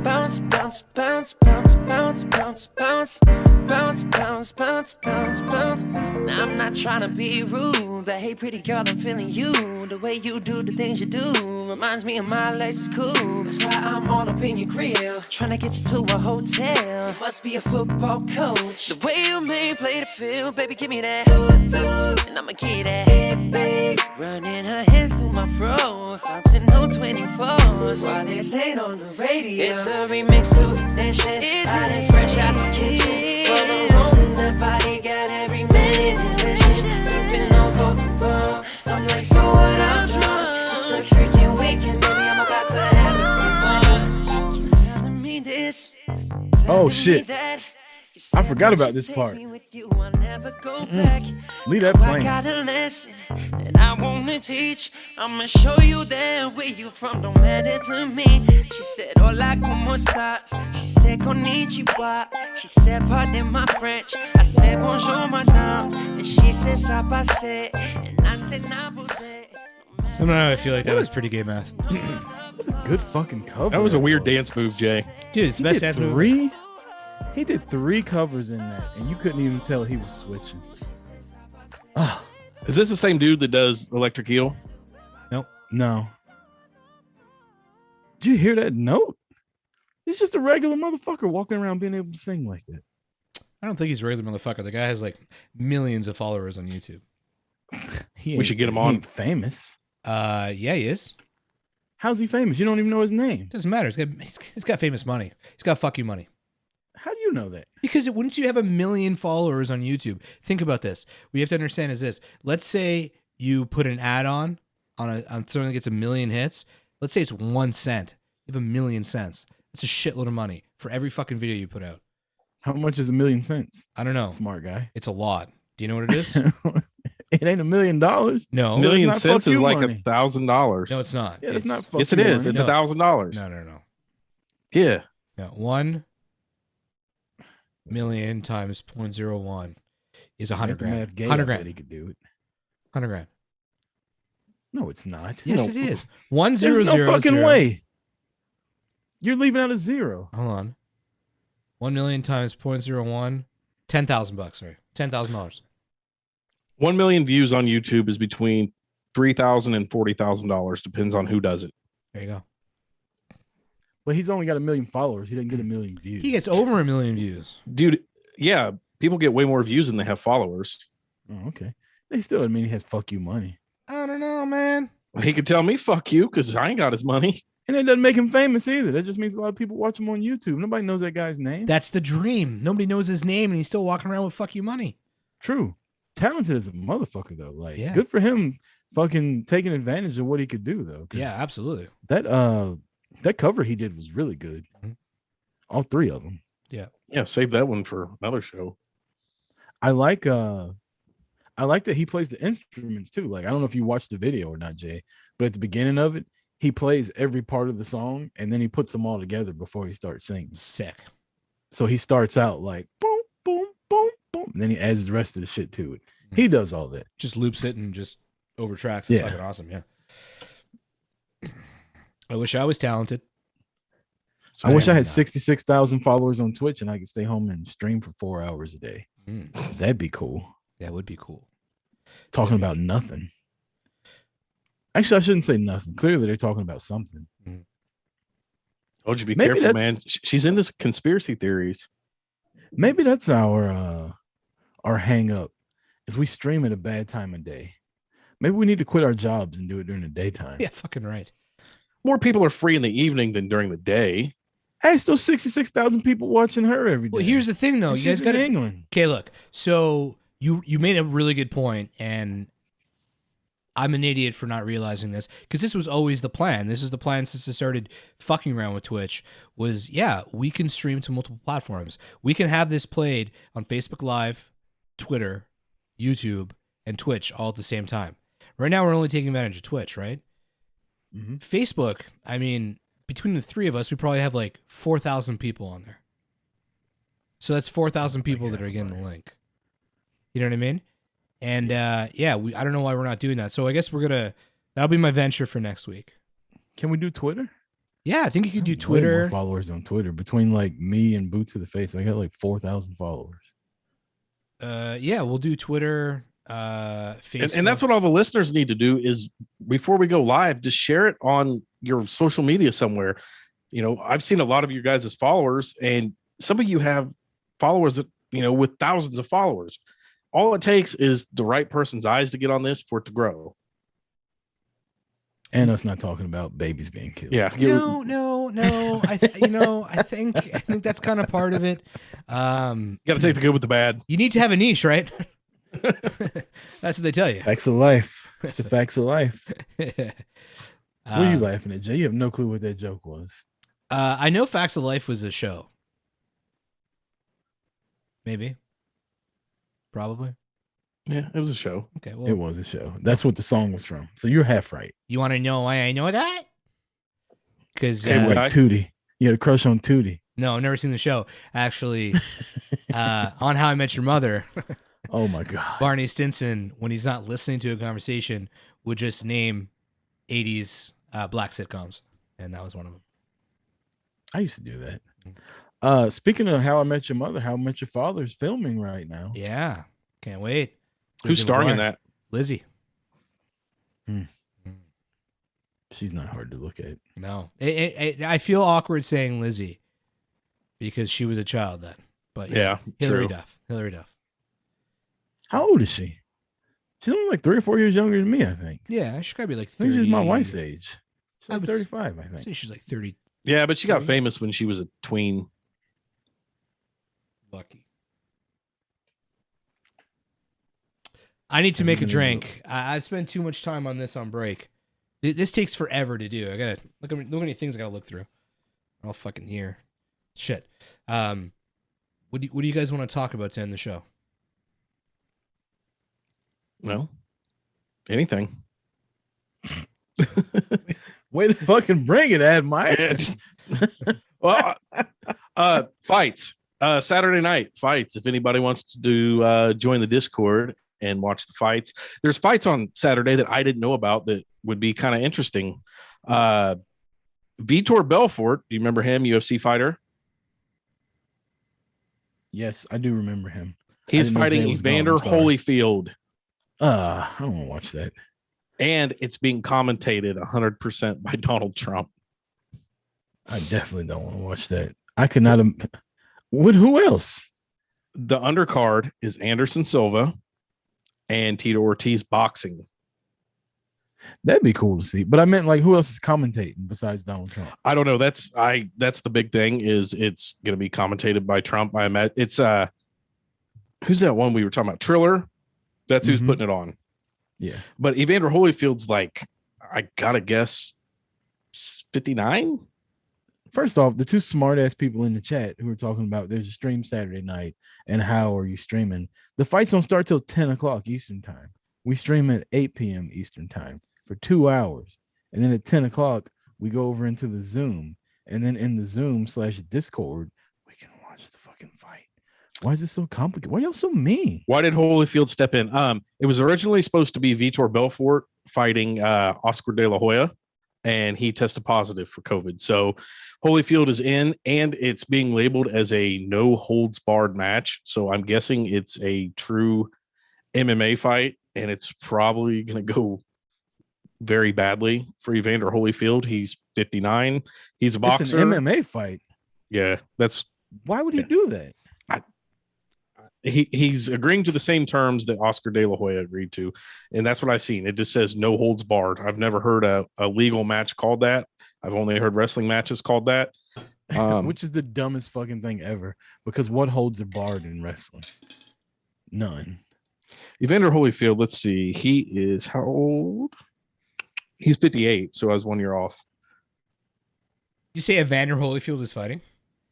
Bounce, bounce, bounce, bounce, bounce, bounce, bounce, bounce, bounce, bounce, bounce, bounce. Now I'm not trying to be rude, but hey, pretty girl, I'm feeling you. The way you do the things you do reminds me of my Lexus cool. That's why I'm all up in your grill, trying to get you to a hotel. You must be a football coach. The way you may play the field, baby, give me that, and I'ma get that. Running her hands through my fro, bouncing on 24s while this ain't on the radio. It's the remix to that shit. It's hot fresh out the kitchen. For the moment, that body got every minute in that shit. Sipping on Coca-Cola, I'm like, so what? I'm drunk. It's a freaking weekend, baby. I'm about to have some fun. You're telling me this. Oh, telling me shit. that. I forgot about this part. Leave that I playing. got a lesson that I wanna teach. I'ma show you that where you from don't matter to me. She said, hola, como estás? She said, konnichiwa. She said, pardon my French. I said, bonjour, madame. And she said, ça passe. And I said, nah, boudet. Somehow I feel like that was pretty gay math. Good fucking cover. That was a weird was. dance move, Jay. Dude, it's the He best did dance move. three. He did 3 covers in that, and you couldn't even tell he was switching. Ah, Is this the same dude that does Electric Eel? no. Did you hear that note? He's just a regular motherfucker walking around being able to sing like that. I don't think he's a regular motherfucker. The guy has like millions of followers on YouTube. We should get him he on. ain't famous. Yeah, he is. How's he famous? You don't even know his name. Doesn't matter. He's got famous money. He's got fuck you money. How do you know that? Because once you have 1 million followers on YouTube, think about this. What you have to understand is this. Let's say you put an ad on something that gets 1 million hits. Let's say it's 1 cent. You have 1 million cents. It's a shitload of money for every fucking video you put out. How much is 1 million cents? I don't know. Smart guy. It's a lot. Do you know what it is? It ain't $1 million. No. So it's Million not cents fuck is you like money. $1,000. No, it's not. Yeah, it's not. Fuck Yes, it you is. money. It's $1,000. No. Yeah. No. 1 million times 0.01 is 100 Make the grand. math gay, 100 I bet grand. He could do it. 100 grand. No, it's not. Yes, No. it is. 1 There's 0 no 0 fucking 0. way. You're leaving out a zero. Hold on. 1 million times 0.01. $10,000. Sorry, $10,000. 1 million views on YouTube is between $3,000 and $40,000. Depends on who does it. There you go. But he's only got 1 million followers. He didn't get 1 million views. He gets over 1 million views. Dude, yeah, people get way more views than they have followers. Oh, okay. They still don't mean he has fuck you money. I don't know, man. He could tell me, fuck you, because I ain't got his money. And it doesn't make him famous either. That just means a lot of people watch him on YouTube. Nobody knows that guy's name. That's the dream. Nobody knows his name, and he's still walking around with fuck you money. True. Talented as a motherfucker, though. Like, Yeah. good for him fucking taking advantage of what he could do, though. 'Cause Yeah, absolutely. that cover he did was really good. Mhm. All 3 of them. Yeah, save that one for another show. I like that he plays the instruments too. Like, I don't know if you watched the video or not, Jay, but at the beginning of it, he plays every part of the song and then he puts them all together before he starts singing. Sick. So he starts out like boom, boom, boom, boom, and then he adds the rest of the shit to it. He does all that. Just loops it and just overtracks. It's Yeah. fucking awesome. Yeah. I wish I was talented. I wish I am had not. 66,000 followers on Twitch and I could stay home and stream for 4 hours a day. Mm, That'd be cool. that would be cool. Talking about nothing. Actually, I shouldn't say nothing. Clearly, they're talking about something. Told you be Maybe careful, that's- man. She's into conspiracy theories. Maybe that's our hang up is we stream at a bad time of day. Maybe we need to quit our jobs and do it during the daytime. Yeah, fucking right. More people are free in the evening than during the day. Hey, still 66,000 people watching her every day. Well, here's the thing, though. And You guys she's got in to. England. Okay, look. So you made a really good point, and I'm an idiot for not realizing this because this was always the plan. This is the plan since I started fucking around with Twitch. Was we can stream to multiple platforms. We can have this played on Facebook Live, Twitter, YouTube, and Twitch all at the same time. Right now, we're only taking advantage of Twitch, right? Mhm. Facebook. I mean, between the 3 of us, we probably have like 4,000 people on there. So that's 4,000 people that are getting the link. You know what I mean? And I don't know why we're not doing that. So I guess that'll be my venture for next week. Can we do Twitter? Yeah, I think you could do I have way more Twitter. followers on Twitter between like me and Boot to the Face. I got like 4,000 followers. We'll do Twitter, Facebook. And that's what all the listeners need to do is before we go live, just share it on your social media somewhere. You know, I've seen a lot of you guys as followers, and some of you have followers that, with thousands of followers. All it takes is the right person's eyes to get on this for it to grow. And us not talking about babies being killed. No. I think that's kind of part of it. You got to take the good with the bad. You need to have a niche, right? That's what they tell you. Facts of life. It's the facts of life. What are you Um, laughing at, Jay? You have no clue what that joke was. I know Facts of Life was a show. Maybe. Probably. Yeah, it was a show. Okay. Well, It was a show. That's what the song was from. So you're half right. you want to know why I know that? Because Okay, Would like I? Tootie. You had a crush on Tootie. no, I've never seen the show. Actually, on How I Met Your Mother, Oh my god. Barney Stinson, when he's not listening to a conversation, would just name 80s black sitcoms, and that was one of them. I used to do that. Speaking of How I Met Your Mother, How I Met Your Father is filming right now. Yeah, can't wait. Who's Lizzie starring in McGuire. that? Lizzie. She's not hard to look at. No, I feel awkward saying Lizzie because she was a child then. But Yeah, Hillary true. Duff. Hillary Duff. How old is she? She's only like 3 or 4 years younger than me, I think. Yeah, she's gotta be like 30. I think she's my wife's age. She's I like would 35, I I'd think. say she's like 30. Yeah, but she got Mhm. famous when she was a tween. Lucky. I need to make a drink. I've spent too much time on this on break. This takes forever to do. I gotta look at many things I gotta look through. All fucking here. Shit. What do you guys want to talk about to end the show? No, anything. Way to fucking bring it, Ad Mike. Yeah, just- well, fights. Saturday night fights. If anybody wants to do join the Discord and watch the fights, there's fights on Saturday that I didn't know about that would be kind of interesting. Vitor Belfort, do you remember him? UFC fighter. Yes, I do remember him. He's didn't know fighting Jay was gone, Evander I'm sorry. Holyfield, I don't want to watch that. and it's being commentated 100% by Donald Trump. I definitely don't want to watch that. I could not. With who else? The undercard is Anderson Silva and Tito Ortiz boxing. That'd be cool to see. But I meant like who else is commentating besides Donald Trump? I don't know. That's the big thing is it's going to be commentated by Trump. I imagine it's who's that one we were talking about? Triller. That's who's Mhm. putting it on. Yeah. But Evander Holyfield's like, I gotta guess 59. First off, the two smart ass people in the chat who were talking about there's a stream Saturday night and how are you streaming? The fights don't start till 10 o'clock Eastern time. We stream at 8 p.m. Eastern time for 2 hours. And then at 10 o'clock, we go over into the Zoom. And then in the Zoom/Discord, we can watch the fucking fight. Why is this so complicated? Why y'all so mean? Why did Holyfield step in? It was originally supposed to be Vitor Belfort fighting Oscar De La Hoya, and he tested positive for COVID. So Holyfield is in, and it's being labeled as a no holds barred match. So I'm guessing it's a true MMA fight, and it's probably going to go very badly for Evander Holyfield. He's 59. He's a boxer. It's an MMA fight. Yeah, that's Why would he Yeah. do that? he's agreeing to the same terms that Oscar De La Hoya agreed to, and that's what I've seen. It just says no holds barred. I've never heard a legal match called that. I've only heard wrestling matches called that. Which is the dumbest fucking thing ever. Because what holds are barred in wrestling? None. Evander Holyfield, let's see. He is how old? He's 58, so I was 1 year off. You say Evander Holyfield is fighting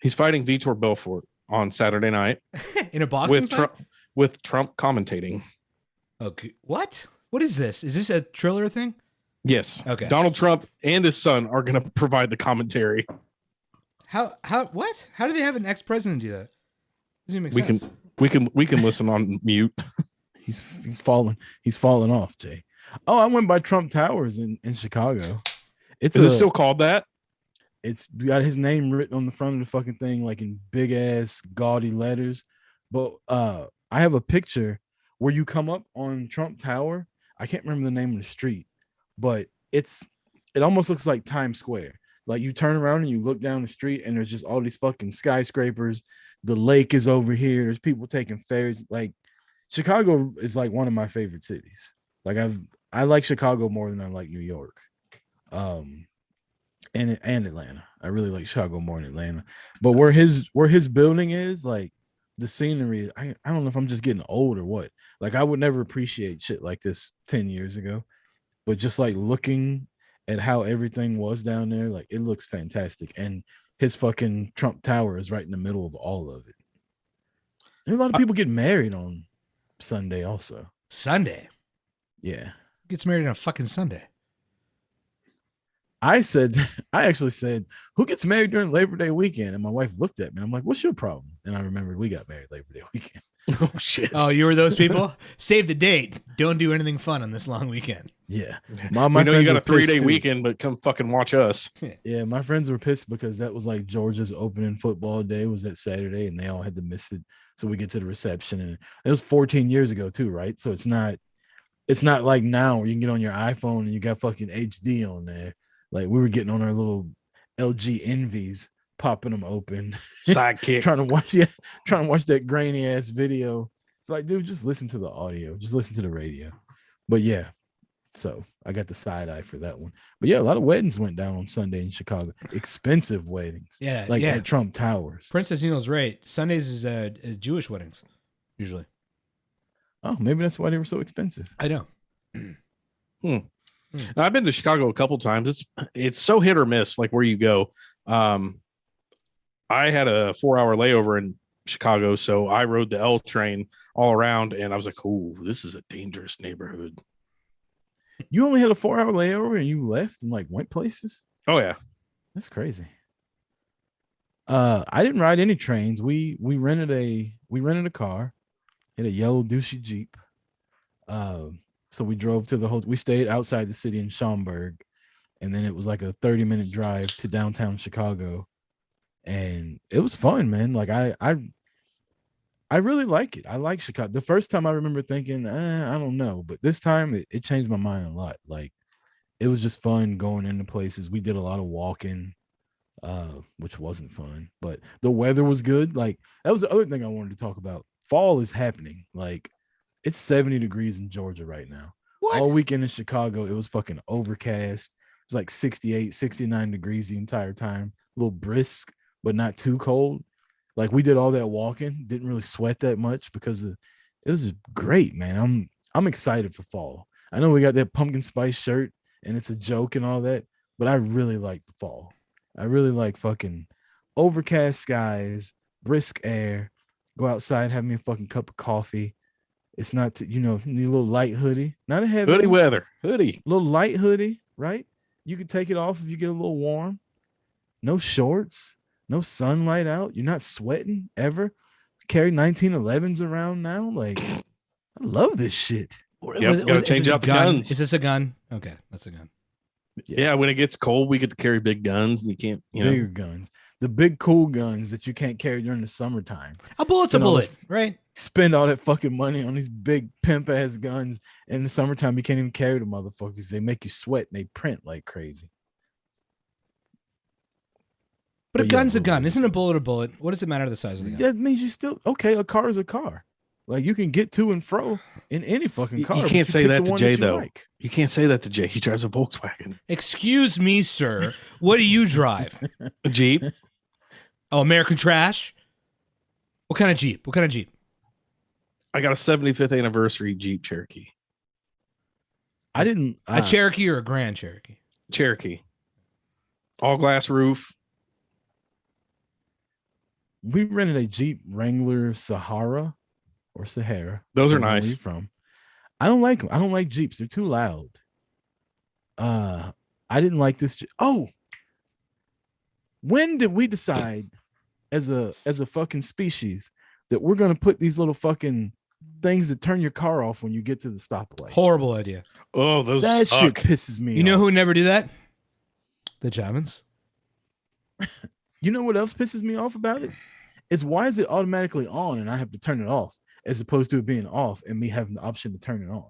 He's fighting Vitor Belfort on Saturday night in a boxing with fight? Trump, with Trump commentating. Okay. What? What is this? Is this a Triller thing? Yes. Okay. Donald Trump and his son are going to provide the commentary. How what? How do they have an ex-president do that? Doesn't even make We sense. we can listen on mute. He's fallen off, Jay. Oh, I went by Trump Towers in Chicago. It's Is it still called that? It's got his name written on the front of the fucking thing, like in big ass gaudy letters. But I have a picture where you come up on Trump Tower. I can't remember the name of the street, but it almost looks like Times Square. Like you turn around and you look down the street and there's just all these fucking skyscrapers. The lake is over here. There's people taking ferries. Like Chicago is like one of my favorite cities. Like I like Chicago more than I like New York. And Atlanta. I really like Chicago more than Atlanta. But where his building is, like the scenery, I don't know if I'm just getting old or what. Like I would never appreciate shit like this 10 years ago. But just like looking at how everything was down there, like it looks fantastic. And his fucking Trump Tower is right in the middle of all of it. There's a lot of people get married on Sunday also. Sunday. Yeah. Gets married on a fucking Sunday. I actually said, who gets married during Labor Day weekend? And my wife looked at me and I'm like, what's your problem? And I remembered we got married Labor Day weekend. Oh shit. Oh, you were those people? Save the date. Don't do anything fun on this long weekend. Yeah. My My know you friends got were a 3-day pissed, too. weekend, but come fucking watch us. Yeah, my friends were pissed because that was like Georgia's opening football day was that Saturday and they all had to miss it. So we get to the reception and it was 14 years ago too, right? So it's not like now where you can get on your iPhone and you got fucking HD on there. Like we were getting on our little LG Envies, popping them open, Sidekick. trying to watch that grainy ass video. It's like, dude, just listen to the audio, just listen to the radio. But yeah, so I got the side eye for that one. But yeah, a lot of weddings went down on Sunday in Chicago. Expensive weddings. Yeah. Like yeah. at Trump Towers. Princess Nino's right. Sundays is Jewish weddings, usually. Oh, maybe that's why they were so expensive. I know. I've been to Chicago a couple times. It's so hit or miss, like where you go. I had a 4-hour layover in Chicago, so I rode the L train all around, and I was like, "Oh, this is a dangerous neighborhood." You only had a 4-hour layover and you left and like went places? Oh yeah, That's crazy. I didn't ride any trains. We rented a car, had a yellow douchey Jeep. So we drove to we stayed outside the city in Schaumburg, and then it was like a 30-minute drive to downtown Chicago. And it was fun, man. Like I really like it. I like Chicago. The first time I remember thinking, I don't know, but this time it changed my mind a lot. Like it was just fun going into places. We did a lot of walking, which wasn't fun, but the weather was good. Like that was the other thing I wanted to talk about. Fall is happening. Like it's 70 degrees in Georgia right now. What? All weekend in Chicago, it was fucking overcast. It was like 68, 69 degrees the entire time. A little brisk, but not too cold. Like we did all that walking, didn't really sweat that much because it was just great, man. I'm excited for fall. I know we got that pumpkin spice shirt and it's a joke and all that, but I really like the fall. I really like fucking overcast skies, brisk air, go outside, have me a fucking cup of coffee. It's not, need a little light hoodie, not a heavy hoodie one, weather, hoodie. little light hoodie, right? You can take it off if you get a little warm. No shorts, no sunlight out. You're not sweating ever. Carry 1911s around now. Like, I love this shit. Yep, gotta change out the guns. Is this a gun? Okay, that's a gun. Yeah, when it gets cold, we get to carry big guns, and you can't, Bigger guns. The big cool guns that you can't carry during the summertime. A bullet's a Spend all bullet, this- right? Spend all that fucking money on these big pimp ass guns. In the summertime, you can't even carry the motherfuckers. They make you sweat and they print like crazy. But a But yeah, gun's a bullet. gun. Isn't a bullet a bullet? What does it matter the size of the gun? That means you still okay. A car is a car. Like you can get to and fro in any fucking You car. but can't say pick that the to one Jay, you though. like. You can't say that to Jay. He drives a Volkswagen, Excuse me, sir. What do you drive? a Jeep. Oh, American Trash? What kind of Jeep? What kind of Jeep? I got a 75th anniversary Jeep Cherokee. I didn't. A Cherokee or a Grand Cherokee? Cherokee, all glass roof. We rented a Jeep Wrangler Sahara or Sahara. Those are depends on where nice. you're from. I don't like them. I don't like Jeeps. They're too loud. I didn't like this. Oh, when did we decide as a fucking species that we're gonna put these little fucking things that turn your car off when you get to the stoplight? Horrible idea. Oh, those That suck. shit pisses me You know off. who would never do that? The Germans. You know what else pisses me off about it? Is why is it automatically on and I have to turn it off as opposed to it being off and me having the option to turn it on?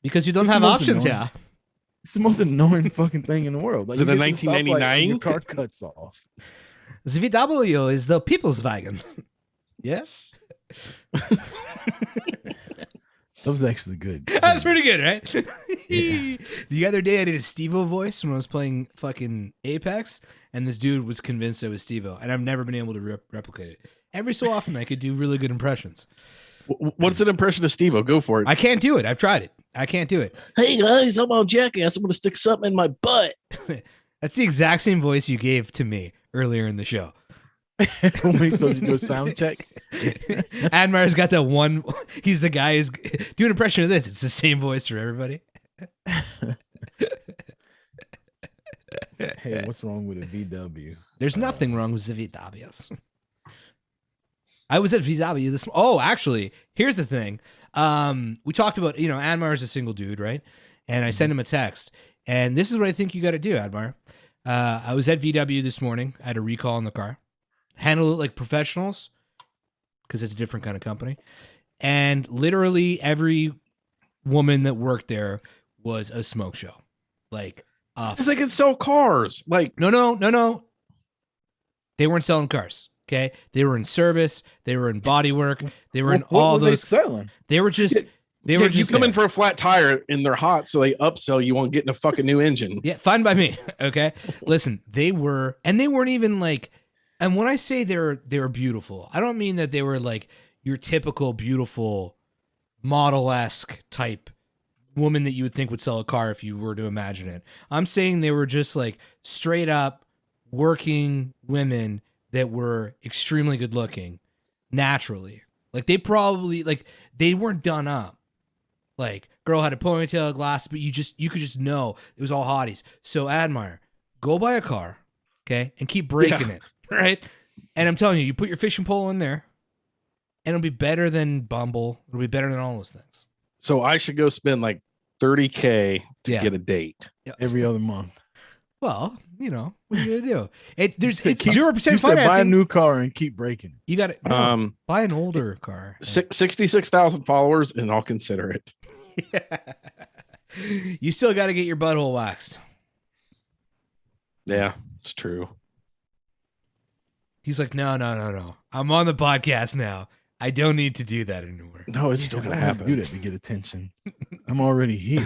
Because you don't It's the have most options, annoying. yeah. It's the most annoying fucking thing in the world. Like Is it you a get to the stoplight and Your 1999? car cuts off. The VW is the people's wagon. Yes? That was actually good. That's pretty good, right? Yeah. The other day I did a Steve-O voice when I was playing fucking Apex, and this dude was convinced I was Steve-O, and I've never been able to replicate it. Every so often I could do really good impressions. What's an impression of Steve-O? Go for it. I can't do it. I've tried it. I can't do it. Hey guys, I'm on Jackass. I'm gonna stick something in my butt. That's the exact same voice you gave to me earlier in the show. when he told you to do a sound check. Admire's got that one. He's the guy who's doing an impression of this. It's the same voice for everybody. Hey, what's wrong with a VW? There's nothing wrong with the VWs. I was at VW this. Oh, actually, here's the thing. We talked about, Admire is a single dude, right? And I sent him a text. And this is what I think you got to do, Admire. I was at VW this morning. I had a recall in the car. Handle it like professionals because it's a different kind of company. And literally every woman that worked there was a smoke show. Like, Because they can sell cars. Like, no. They weren't selling cars. Okay, they were in service. They were in body work. They were in all what were those. they selling? They were just. They were just. You come in there. for a flat tire and they're hot, so they upsell you on getting a fucking new engine. Yeah, fine by me. Okay, listen, they were, and they weren't even like. And when I say they were beautiful, I don't mean that they were like your typical beautiful model-esque type woman that you would think would sell a car if you were to imagine it. I'm saying they were just like straight up working women that were extremely good looking naturally. Like they probably they weren't done up. Like girl had a ponytail, glass, but you could just know it was all hotties. So Admire, go buy a car, okay, and keep breaking it, right? And I'm telling you, you put your fishing pole in there, and it'll be better than Bumble. It'll be better than all those things. So I should go spend like $30K to Yeah. get a date. Every other month. Well, what are you gonna do? It's Keep- 0% You said buy a financing. new car and keep breaking it. You got to buy an older car. 66,000 followers, and I'll consider it. You still got to get your butthole waxed. Yeah, it's true. He's like, no. I'm on the podcast now. I don't need to do that anymore. No, it's still gonna I don't happen. do that to get attention. I'm already here.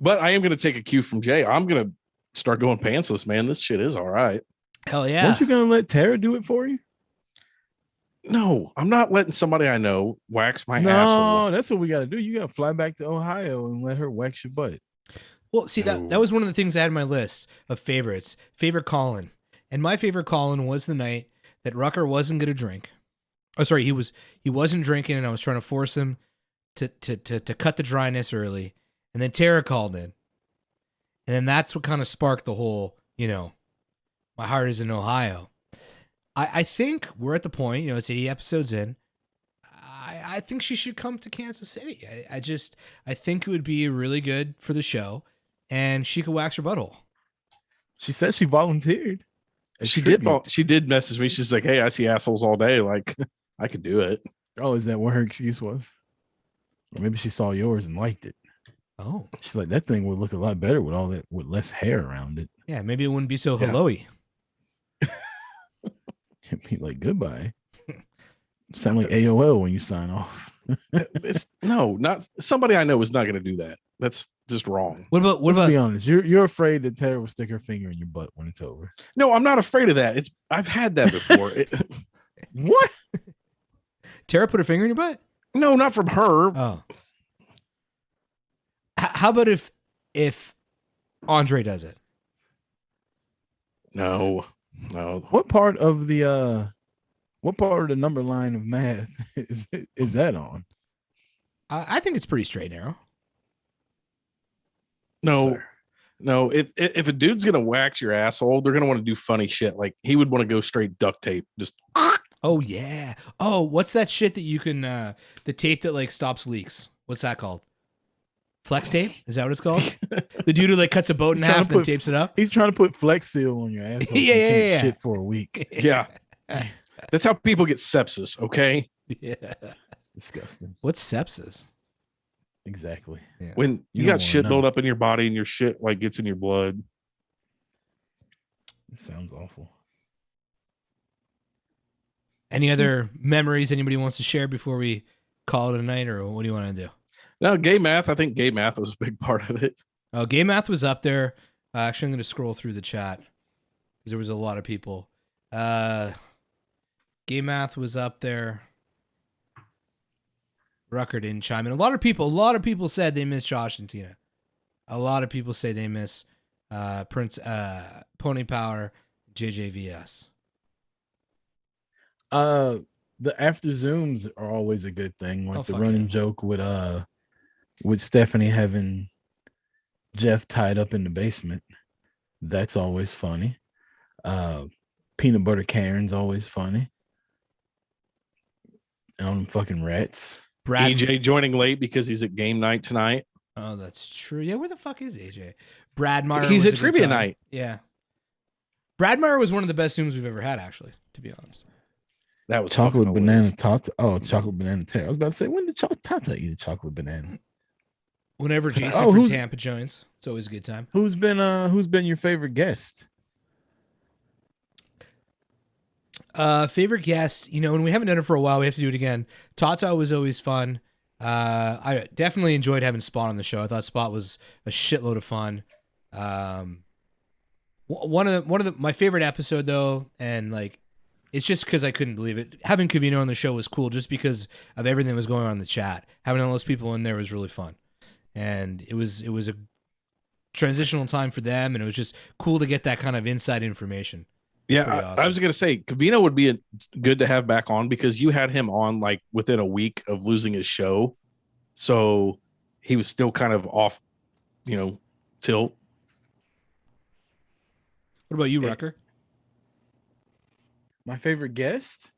But I am gonna take a cue from Jay. I'm gonna start going pantsless, man. This shit is all right. Hell yeah. Weren't you gonna let Tara do it for you? No, I'm not letting somebody I know wax my No, asshole. that's what we gotta do. You gotta fly back to Ohio and let her wax your butt. Well, see, that was one of the things I had on my list of favorites. Favorite call-in. And my favorite call-in was the night that Rucker wasn't going to drink. Oh, sorry, he wasn't drinking, and I was trying to force him to cut the dryness early. And then Tara called in. And then that's what kind of sparked the whole, my heart is in Ohio. I think we're at the point, it's 80 episodes in. I think she should come to Kansas City. I think it would be really good for the show, and she could wax her butthole. She said she volunteered. A She tribute. did. She did message me. She's like, "Hey, I see assholes all day. Like, I could do it." Oh, is that what her excuse was? Or maybe she saw yours and liked it. Oh, She's like, that thing would look a lot better with less hair around it. yeah, maybe it wouldn't be so Yeah. hello-y. It'd be like goodbye. Sound like AOL when you sign off. No, not somebody I know is not going to do that. That's just wrong. What Let's about be honest. You're afraid that Tara will stick her finger in your butt when it's over. No, I'm not afraid of that. I've had that before. What? Tara put her finger in your butt? No, not from her. Oh. How about if Andre does it? No. What part of the number line of math is that on? I think it's pretty straight and narrow. No. Sir. No, if a dude's gonna wax your asshole, they're gonna want to do funny shit. Like he would want to go straight duct tape. Just Oh yeah. Oh, what's that shit that you can the tape that like stops leaks? What's that called? Flex tape? Is that what it's called? The dude who like cuts a boat in He's trying half to and put- tapes it up? He's trying to put Flex Seal on your asshole. So Yeah, you can't yeah. shit for a week. yeah. That's how people get sepsis. Okay, Yeah. That's disgusting. What's sepsis? Exactly. Yeah. when you don't got wanna shit know. built up in your body and your shit like gets in your blood. It sounds awful. Any other memories anybody wants to share before we call it a night, or what do you want to do? No, gay math. I think gay math was a big part of it. Oh, Gay Math was up there. Actually, I'm going to scroll through the chat because there was a lot of people. Gay Math was up there. Rucker didn't chime in. A lot of people said they miss Josh and Tina. A lot of people say they miss Prince Pony Power, JJVS. The after Zooms are always a good thing. Like Oh, the fuck running yeah. joke with Stephanie having Jeff tied up in the basement. That's always funny. Peanut butter Karen's always funny. On fucking rats. Brad. EJ joining late because he's at game night tonight. Oh, that's true. Yeah, where the fuck is AJ? Brad Meyer. He's was at a good trivia time. night. Yeah. Brad Meyer was one of the best Zooms we've ever had, actually, to be honest. That was Chocolate fucking banana hilarious. tata. Oh, chocolate banana tear. I was about to say, when did Tata eat a chocolate banana? Whenever Jason Oh, from who's- Tampa joins, it's always a good time. Who's been your favorite guest? Favorite guest, when we haven't done it for a while, we have to do it again. Tata was always fun. I definitely enjoyed having Spot on the show. I thought Spot was a shitload of fun. One of my favorite episode though, and like, it's just because I couldn't believe it. Having Covino on the show was cool just because of everything that was going on in the chat. Having all those people in there was really fun, and it was a transitional time for them, and it was just cool to get that kind of inside information. Yeah, Pretty I awesome. was going to say Covino would be good to have back on because you had him on like within a week of losing his show. So he was still kind of off, tilt. What about you, Rucker? My favorite guest?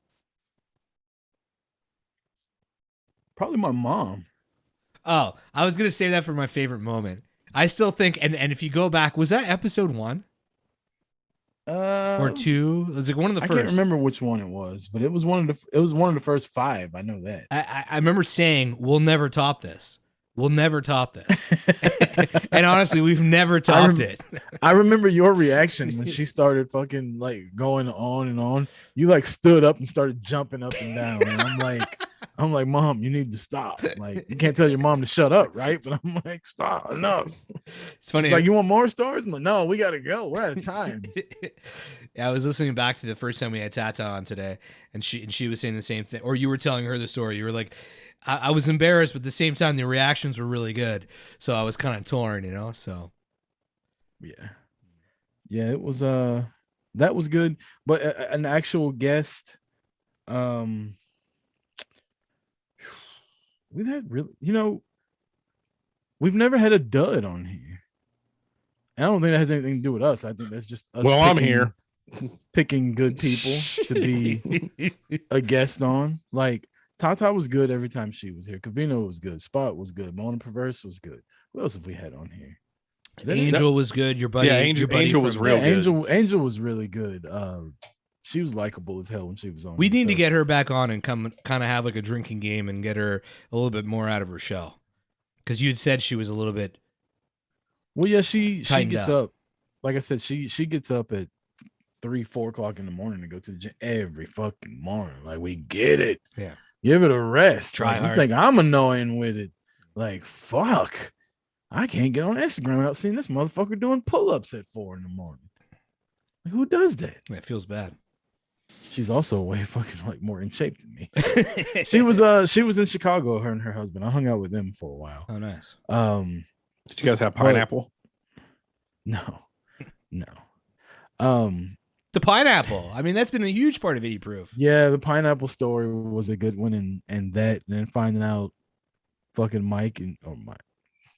Probably my mom. Oh, I was gonna save that for my favorite moment. I still think, and if you go back, was that episode 1 or 2? It was like one of the I first. can't remember which one it was, but it was one of the first 5. I know that. I remember saying, "We'll never top this. We'll never top this." And honestly, we've never topped it. I remember your reaction when she started fucking like going on and on. You like stood up and started jumping up and down, and I'm like, Mom, you need to stop. Like, you can't tell your mom to shut up, right? But I'm like, stop, enough. It's funny. She's like, you want more stars? I'm like, no, we gotta go. We're out of time. Yeah, I was listening back to the first time we had Tata on today, and she was saying the same thing. Or you were telling her the story. You were like, I was embarrassed, but at the same time, the reactions were really good. So I was kind of torn, So Yeah, it was that was good. But an actual guest, we've had really, we've never had a dud on here. I don't think that has anything to do with us. I think that's just us. Well, I'm here. Picking good people to be a guest on. Like Tata was good every time she was here. Covino was good. Spot was good. Mona Perverse was good. What else have we had on here? Angel was good. Your buddy, Yeah, your buddy Angel from- was real good. Angel was really good. She was likable as hell when she was on. We here, need to so- get her back on and come kind of have like a drinking game and get her a little bit more out of her shell. Because you had said she was a little bit. Well, yeah, she Tightened gets up. up. Like I said, she gets up at 3-4 o'clock in the morning to go to the gym every fucking morning. Like, we get it. Yeah. Give it a rest. Try Like, hard. you think I'm annoying with it? Like, fuck. I can't get on Instagram without seeing this motherfucker doing pull-ups at 4 in the morning. Like, who does that? It feels bad. She's also way fucking like more in shape than me. She was in Chicago, her and her husband. I hung out with them for a while. Oh, nice. Did you guys have pineapple? No. The pineapple. I mean, that's been a huge part of 80 Proof. Yeah, the pineapple story was a good one, and then finding out fucking Mike and Mike,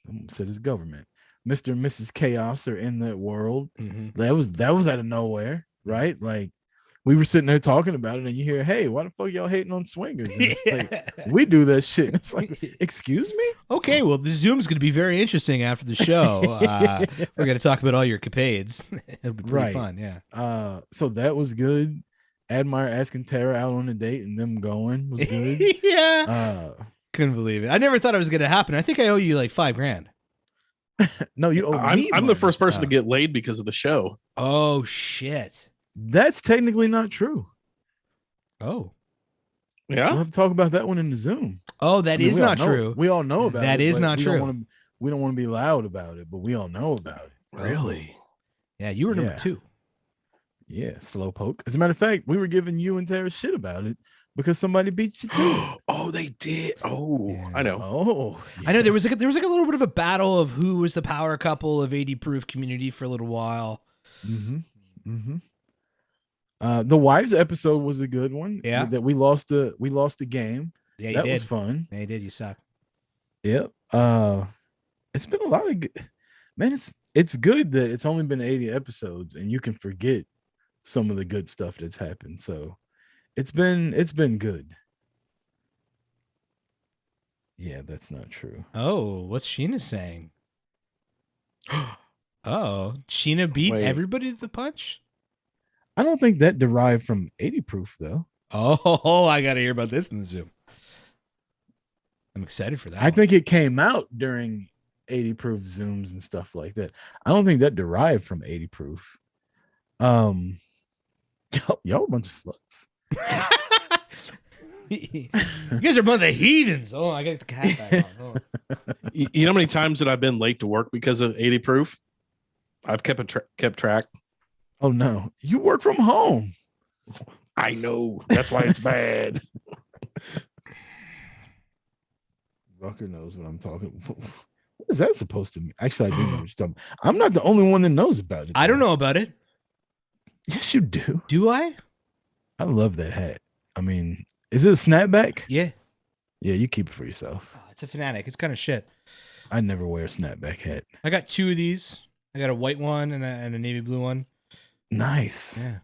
I almost said his government, Mr. and Mrs. Chaos are in that world. Mm-hmm. That was out of nowhere, right? Like, we were sitting there talking about it, and you hear, "Hey, why the fuck y'all hating on swingers?" And it's like, we do that shit. It's like, excuse me? Okay, well, the Zoom's going to be very interesting after the show. We're going to talk about all your capades. It'll be pretty Right. fun, yeah. So that was good. Admire asking Tara out on a date and them going was good. Yeah. Couldn't believe it. I never thought it was going to happen. I think I owe you like $5,000. No, you owe me I'm the money. first person to get laid because of the show. Oh, shit. That's technically not true. Oh. Yeah. We'll have to talk about that one in the Zoom. Oh, that I mean, is we all not know- true. We all know about it. That is but not we true. We don't want to be loud about it, but we all know about it. Really? Yeah, you were number Yeah. 2. Yeah, slowpoke. As a matter of fact, we were giving you and Tara shit about it because somebody beat you too. Oh, they did. Oh, Yeah. I know. Oh, I know there was like a little bit of a battle of who was the power couple of 80 Proof community for a little while. Mm-hmm. Mm-hmm. The wives episode was a good one. Yeah. That we lost the game. Yeah, you That did. was fun. Yeah, you did. You suck. Yep. It's been a lot of good. Man, it's good that it's only been 80 episodes and you can forget some of the good stuff that's happened. So it's been good. Yeah, that's not true. Oh, what's Sheena saying? Oh, Sheena beat Wait. everybody to the punch? I don't think that derived from 80 proof though. Oh, I got to hear about this in the Zoom. I'm excited for that. I think it came out during 80 proof Zooms and stuff like that. I don't think that derived from 80 proof. Y'all a bunch of sluts. you guys are a bunch of heathens. Oh, I got the cat back on. Oh. You know how many times that I've been late to work because of 80 proof? I've kept track. Oh no, you work from home. I know. That's why it's bad. Rucker knows what I'm talking about. What is that supposed to mean? Actually, I do know what you're talking about. I'm not the only one that knows about it. I don't though. know about it. Yes, you do. Do I? I love that hat. I mean, is it a snapback? Yeah. Yeah, you keep it for yourself. Oh, it's a Fanatic. It's kind of shit. I never wear a snapback hat. I got two of these. I got a white one and a navy blue one. Nice. Yeah.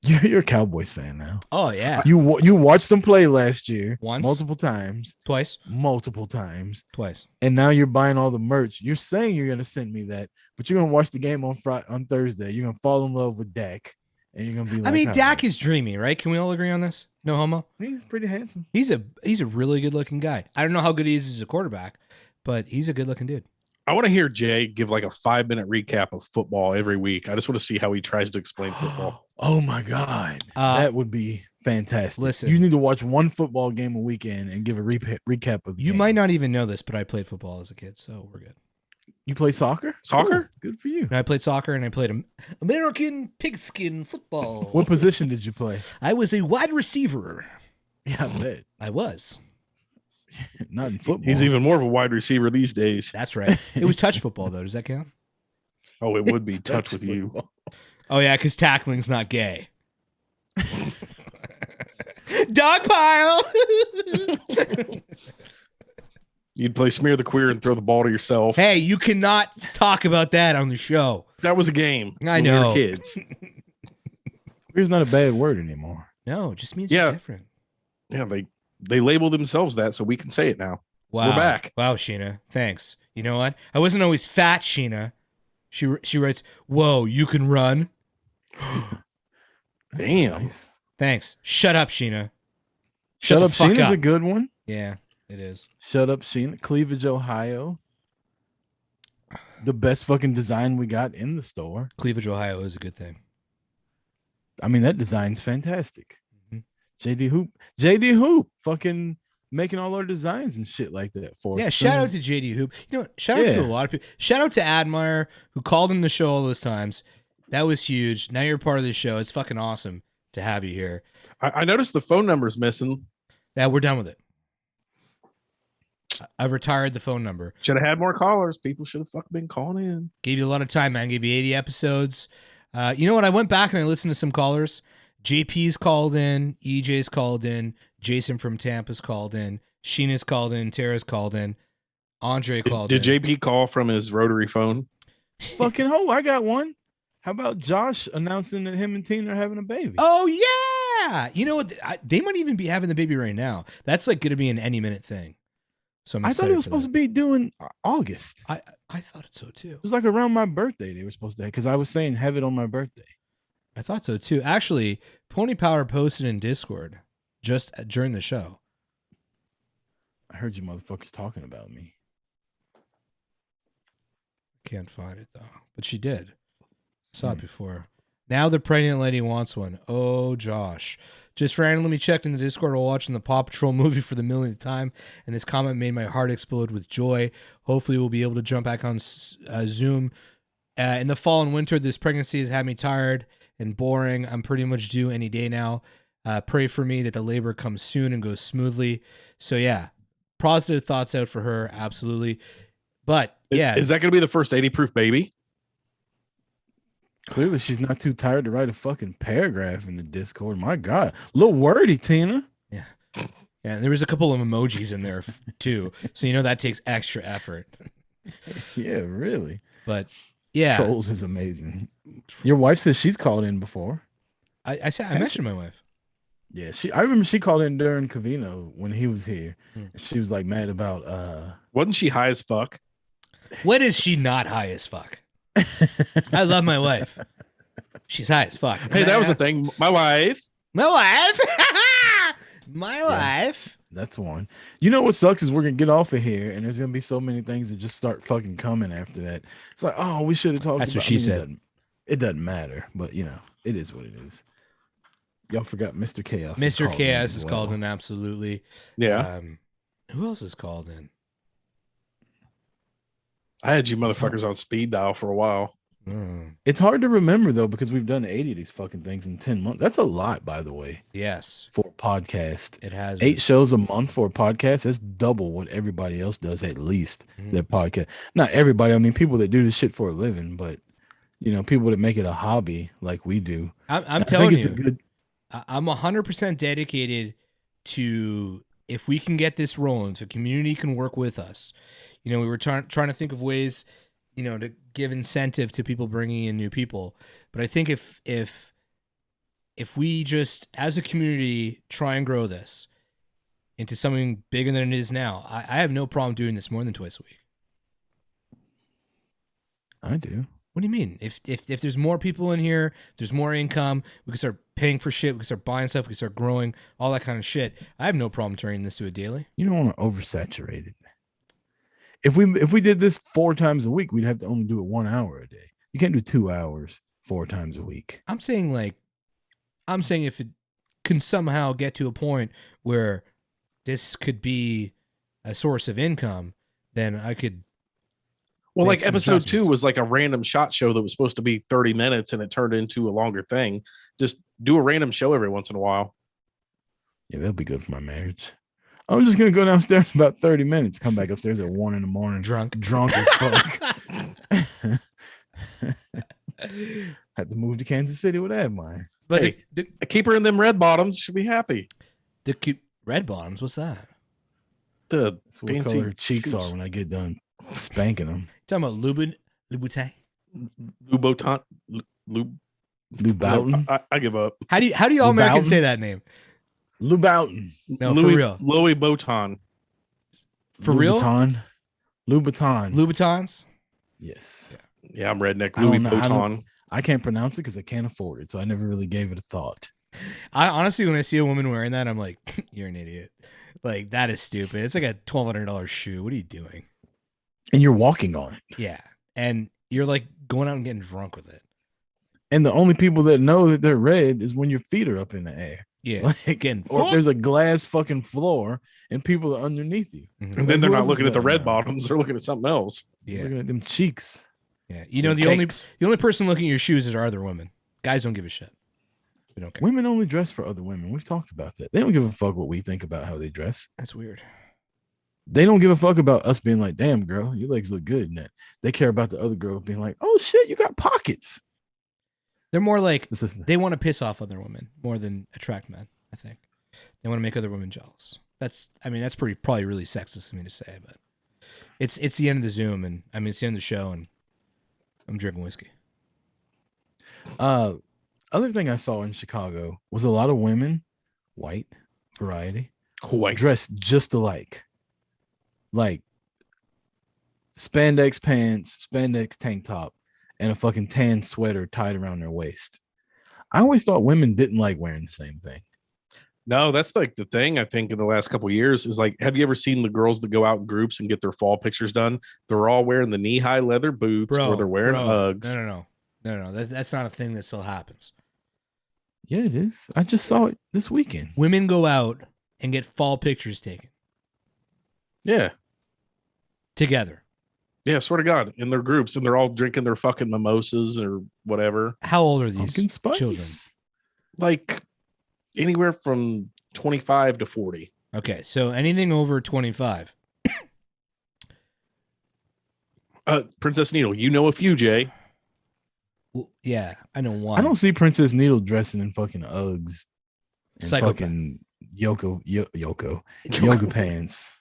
You're a Cowboys fan now. Oh, yeah. You watched them play last year Once. multiple times, Twice. and now you're buying all the merch. You're saying you're gonna send me that, but you're gonna watch the game on Thursday. You're gonna fall in love with Dak, and you're gonna be like, I mean, "All Dak right." is dreamy, right? Can we all agree on this? No homo. He's pretty handsome. He's a really good looking guy. I don't know how good he is as a quarterback, but he's a good looking dude. I want to hear Jay give like a 5-minute recap of football every week. I just want to see how he tries to explain football. Oh my god, that would be fantastic. listen. You need to watch one football game a weekend and give a recap of the You game. might not even know this, but I played football as a kid, so we're good. You play soccer? Soccer? Cool. Good for you. And I played soccer and I played American pigskin football. What position did you play? I was a wide receiver. Yeah, I bet. I was. Not in football. He's even more of a wide receiver these days. That's right. It was touch football, though. Does that count? Oh, it would be touch with you. Oh, yeah, because tackling's not gay. Dog pile. You'd play smear the queer and throw the ball to yourself. Hey, you cannot talk about that on the show. That was a game. I when know. We were kids. Queer's not a bad word anymore. No, it just means Yeah. you're different. Yeah, they label themselves that, so we can say it now. Wow. We're back. Wow, Sheena. Thanks. You know what? I wasn't always fat, Sheena. She writes, "Whoa, you can run." That's Damn. nice. Thanks. Shut up, Sheena. Shut the Up fuck Sheena's up. a good one. Yeah, it is. Shut Up Sheena. Cleavage, Ohio. The best fucking design we got in the store. Cleavage, Ohio is a good thing. I mean, that design's fantastic. Mhm. JD Hoop, fucking making all our designs and shit like that for us. Yeah, As shout soon out as- to JD Hoop. You know, shout out to Yeah. a lot of people. Shout out to Admire, who called in the show all those times. That was huge. Now you're part of the show. It's fucking awesome to have you here. I noticed the phone number's missing. Yeah, we're done with it. I've retired the phone number. Should have had more callers. People should have fucking been calling in. Gave you a lot of time, man. Gave you 80 episodes. You know what? I went back and I listened to some callers. JP's called in. EJ's called in. Jason from Tampa's called in. Sheena's called in. Tara's called in. Andre called Did in. JP call from his rotary phone? Fucking ho, I got one. How about Josh announcing that him and Tina are having a baby? Oh, yeah. You know what? They might even be having the baby right now. That's like going to be an any minute thing. So I'm I excited thought it was for supposed that. to be doing August. I thought it so too. It was like around my birthday they were supposed to, because I was saying have it on my birthday. I thought so too. Actually, Pony Power posted in Discord just during the show. I heard you motherfuckers talking about me. Can't find it though, but she did. Saw it Hmm. before. Now the pregnant lady wants one. Oh, Josh. Just randomly checked in the Discord while watching the Paw Patrol movie for the millionth time, and this comment made my heart explode with joy. Hopefully, we'll be able to jump back on Zoom. In the fall and winter, this pregnancy has had me tired and boring. I'm pretty much due any day now. Pray for me that the labor comes soon and goes smoothly. So, yeah, positive thoughts out for her. Absolutely. But, yeah. Is that going to be the first 80 proof baby? Clearly, she's not too tired to write a fucking paragraph in the Discord. My God, little wordy, Tina. Yeah. Yeah, and there was a couple of emojis in there too. So you know that takes extra effort. Yeah, really. But yeah. Trolls is amazing. Your wife says she's called in before. I mentioned my wife. Yeah, I remember she called in during Cavino when he was here. She was like mad about Wasn't she high as fuck? When is she not high as fuck? I love my wife. She's high as fuck. Hey, that was the thing. My wife. My wife. My wife. That's one. You know what sucks is we're gonna get off of here, and there's gonna be so many things that just start fucking coming after that. It's like, oh, we should have talked. That's what she said. It doesn't matter, but you know, it is what it is. Y'all forgot Mr. Chaos. Mr. Chaos is called in, absolutely. Yeah. Who else is called in? I had you motherfuckers on speed dial for a while. It's hard to remember though because we've done 80 of these fucking things in 10 months. That's a lot, by the way. Yes, for a podcast, it has 8 shows a month for a podcast. That's double what everybody else does at least. Their podcast, not everybody. I mean, people that do this shit for a living, but you know, people that make it a hobby like we do. I'm telling you, I'm 100% dedicated to if we can get this rolling, so community can work with us. You know, we were trying to think of ways, you know, to give incentive to people bringing in new people. But I think if we just, as a community, try and grow this into something bigger than it is now, I have no problem doing this more than twice a week. I do. What do you mean? If there's more people in here, there's more income, we can start paying for shit, we can start buying stuff, we can start growing, all that kind of shit. I have no problem turning this to a daily. You don't want to oversaturate it. If we did this 4 times a week, we'd have to only do it 1 hour a day. You can't do 2 hours 4 times a week. I'm saying if it can somehow get to a point where this could be a source of income, then I could. Well, like episode 2 was like a random shot show that was supposed to be 30 minutes and it turned into a longer thing. Just do a random show every once in a while. Yeah, that'll be good for my marriage. I'm just going to go downstairs in about 30 minutes, come back upstairs at 1 a.m. Drunk as fuck. Had to move to Kansas City with that, mine. But hey, a keeper in them red bottoms should be happy. The red bottoms, what's that? That's what color her cheeks are when I get done spanking them. Talking about Louboutin? Louboutin? I give up. How do you all Americans say that name? Louboutin. No, for real. Louis Vuitton. For real? Louboutins. Louboutins? Yes. Yeah, I'm redneck. Louis Vuitton. I can't pronounce it because I can't afford it, so I never really gave it a thought. I honestly, when I see a woman wearing that, I'm like, you're an idiot. Like, that is stupid. It's like a $1,200 shoe. What are you doing? And you're walking on it. Yeah. And you're like going out and getting drunk with it. And the only people that know that they're red is when your feet are up in the air. Yeah. Like, or if there's a glass fucking floor and people are underneath you. Mm-hmm. And then they're not looking at the red bottoms, they're looking at something else. Yeah. Looking at them cheeks. Yeah. You know, the only person looking at your shoes is other women. Guys don't give a shit. We don't care. Women only dress for other women. We've talked about that. They don't give a fuck what we think about how they dress. That's weird. They don't give a fuck about us being like, damn, girl, your legs look good in that. They care about the other girl being like, oh shit, you got pockets. They're more like they want to piss off other women more than attract men, I think. They want to make other women jealous. That's probably really sexist of me to say, but it's the end of the Zoom, and I mean it's the end of the show, and I'm drinking whiskey. Other thing I saw in Chicago was a lot of women, white variety, dressed just alike. Like spandex pants, spandex tank top, and a fucking tan sweater tied around their waist. I always thought women didn't like wearing the same thing. No, that's like the thing I think in the last couple of years is like, have you ever seen the girls that go out in groups and get their fall pictures done? They're all wearing the knee-high leather boots or they're wearing Uggs. No. That's not a thing that still happens. Yeah, it is. I just saw it this weekend. Women go out and get fall pictures taken. Yeah. Together. Yeah, swear to God. In their groups, and they're all drinking their fucking mimosas or whatever. How old are these children? Like anywhere from 25 to 40. Okay, so anything over 25. Princess Needle, you know a few, Jay. Well, yeah, I know one. I don't see Princess Needle dressing in fucking Uggs and Psychopath. fucking yoga pants.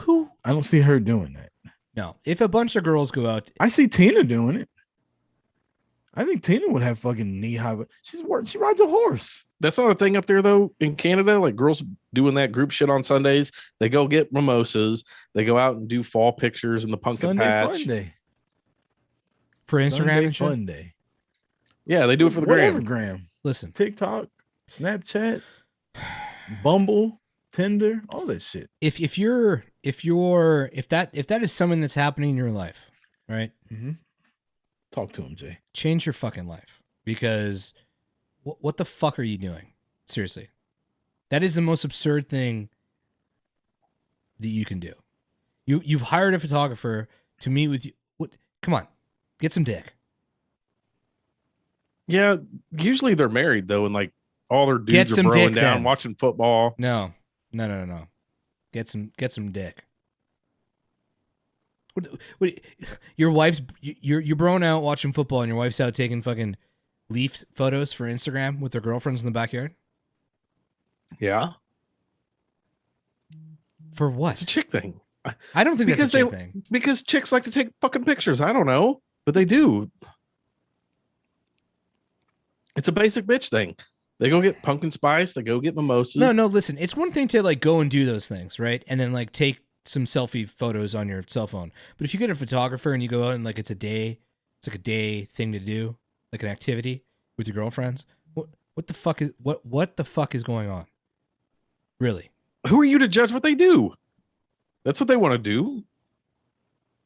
Who? I don't see her doing that. No. If a bunch of girls go out, I see Tina doing it. I think Tina would have fucking knee high. She rides a horse. That's not a thing up there though in Canada. Like girls doing that group shit on Sundays. They go get mimosas. They go out and do fall pictures in the pumpkin Sunday patch. fun day. for Instagram Sunday and shit. fun day. Yeah, they do it for the Whatever gram. gram. Listen, TikTok, Snapchat, Bumble, Tinder, all that shit. if that is something that's happening in your life, right? Mm-hmm. Talk to him, Jay. Change your fucking life, because what the fuck are you doing? Seriously, that is the most absurd thing that you can do. You've hired a photographer to meet with you. What? Come on, get some dick. Yeah, usually they're married though, and like all their Get dudes are some broing dick, down then. watching football. No. Get some dick. What, your wife's you're broing out watching football, and your wife's out taking fucking leaf photos for Instagram with their girlfriends in the backyard. Yeah, For it's what? a chick thing. I don't think Because that's a they chick thing. because chicks like to take fucking pictures. I don't know, but they do. It's a basic bitch thing. They go get pumpkin spice. They go get mimosas. No. Listen, it's one thing to like go and do those things, right? And then like take some selfie photos on your cell phone. But if you get a photographer and you go out and like it's like a day thing to do, like an activity with your girlfriends. What the fuck is what the fuck is going on? Really? Who are you to judge what they do? That's what they want to do.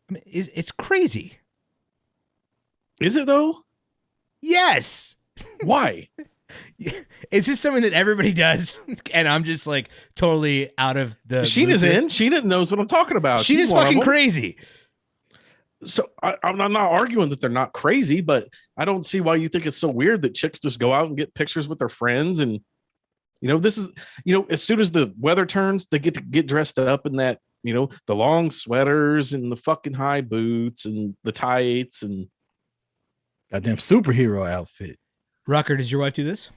I mean, it's crazy. Is it though? Yes. Why? Is this something that everybody does? And I'm just like totally out of the. Sheena's loop here? in. Sheena knows what I'm talking about. She She's is one of fucking them. crazy. So I'm not arguing that they're not crazy, but I don't see why you think it's so weird that chicks just go out and get pictures with their friends. And, this is, as soon as the weather turns, they get to get dressed up in that, the long sweaters and the fucking high boots and the tights and Goddamn superhero outfit. Rucker, does your wife do this?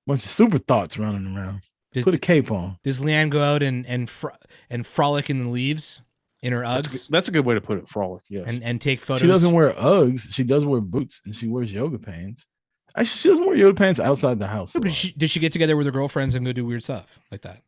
Bunch of super thoughts running around. Does, Put a cape on. does Leanne go out and frolic in the leaves in her Uggs that's a good way to put it. Frolic. Yes. and take photos? She doesn't wear Uggs. She does wear boots and she wears yoga pants. Actually, she doesn't wear yoga pants outside the house. No, a but lot. does she get together with her girlfriends and go do weird stuff like that?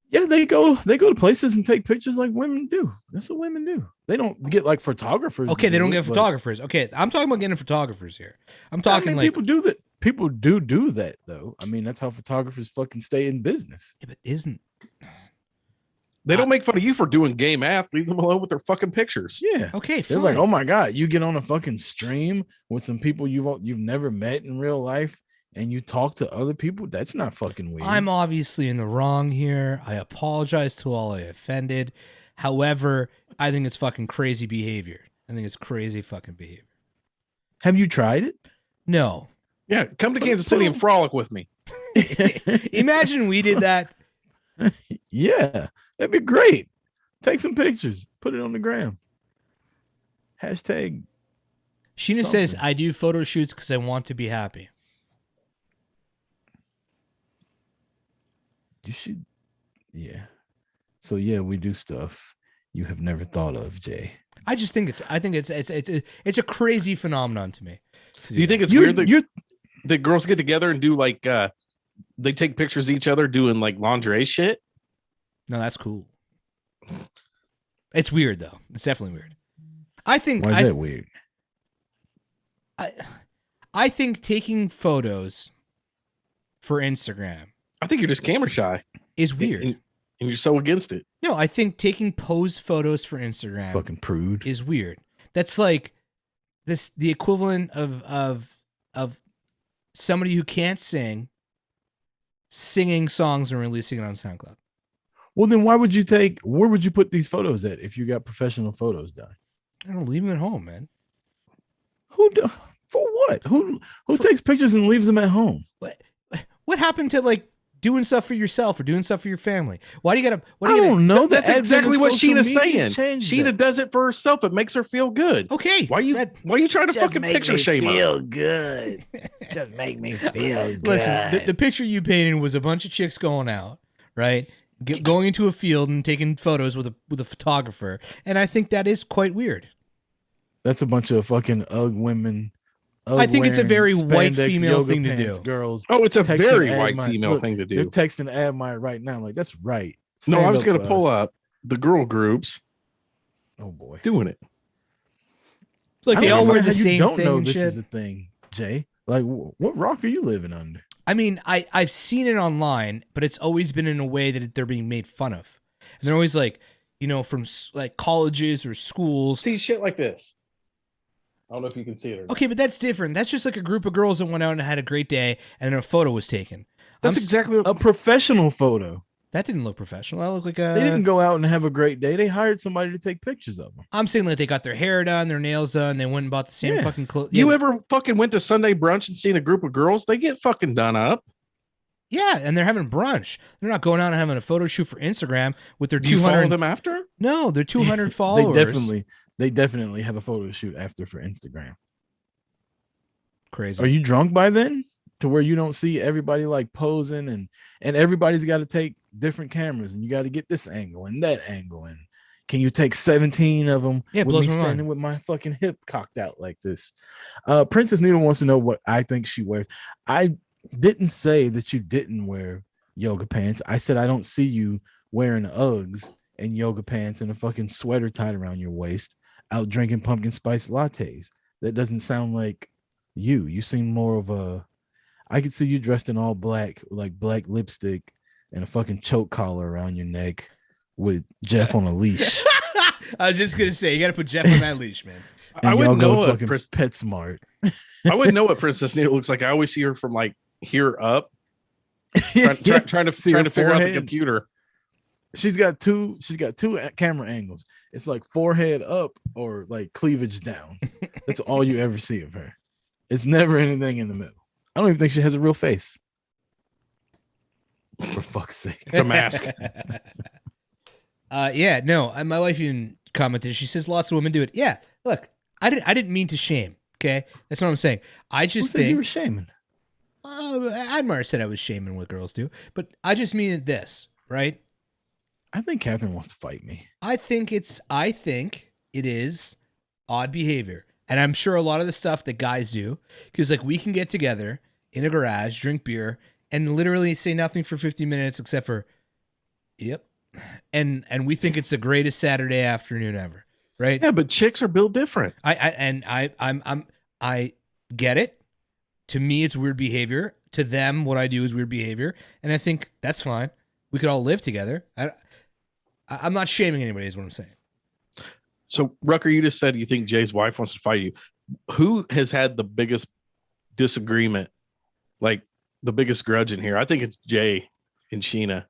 Yeah, they go to places and take pictures like women do. That's what women do. They don't get like photographers. Okay, to they don't do get it, but- photographers. Okay, I'm talking about getting photographers here. I'm I talking mean, like people do that. People do that though. I mean, that's how photographers fucking stay in business. yeah, but isn't They don't make fun of you for doing gay math. Leave them alone with their fucking pictures. Yeah. okay? They're Fine. like, oh my God, you get on a fucking stream with some people you've never met in real life and you talk to other people. That's not fucking weird. I'm obviously in the wrong here. I apologize to all I offended. However, I think it's fucking crazy behavior. I think it's crazy fucking behavior. Have you tried it? No. Yeah. Come to Kansas City and frolic with me. Imagine we did that. Yeah, that'd be great. Take some pictures, put it on the gram. Hashtag. Sheena says, Something. I do photo shoots because I want to be happy. You should. Yeah. So yeah, we do stuff you have never thought of, Jay. I think it's a crazy phenomenon to me. Do you think it's You're- weird that, you're that girls get together and do like, they take pictures of each other doing like lingerie shit? No, that's cool. It's weird though. It's definitely weird. I think Why is that weird? I think taking photos for Instagram I think you're just camera shy is weird. and you're so against it. No, I think taking pose photos for Instagram Fucking prude. is weird. That's like the equivalent of somebody who can't singing songs and releasing it on SoundCloud. Well, then where would you put these photos at if you got professional photos done? I don't leave them at home, man. For what? Who takes pictures and leaves them at home? What happened to like doing stuff for yourself or doing stuff for your family. Why do you gotta? Why do I you don't know. That's exactly what Sheena's saying. Sheena Sheena does it for herself. It makes her feel good. Okay. Why you trying to fucking picture shame her? feel good. Just make me feel good. Listen, the picture you painted was a bunch of chicks going out, right? Going into a field and taking photos with a photographer, and I think that is quite weird. That's a bunch of fucking UGG women. I think it's a very white spandex female yoga thing to pants do. Girls. Oh, it's a texting very Ad white Maya. female Look, thing to They're do. texting Admire right now. Like, that's right. No, I Stand was up going to for pull us. up the girl groups Oh boy. doing it. Like I they don't all wear understand the how you same don't thing know and this shit. is a thing, Jay. Like, what rock are you living under? I mean, I've seen it online, but it's always been in a way that they're being made fun of, and they're always like, from like colleges or schools. See shit like this. I don't know if you can see it or not. Okay, but that's different. That's just like a group of girls that went out and had a great day, and then a photo was taken. That's exactly what A professional photo. That didn't look professional. That looked like a. They didn't go out and have a great day. They hired somebody to take pictures of them. I'm saying like they got their hair done, their nails done. They went and bought the same Yeah. fucking clothes. You ever fucking went to Sunday brunch and seen a group of girls? They get fucking done up. Yeah, and they're having brunch. They're not going out and having a photo shoot for Instagram with their Do you follow 200. them after? No, they're 200 followers. They definitely have a photo shoot after for Instagram. Crazy. Are you drunk by then to where you don't see everybody like posing and everybody's got to take different cameras and you got to get this angle and that angle and can you take 17 of them Yeah, it with blows me my mind. standing with my fucking hip cocked out like this? Princess Needle wants to know what I think she wears. I didn't say that you didn't wear yoga pants. I said I don't see you wearing Uggs and yoga pants and a fucking sweater tied around your waist out drinking pumpkin spice lattes. That doesn't sound like you. You seem more of a. I could see you dressed in all black, like black lipstick and a fucking choke collar around your neck with Jeff on a leash. I was just gonna say you got to put Jeff on that leash, man. And I wouldn't y'all go know to what fucking PetSmart. I wouldn't know what Princess Needle looks like. I always see her from like here up, trying to See her figure out the forehead? computer. She's got two camera angles. It's like forehead up or like cleavage down. That's all you ever see of her. It's never anything in the middle. I don't even think she has a real face. For fuck's sake. It's a mask. Yeah, no. My wife even commented. She says lots of women do it. Yeah, look, I didn't mean to shame. Okay, that's what I'm saying. I Who just said you think were shaming? Admire said I was shaming what girls do, but I just mean this, right? I think Catherine wants to fight me. I think it is odd behavior. And I'm sure a lot of the stuff that guys do, because like we can get together in a garage, drink beer, and literally say nothing for 50 minutes except for, yep. And we think it's the greatest Saturday afternoon ever. Right? Yeah, but chicks are built different. I get it. To me, it's weird behavior. To them, what I do is weird behavior. And I think that's fine. We could all live together. I'm not shaming anybody, is what I'm saying. So, Rucker, you just said you think Jay's wife wants to fight you. Who has had the biggest disagreement, like the biggest grudge in here? I think it's Jay and Sheena.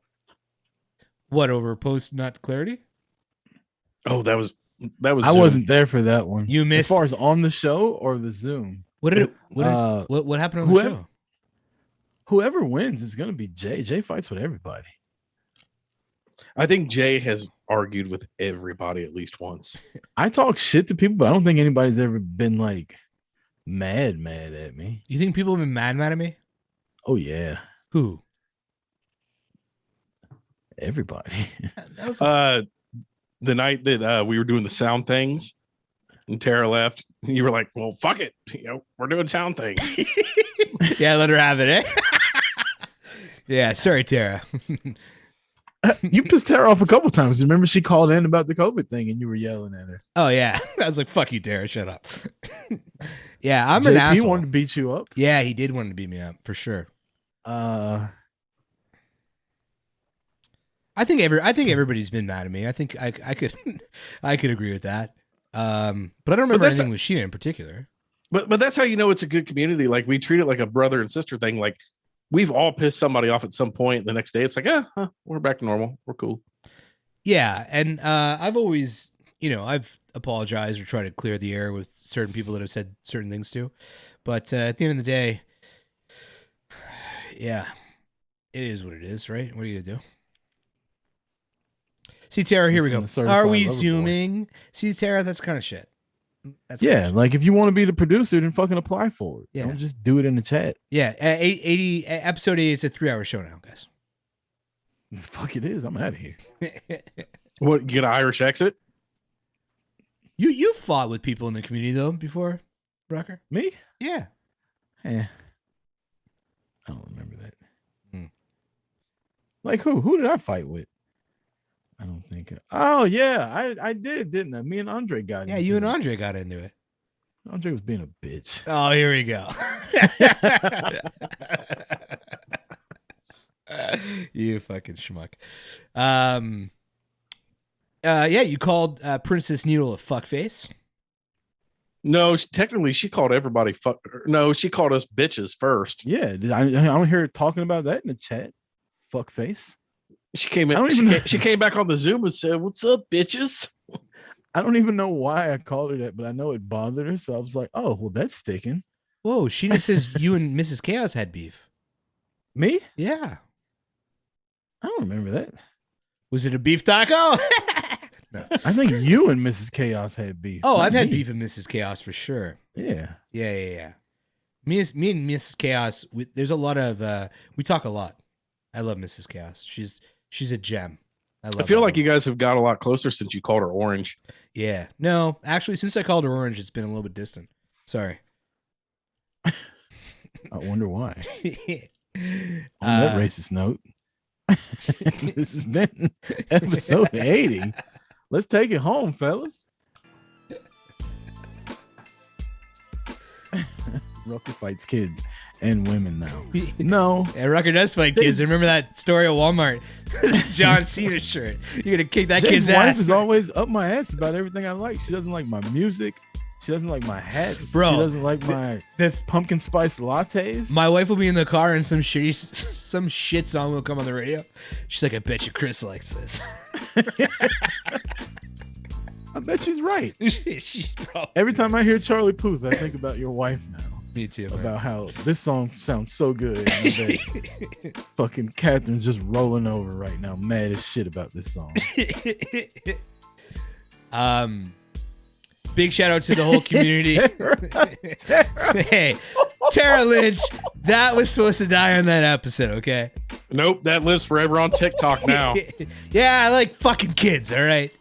What, over post nut clarity? Oh, that was. I Zoom. wasn't there for that one. You missed- As far as on the show or the Zoom. What happened on the whoever- show? Whoever wins is going to be Jay. Jay fights with everybody. I think Jay has argued with everybody at least once. I talk shit to people, but I don't think anybody's ever been like mad at me. You think people have been mad at me? Oh yeah, Who? everybody. That was The night that we were doing the sound things and Tara left, you were like, well, fuck it. We're doing sound things. yeah, let her have it, eh? Yeah, sorry, Tara. You pissed Tara off a couple times. Remember, she called in about the COVID thing, and you were yelling at her. Oh yeah, I was like, "Fuck you, Tara, shut up." Yeah, I'm JP an asshole. wanted to beat you up. Yeah, he did want to beat me up for sure. Uh, I think everybody's been mad at me. I think I could I could agree with that. But I don't remember that's anything with Sheena in particular. But that's how you know it's a good community. Like we treat it like a brother and sister thing. Like we've all pissed somebody off at some point. The next day, it's like, we're back to normal. We're cool. Yeah, and I've always, I've apologized or tried to clear the air with certain people that have said certain things to. But at the end of the day, yeah, It is what it is, right? What are you gonna do? See, Tara, here we go. Listen to Certified Are we Lover Boy. zooming? See, Tara, that's kind of shit. That's Yeah, kinda like if you want to be the producer, then fucking apply for it. Yeah. Don't just do it in the chat. shit. Yeah, 80 episode 8 is a 3-hour show now, guys. Fuck it is. I'm out of here. What, you get an Irish exit? You fought with people in the community though before, Rucker? Me? Yeah. Eh. I don't remember that. Hmm. Like who? Who did I fight with? I don't think. Oh yeah, I did, didn't I? Me and Andre got. Yeah, into you and it. Andre got into it. Andre was being a bitch. Oh, here we go. You fucking schmuck. Yeah, you called Princess Needle a fuckface. No, technically she called everybody fuck. No, she called us bitches first. Yeah, I don't hear her talking about that in the chat. Fuck face. She came I don't in. even She came back on the Zoom and said, "What's up, bitches?" I don't even know why I called her that, but I know it bothered her. So I was like, oh, well, that's sticking. Whoa, she just says you and Mrs. Chaos had beef. Me? Yeah. I don't remember that. Was it a beef taco? No. I think you and Mrs. Chaos had beef. Oh, not I've had me. beef with Mrs. Chaos for sure. Yeah. Yeah. Me and Mrs. Chaos, there's a lot of we talk a lot. I love Mrs. Chaos. She's a gem. I feel like you guys have got a lot closer since you called her Orange. Yeah. No, actually, since I called her Orange, it's been a little bit distant. Sorry. I wonder why. On that racist note, this has been episode 80. Let's take it home, fellas. Rucker fights kids and women now. No. Yeah, Rucker does fight kids. Remember that story at Walmart? John Cena shirt. You're gonna kick that Jay's kid's wife ass. is always up my ass about everything I like. She doesn't like my music. She doesn't like my hats. Bro, she doesn't like my pumpkin spice lattes. My wife will be in the car and some shit song will come on the radio. She's like, I bet you Chris likes this. I bet she's right. She's probably Every time I hear Charlie Puth, I think about your wife now. me too. man. About how this song sounds so good. And I bet fucking Catherine's just rolling over right now, mad as shit about this song. Big shout out to the whole community. Hey, Tara Lynch, that was supposed to die on that episode, okay? Nope, that lives forever on TikTok now. Yeah, I like fucking kids, all right?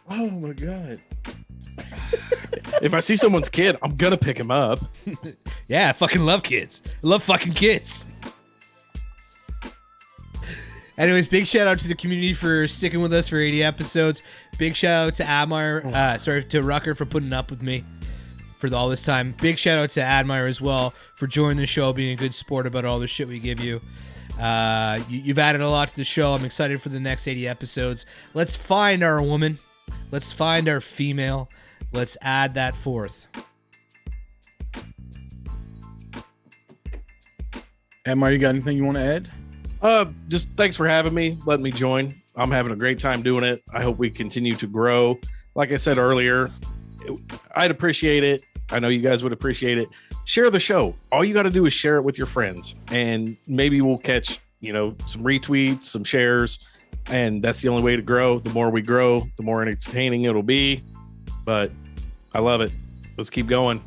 Oh my god. If I see someone's kid, I'm gonna pick him up. Yeah, I fucking love kids. I love fucking kids. Anyways, big shout out to the community for sticking with us for 80 episodes. Big shout out to to Rucker for putting up with me for all this time. Big shout out to Admire as well for joining the show, being a good sport about all the shit we give you. You've added a lot to the show. I'm excited for the next 80 episodes. Let's find our woman. Let's find our female. Let's add that forth. Admire, you got anything you want to add? Just thanks for having me, letting me join. I'm having a great time doing it. I hope we continue to grow. Like I said earlier, I'd appreciate it. I know you guys would appreciate it. Share the show. All you got to do is share it with your friends, and maybe we'll catch, some retweets, some shares, and that's the only way to grow. The more we grow, the more entertaining it'll be. But I love it. Let's keep going.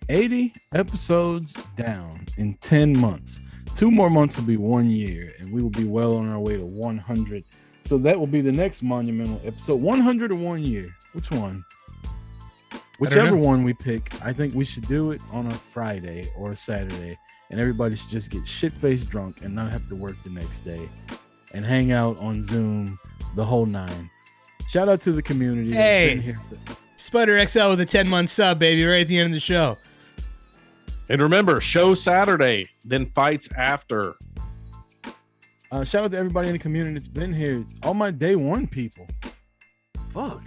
80 episodes down in 10 months. 2 more months will be 1 year, and we will be well on our way to 100. So that will be the next monumental episode. 101 year. Which one? Whichever one we pick, I think we should do it on a Friday or a Saturday, and everybody should just get shit-faced drunk and not have to work the next day and hang out on Zoom the whole 9. Shout out to the community. Hey. That's been here Spider XL with a 10-month sub, baby, right at the end of the show. And remember, show Saturday, then fights after. Shout out to everybody in the community that's been here. All my day one people. Fuck.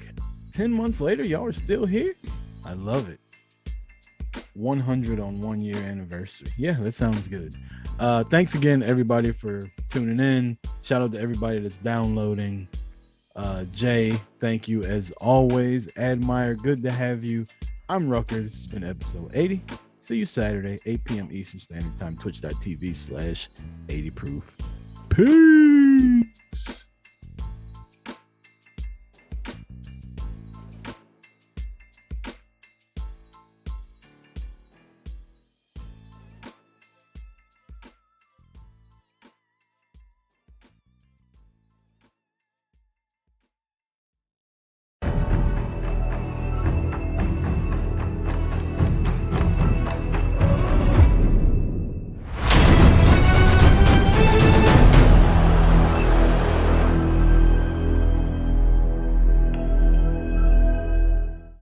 10 months later, y'all are still here? I love it. 100 on 1 year anniversary. Yeah, that sounds good. Thanks again, everybody, for tuning in. Shout out to everybody that's downloading. Jay, thank you as always. Admire, good to have you. I'm Rucker. This has been episode 80. See you Saturday, 8 p.m. Eastern Standard Time, twitch.tv/80proof. Peace.